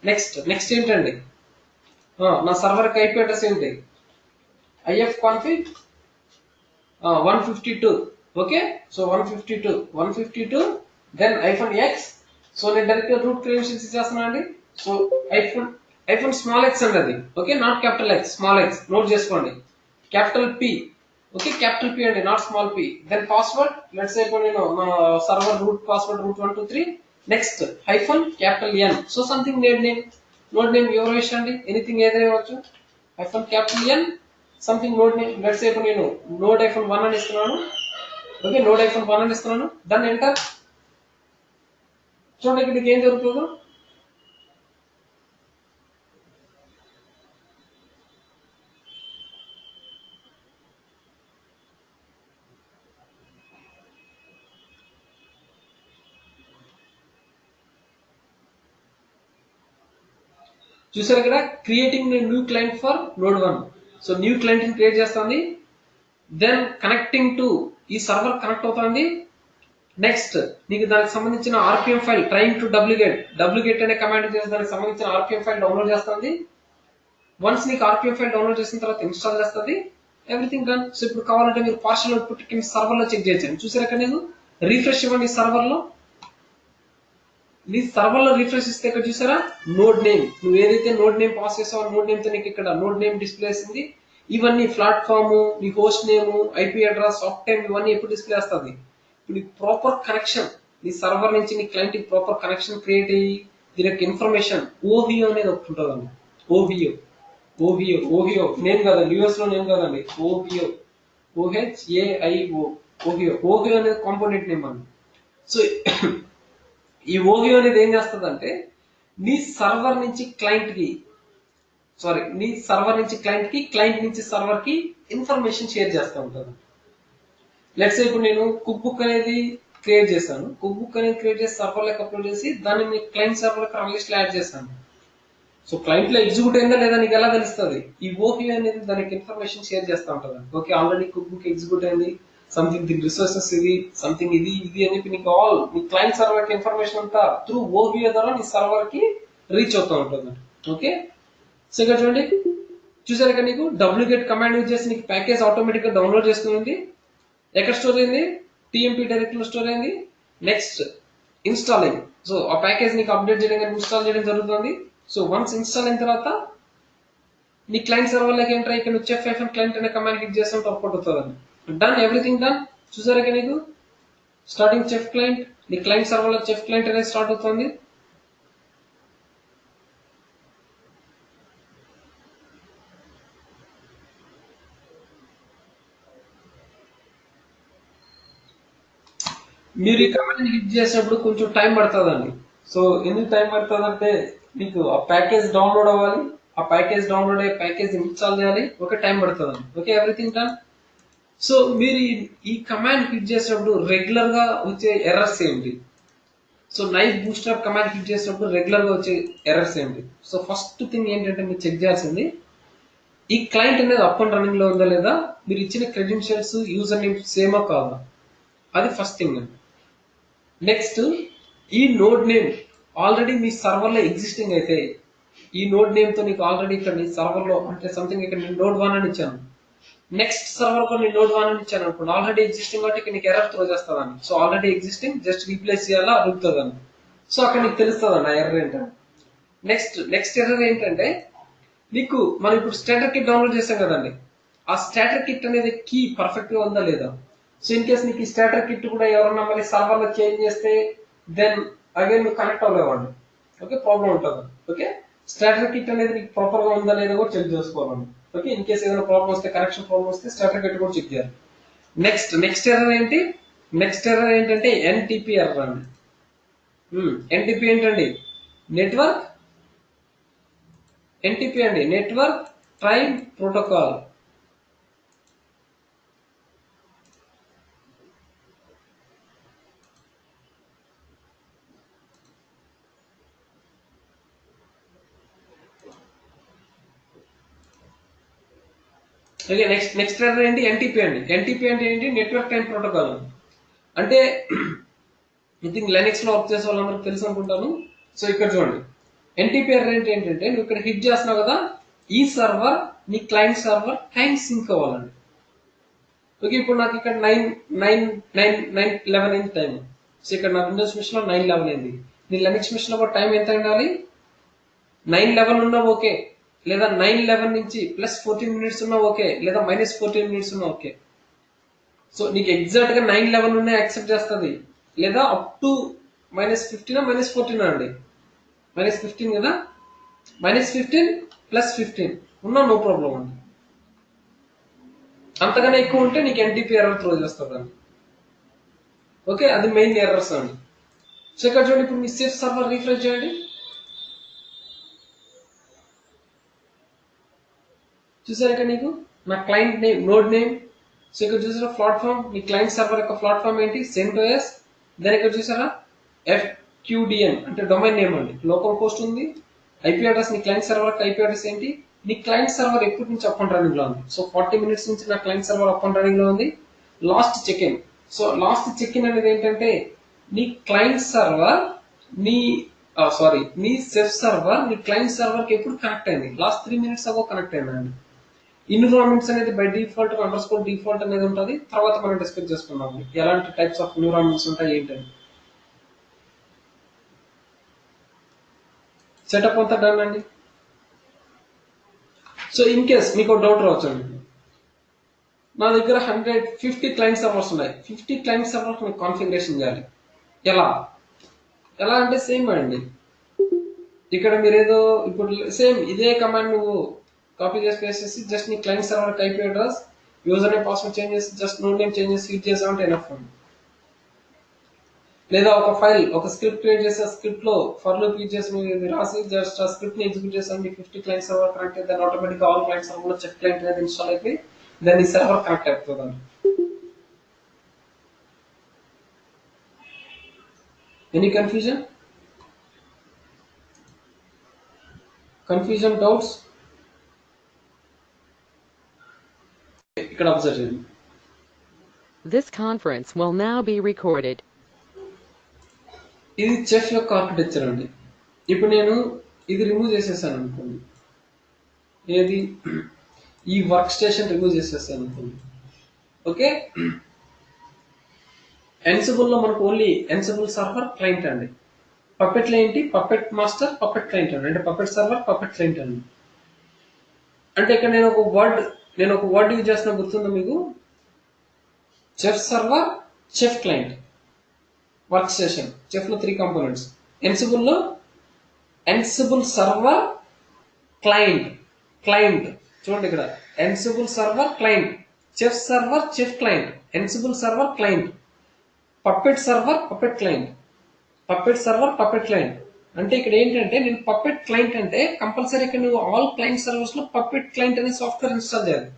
Next ఏంటండి, నా సర్వర్ కి ఐపీ అడ్రస్ ఏంటి, ifconfig 152. Okay, so 152 then -x. So నేను డైరెక్ట్ గా రూట్ క్రెడెన్షియల్స్ ఇచ్చేస్తున్నాను అండి. సో ఐఫోన్ స్మాల్ ఎక్స్ అండి అది. Okay, not capital X, small X note చేసుకోండి. Capital P, okay, capital P అండి, not small P. Then password let's say ఇప్పుడు నేను నా server root password root 123. Next hyphen capital N. So something node name your wish అండి, anything ఏదైనా ఇవ్వచ్చు. Hyphen capital N something node name let's say ఇప్పుడు నేను node -1 అని ఇస్తున్నాను. ఓకే, నోడ్ -1 అని ఇస్తున్నాను. Then enter. చూడండి ఇక్కడ ఏం జరుగుతుందో. చూసారు ఇక్కడ creating new client for node 1. So new client ని క్రియేట్ చేస్తుంది. దెన్ కనెక్టింగ్ టు ఈ సర్వర్ కనెక్ట్ అవుతుంది. నెక్స్ట్ నీకు దానికి సంబంధించిన ఆర్పిఎం ఫైల్ ట్రైంగ్ టు డబ్ల్యూగెట్ అనే కమాండ్ చేసి దానికి సంబంధించిన ఆర్పిఎం ఫైల్ డౌన్లోడ్ చేస్తుంది. వన్స్ నీకు ఆర్పిఎం ఫైల్ డౌన్లోడ్ చేసిన తర్వాత ఇన్స్టాల్ చేస్తుంది. Everything done. సో ఇప్పుడు కావాలంటే మీరు పార్షల్ అవుట్పుట్ కింద సర్వర్ లో చెక్ చేయొచ్చు. చూసారు ఇక్కడ నేను రిఫ్రెష్ ఇవ్వండి సర్వర్ లో. నీ సర్వర్ లో రిఫ్రెష్ ఇస్తే ఇక్కడ చూసారా నోడ్ నేమ్, నువ్వు ఏదైతే నోడ్ నేమ్ పాస్ చేసావో నోడ్ నేమ్ తో నీకు ఇక్కడ నోడ్ నేమ్ డిస్ప్లే చేసింది. ఇవన్నీ ప్లాట్ఫామ్, నీ host name, IP address, soft time ఇవన్నీ ఎప్పుడు డిస్ప్లే చేస్తుంది. ఇప్పుడు ప్రాపర్ కనెక్షన్ నీ సర్వర్ నుంచి నీ క్లయింట్ కి ప్రాపర్ కనెక్షన్ క్రియేట్ అయ్యి దీని యొక్క ఇన్ఫర్మేషన్ ఓవియో అనేది ఒకటి ఉంటుందండి. ఓవియో నేమ్ కాదండి, యూఎస్ లో నేమ్ కాదండి, ఓవియో ఓవియో అనేది కాంపోనెంట్ నేమ్ అండి. సో ఈ ఓవియో అనేది ఏం చేస్తుందంటే నీ సర్వర్ నుంచి క్లయింట్ కి క్లయింట్ నుంచి సర్వర్ కి ఇన్ఫర్మేషన్ షేర్ చేస్తూ ఉంటుంది. లెట్స్ ఇప్పుడు నేను కుక్ బుక్ అనేది క్రియేట్ చేశాను. కుక్ బుక్ అనేది క్రియేట్ చేసి సర్వర్ లోకి అప్లోడ్ చేసి దాన్ని క్లయింట్ సర్వర్ రన్ లిస్ట్ లో యాడ్ చేశాను. సో క్లయింట్ లో ఎగ్జిక్యూట్ అయిందా లేదా నీకు ఎలా తెలుస్తుంది, ఈ ఓవియో అనేది దానికి ఇన్ఫర్మేషన్ షేర్ చేస్తూ ఉంటుంది. Okay, already cook book execute అయింది, సంథింగ్ ది రిసోర్సెస్ ఇది, సంథింగ్ ఇది అని చెప్పి నీకు ఆల్ నీ క్లయింట్ సర్వర్ కి ఇన్ఫర్మేషన్ అంతా త్రూ ఓవియో ద్వారా నీ సర్వర్ కి రీచ్ అవుతూ ఉంటుంది. ఓకే, సో ఇక్కడ చూడండి చూసారు ఇక్కడ నీకు డబ్ల్యూగెట్ కమాండ్ యూజ్ చేసి నీకు ప్యాకేజ్ ఆటోమేటిక్ గా డౌన్లోడ్ చేస్తుంది. ఎక్కడ స్టోర్ అయింది, టీఎంపీ డైరెక్టరీ లో స్టోర్ అయింది. Next installing. సో ఆ ప్యాకేజ్ నీకు అప్డేట్ చేయడం కానీ ఇన్స్టాల్ చేయడం జరుగుతుంది. సో వన్స్ ఇన్స్టాల్ అయిన తర్వాత నీ క్లయింట్ సర్వర్ లోకి ఎంటర్ అయ్యి ఇక్కడ చెఫ్ క్లయింట్ అనే కమాండ్ హిట్ చేస్తుంటే అవుట్పుట్ అవుతుంది. Done, everything done. చూసారా నీకు స్టార్టింగ్ చెఫ్ క్లయింట్, నీ క్లయింట్ సర్వర్ లో చెఫ్ క్లయింట్ అనేది స్టార్ట్ అవుతుంది. మీరు ఈ కమాండ్ హిట్ చేసినప్పుడు కొంచెం టైం పడుతుందండి. సో ఎందుకు టైం పడుతుంది అంటే మీకు ఆ ప్యాకేజ్ డౌన్లోడ్ అవ్వాలి, ఆ ప్యాకేజ్ డౌన్లోడ్ అయ్యి ప్యాకేజ్ ఇన్స్టాల్ చేయాలి, ఓకే టైం పడుతుందండి. Okay everything done. సో మీరు ఈ కమాండ్ హిట్ చేసినప్పుడు రెగ్యులర్ గా వచ్చే ఎర్రర్స్ ఏంటి? So knife booster command hit చేసినప్పుడు రెగ్యులర్ గా వచ్చే ఎర్రర్స్ ఏంటి? సో ఫస్ట్ థింగ్ ఏంటంటే మీరు చెక్ చేయాల్సింది ఈ క్లయింట్ అనేది అప్ అండ్ రన్నింగ్ లో ఉందా లేదా, మీరు ఇచ్చిన క్రెడెన్షియల్స్ యూజర్ నేమ్ సేమా కాదా, అది ఫస్ట్ థింగ్ అండి. నెక్స్ట్ ఈ నోడ్ నేమ్ ఆల్రెడీ మీ సర్వర్ లో ఎగ్జిస్టింగ్ అయితే, ఈ నోడ్ నేమ్ తో నీకు ఆల్రెడీ ఇక్కడ నీ సర్వర్ లో అంటే సంథింగ్ ఇక్కడ నేను నోడ్ 1 అని ఇచ్చాను, నెక్స్ట్ సర్వర్ లో నేను నోడ్ 1 అని ఇచ్చాను అనుకోండి, ఆల్రెడీ ఎగ్జిస్టింగ్ కాబట్టి ఇక్కడ నీకు ఎర్రర్ త్రో చేస్తుందండి. So already existing just replace చేయాలా అడుగుతుందండి. సో అక్కడ నీకు తెలుస్తుందండి ఆ ఎర్రర్ ఏంటంటే. నెక్స్ట్ ఎర్రర్ ఏంటంటే నీకు మనం ఇప్పుడు స్టాటర్ కిట్ డౌన్లోడ్ చేసాం కదండి, ఆ స్టాటర్ కిట్ అనేది కీ పర్ఫెక్ట్ గా ఉందా లేదా. సో ఇన్ కేస్ నీకు ఈ స్టాటర్ కిట్ కూడా ఎవరన్నా మళ్ళీ సర్వర్ లో చేంజ్ చేస్తే దెన్ అగైన్ నువ్వు కనెక్ట్ అవ్వలేవండి. ఓకే ప్రాబ్లం ఉంటుంది. ఓకే స్టాటర్ కిట్ అనేది నీకు ప్రాపర్ గా ఉందా లేదా కూడా చెక్ చేసుకోవాలండి. ఓకే ఇన్ కేస్ ఏదైనా ప్రాబ్లం వస్తే, కనెక్షన్ ప్రాబ్లం వస్తే స్టాటర్ కిట్ కూడా చెక్ చేయాలి. నెక్స్ట్ ఎర్రర్ ఏంటి? నెక్స్ట్ ఎర్రర్ ఏంటంటే ఎన్టీపీ ఎర్రర్ అండి. ఎన్టీపీ ఏంటండి? నెట్వర్క్ ఎన్టీపీ అండి, network train protocol. Okay next error ఏంటి? ఎన్టీపీ అండి. ఎన్టీపీ అంటే ఏంటి? Network time protocol. అంటే ఐ థింక్ లైనెక్స్ లో వర్క్ చేసే వాళ్ళందరికీ తెలుసు అనుకుంటాను. సో ఇక్కడ చూడండి, ఎన్టీపీ ఎర్రర్ ఏంటంటే నువ్వు ఇక్కడ హిట్ చేస్తున్నావు కదా, ఈ సర్వర్ నీ క్లయింట్ సర్వర్ టైం సింక్ అవ్వాలండి. ఓకే ఇప్పుడు నాకు ఇక్కడ 9:11 అయింది టైం. సో ఇక్కడ నా విండోస్ మిషన్ లో 9:11 అయింది. నీ లైనెక్స్ మిషన్ లో కూడా టైం ఎంత ఉండాలి? 9:11 ఉన్నా ఓకే, లేదా 9:11 నుంచి +14 మినిట్స్ ఉన్నా ఓకే, లేదా -14 మినిట్స్ ఉన్నా ఓకే. సో నీకు ఎగ్జాక్ట్ గా 9:11 ఉన్నా యాక్సెప్ట్ చేస్తుంది, లేదా అప్ టు -15 -14 అండి. -15 కదా, -15 +15 ఉన్నా నో ప్రాబ్లం అండి. అంతగానే ఎక్కువ ఉంటే నీకు ఎన్టీపీ ఎర్రర్ త్రో చేస్తుంది అండి. ఓకే అది మెయిన్ ఎర్రర్స్ అండి. సో ఇక్కడ చూడండి, ఇప్పుడు మీ సేఫ్ సర్వర్ రీఫ్రెష్ చేయండి. చూసారు ఇక్కడ నీకు నా client name, node name. So ఇక్కడ చూసారా ప్లాట్ఫామ్, మీ క్లయింట్ సర్వర్ యొక్క ప్లాట్ఫామ్ ఏంటి? CentOS. దాని ఇక్కడ చూసారా FQDN అంటే డొమైన్ నేమ్ అండి, లోకల్ హోస్ట్ ఉంది. ఐపీ అడ్రస్, నీ క్లయింట్ సర్వర్ యొక్క ఐపీ అడ్రస్ ఏంటి? నీ క్లయింట్ సర్వర్ ఎప్పటి నుంచి అప్ అండ్ రన్నింగ్ లో ఉంది? సో 40 మినిట్స్ నుంచి నా client server up and running లో ఉంది. Last check in. So last check in అనేది ఏంటంటే నీ క్లయింట్ సర్వర్ నీ నీ సెఫ్ సర్వర్ నీ క్లయింట్ సర్వర్ కి ఎప్పుడు కనెక్ట్ అయింది? లాస్ట్ 3 మినిట్స్ అగో కనెక్ట్ అయిందండి. ఎన్విరాన్మెంట్స్ అనేది బై డిఫాల్ట్ అండర్స్కోర్ డిఫాల్ట్ అనేది ఉంటుంది. తర్వాత మనం డిస్కస్ చేసుకున్నాము ఎలాంటి టైప్స్ ఆఫ్ ఎన్విరాన్మెంట్స్ ఉంటాయి ఏంటని. సెటప్ అంతా డన్ అండి. సో ఇన్ కేస్ మీకు డౌట్ రావచ్చండి, నా దగ్గర 150 క్లయింట్ సర్వర్స్ ఉన్నాయి, 50 క్లయింట్ సర్వర్స్ మీకు కాన్ఫిగరేషన్ చేయాలి. ఎలా ఎలా అంటే సేమ్ అండి, ఇక్కడ మీరు ఏదో ఇప్పుడు సేమ్ ఇదే కమాండ్ నువ్వు కాపీ చేసి పేస్ట్ చేసి జస్ట్ నీ client server IP address, user name, password change చేసి జస్ట్ నోడ్ నేమ్ చేంజ్ చేసి యూజ్ చేసామంటే ఎనఫ్ అండి. లేదా ఒక ఫైల్, ఒక స్క్రిప్ట్ క్రియేట్ చేసి ఆ స్క్రిప్ట్ లో ఫర్ లూప్ యూజ్ చేసి మీరు రాసి జస్ట్ ఆ స్క్రిప్ట్ ని ఎగ్జిక్యూట్ చేసాం, మీ 50 క్లయింట్ సర్వర్ కనెక్ట్ అయితే దాని ఆటోమేటిక్ ఆల్ క్లయింట్ సర్వర్ లో చెక్ క్లయింట్ అనేది ఇన్స్టాల్ అయిపోయి దాన్ని సర్వర్ కనెక్ట్ అవుతుంది. Any confusion doubts? ఇక్కడ అబ్జర్వ్ చేయండి. This conference will now be recorded. ఇది చెఫ్ యొక్క ఆర్కిటెక్చర్ అండి. ఇప్పుడు నేను ఇది రిమూవ్ చేసేసాను అనుకోండి, ఏది ఈ వర్క్ స్టేషన్ రిమూవ్ చేసేసాను అనుకోండి. ఓకే ఎన్సిబుల్ లో మనకు ఓన్లీ ఎన్సిబుల్ సర్వర్ క్లయింట్ అండి. పప్పెట్ లో ఏంటి? పప్పెట్ మాస్టర్, పప్పెట్ క్లయింట్ అండి. అంటే పప్పెట్ సర్వర్, పప్పెట్ క్లయింట్ అండి. అంటే ఇక్కడ నేను ఒక వర్డ్ యూజ్ చేస్తున్నా, గుర్తుందా మీకు? Chef server, Chef client, work station. Chef లో 3 కాంపోనెంట్స్. ఎన్సిబుల్ లో ఎన్సిబుల్ సర్వర్ క్లయింట్ చూడండి ఇక్కడ Ansible server client, Chef server, Chef client, Ansible server client. Puppet server, Puppet client. Puppet server, Puppet client అంటే ఇక్కడ ఏంటంటే నేను పప్పెట్ క్లయింట్ అంటే కంపల్సరీ ఇక్కడ నువ్వు ఆల్ క్లయింట్ సర్వర్స్ లో పప్పెట్ క్లయింట్ అనే సాఫ్ట్వేర్ ఇన్స్టాల్ చేయాలి.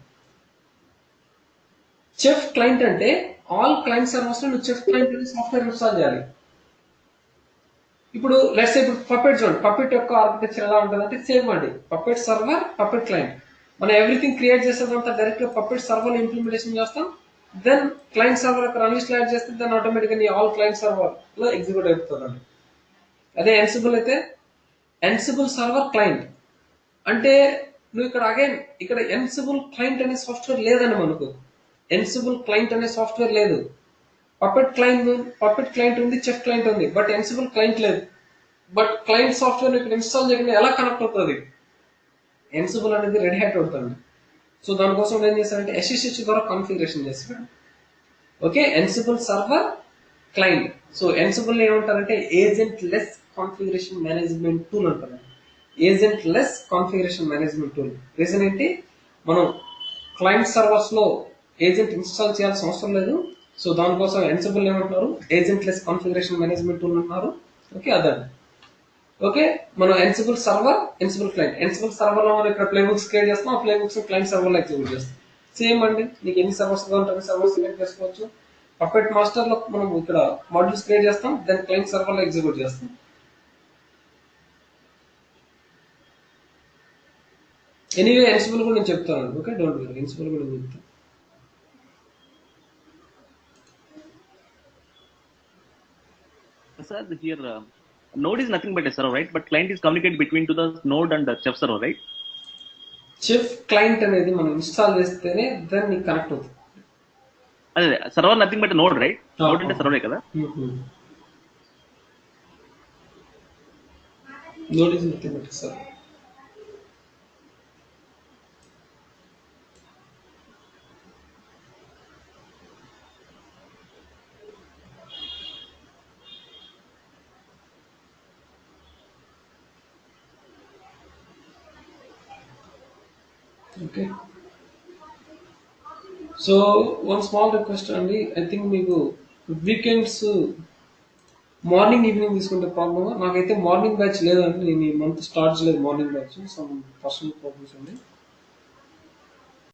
చెఫ్ క్లయింట్ అంటే ఆల్ క్లయింట్ సర్వర్స్ లో నువ్వు చెఫ్ క్లయింట్ అనే సాఫ్ట్వేర్ ఇన్స్టాల్ చేయాలి. ఇప్పుడు లెట్స్ ఇప్పుడు పప్పెట్ చూడండి, పప్పెట్ యొక్క ఆర్కిటెక్చర్ ఎలా ఉంటుంది అంటే సేమ్ అండి, పప్పెట్ సర్వర్, పప్పెట్ క్లయింట్. మనం ఎవ్రీథింగ్ క్రియేట్ చేసేదంతా డైరెక్ట్ గా పప్పెట్ సర్వర్ ఇంప్లిమెంటేషన్ చేస్తాం. దెన్ క్లయింట్ సర్వర్ యొక్క రన్ లిస్ట్ యాడ్ చేస్తే దాన్ని ఆటోమేటిక్ గా ఆల్ క్లయింట్ సర్వర్ లో ఎగ్జిక్యూట్ అయిపోతుంది. అదే ఎన్సిబుల్ అయితే ఎన్సిబుల్ సర్వర్ క్లయింట్ అంటే నువ్వు ఇక్కడ అగైన్ ఇక్కడ ఎన్సిబుల్ క్లయింట్ అనే సాఫ్ట్వేర్ లేదండి మనకు. ఎన్సిబుల్ క్లయింట్ అనే సాఫ్ట్వేర్ లేదు. పప్పెట్ క్లయింట్ ఉంది, చెఫ్ క్లయింట్ ఉంది, బట్ ఎన్సిబుల్ క్లయింట్ లేదు. బట్ క్లయింట్ సాఫ్ట్వేర్ ఇక్కడ ఇన్స్టాల్ చేయకుండా ఎలా కనెక్ట్ అవుతుంది? ఎన్సిబుల్ అనేది రెడీ హ్యాట్ అవుతుంది. సో దానికోసం ఏం చేశారంటే SSH ద్వారా కాన్ఫిగరేషన్ చేస్తాడు. Okay, Ansible server client. So Ansible ఏమంటారంటే agentless configuration management tool అంటారు. Agentless configuration management tool. Reason ఏంటి, మనం క్లయింట్ సర్వర్స్ లో ఏజెంట్ ఇన్స్టాల్ చేయాల్సిన అవసరం లేదు. సో దానికోసం ఎన్సిబుల్ ఏమంటున్నారు, agentless configuration management tool అంటున్నారు. ఓకే, అదండి. ఓకే, మనం Ansible server, Ansible client. Ansible server లో మనం ఇక్కడ ప్లే బుక్స్ క్రియేట్ చేస్తాం, ఆ ప్లే బుక్స్ క్లయింట్ సర్వర్ లో ఎగ్జిక్యూట్ చేస్తాం. సేమ్ అండి, నీకు ఎన్ని సర్వర్స్ కావాలంటే సర్వర్స్ క్రియేట్ చేసుకోవచ్చు. పప్పెట్ మాస్టర్ లో మనం ఇక్కడ మాడ్యూల్స్ క్రియేట్ చేస్తాం, దెన్ క్లయింట్ సర్వర్ లో ఎగ్జిక్యూట్ చేస్తాం. ఎనీవే ఎన్సిబుల్ కూడా నేను చెప్తాను. ఓకే, డోంట్ వరీ, ఎన్సిబుల్ కూడా నేను చెప్తాను. Sir, here node is nothing but a server, right? But client is communicated between to the node and the chef server, right? Chef client అనేది మనం ఇన్స్టాల్ చేస్తేనే దాన్ని నీకు కనెక్ట్ అవుతుంది. అదే server nothing but node, right? Node అంటే సర్వరే కదా. Node is nothing but server. Okay, so one small request అండి. ఐ థింక్ మీకు వీకెండ్స్ మార్నింగ్ ఈవినింగ్ తీసుకుంటే ప్రాబ్లమ్. నాకైతే మార్నింగ్ బ్యాచ్ లేదండి, నేను ఈ మంత్ స్టార్ట్ చేయలేదు morning batch, some personal problems అండి.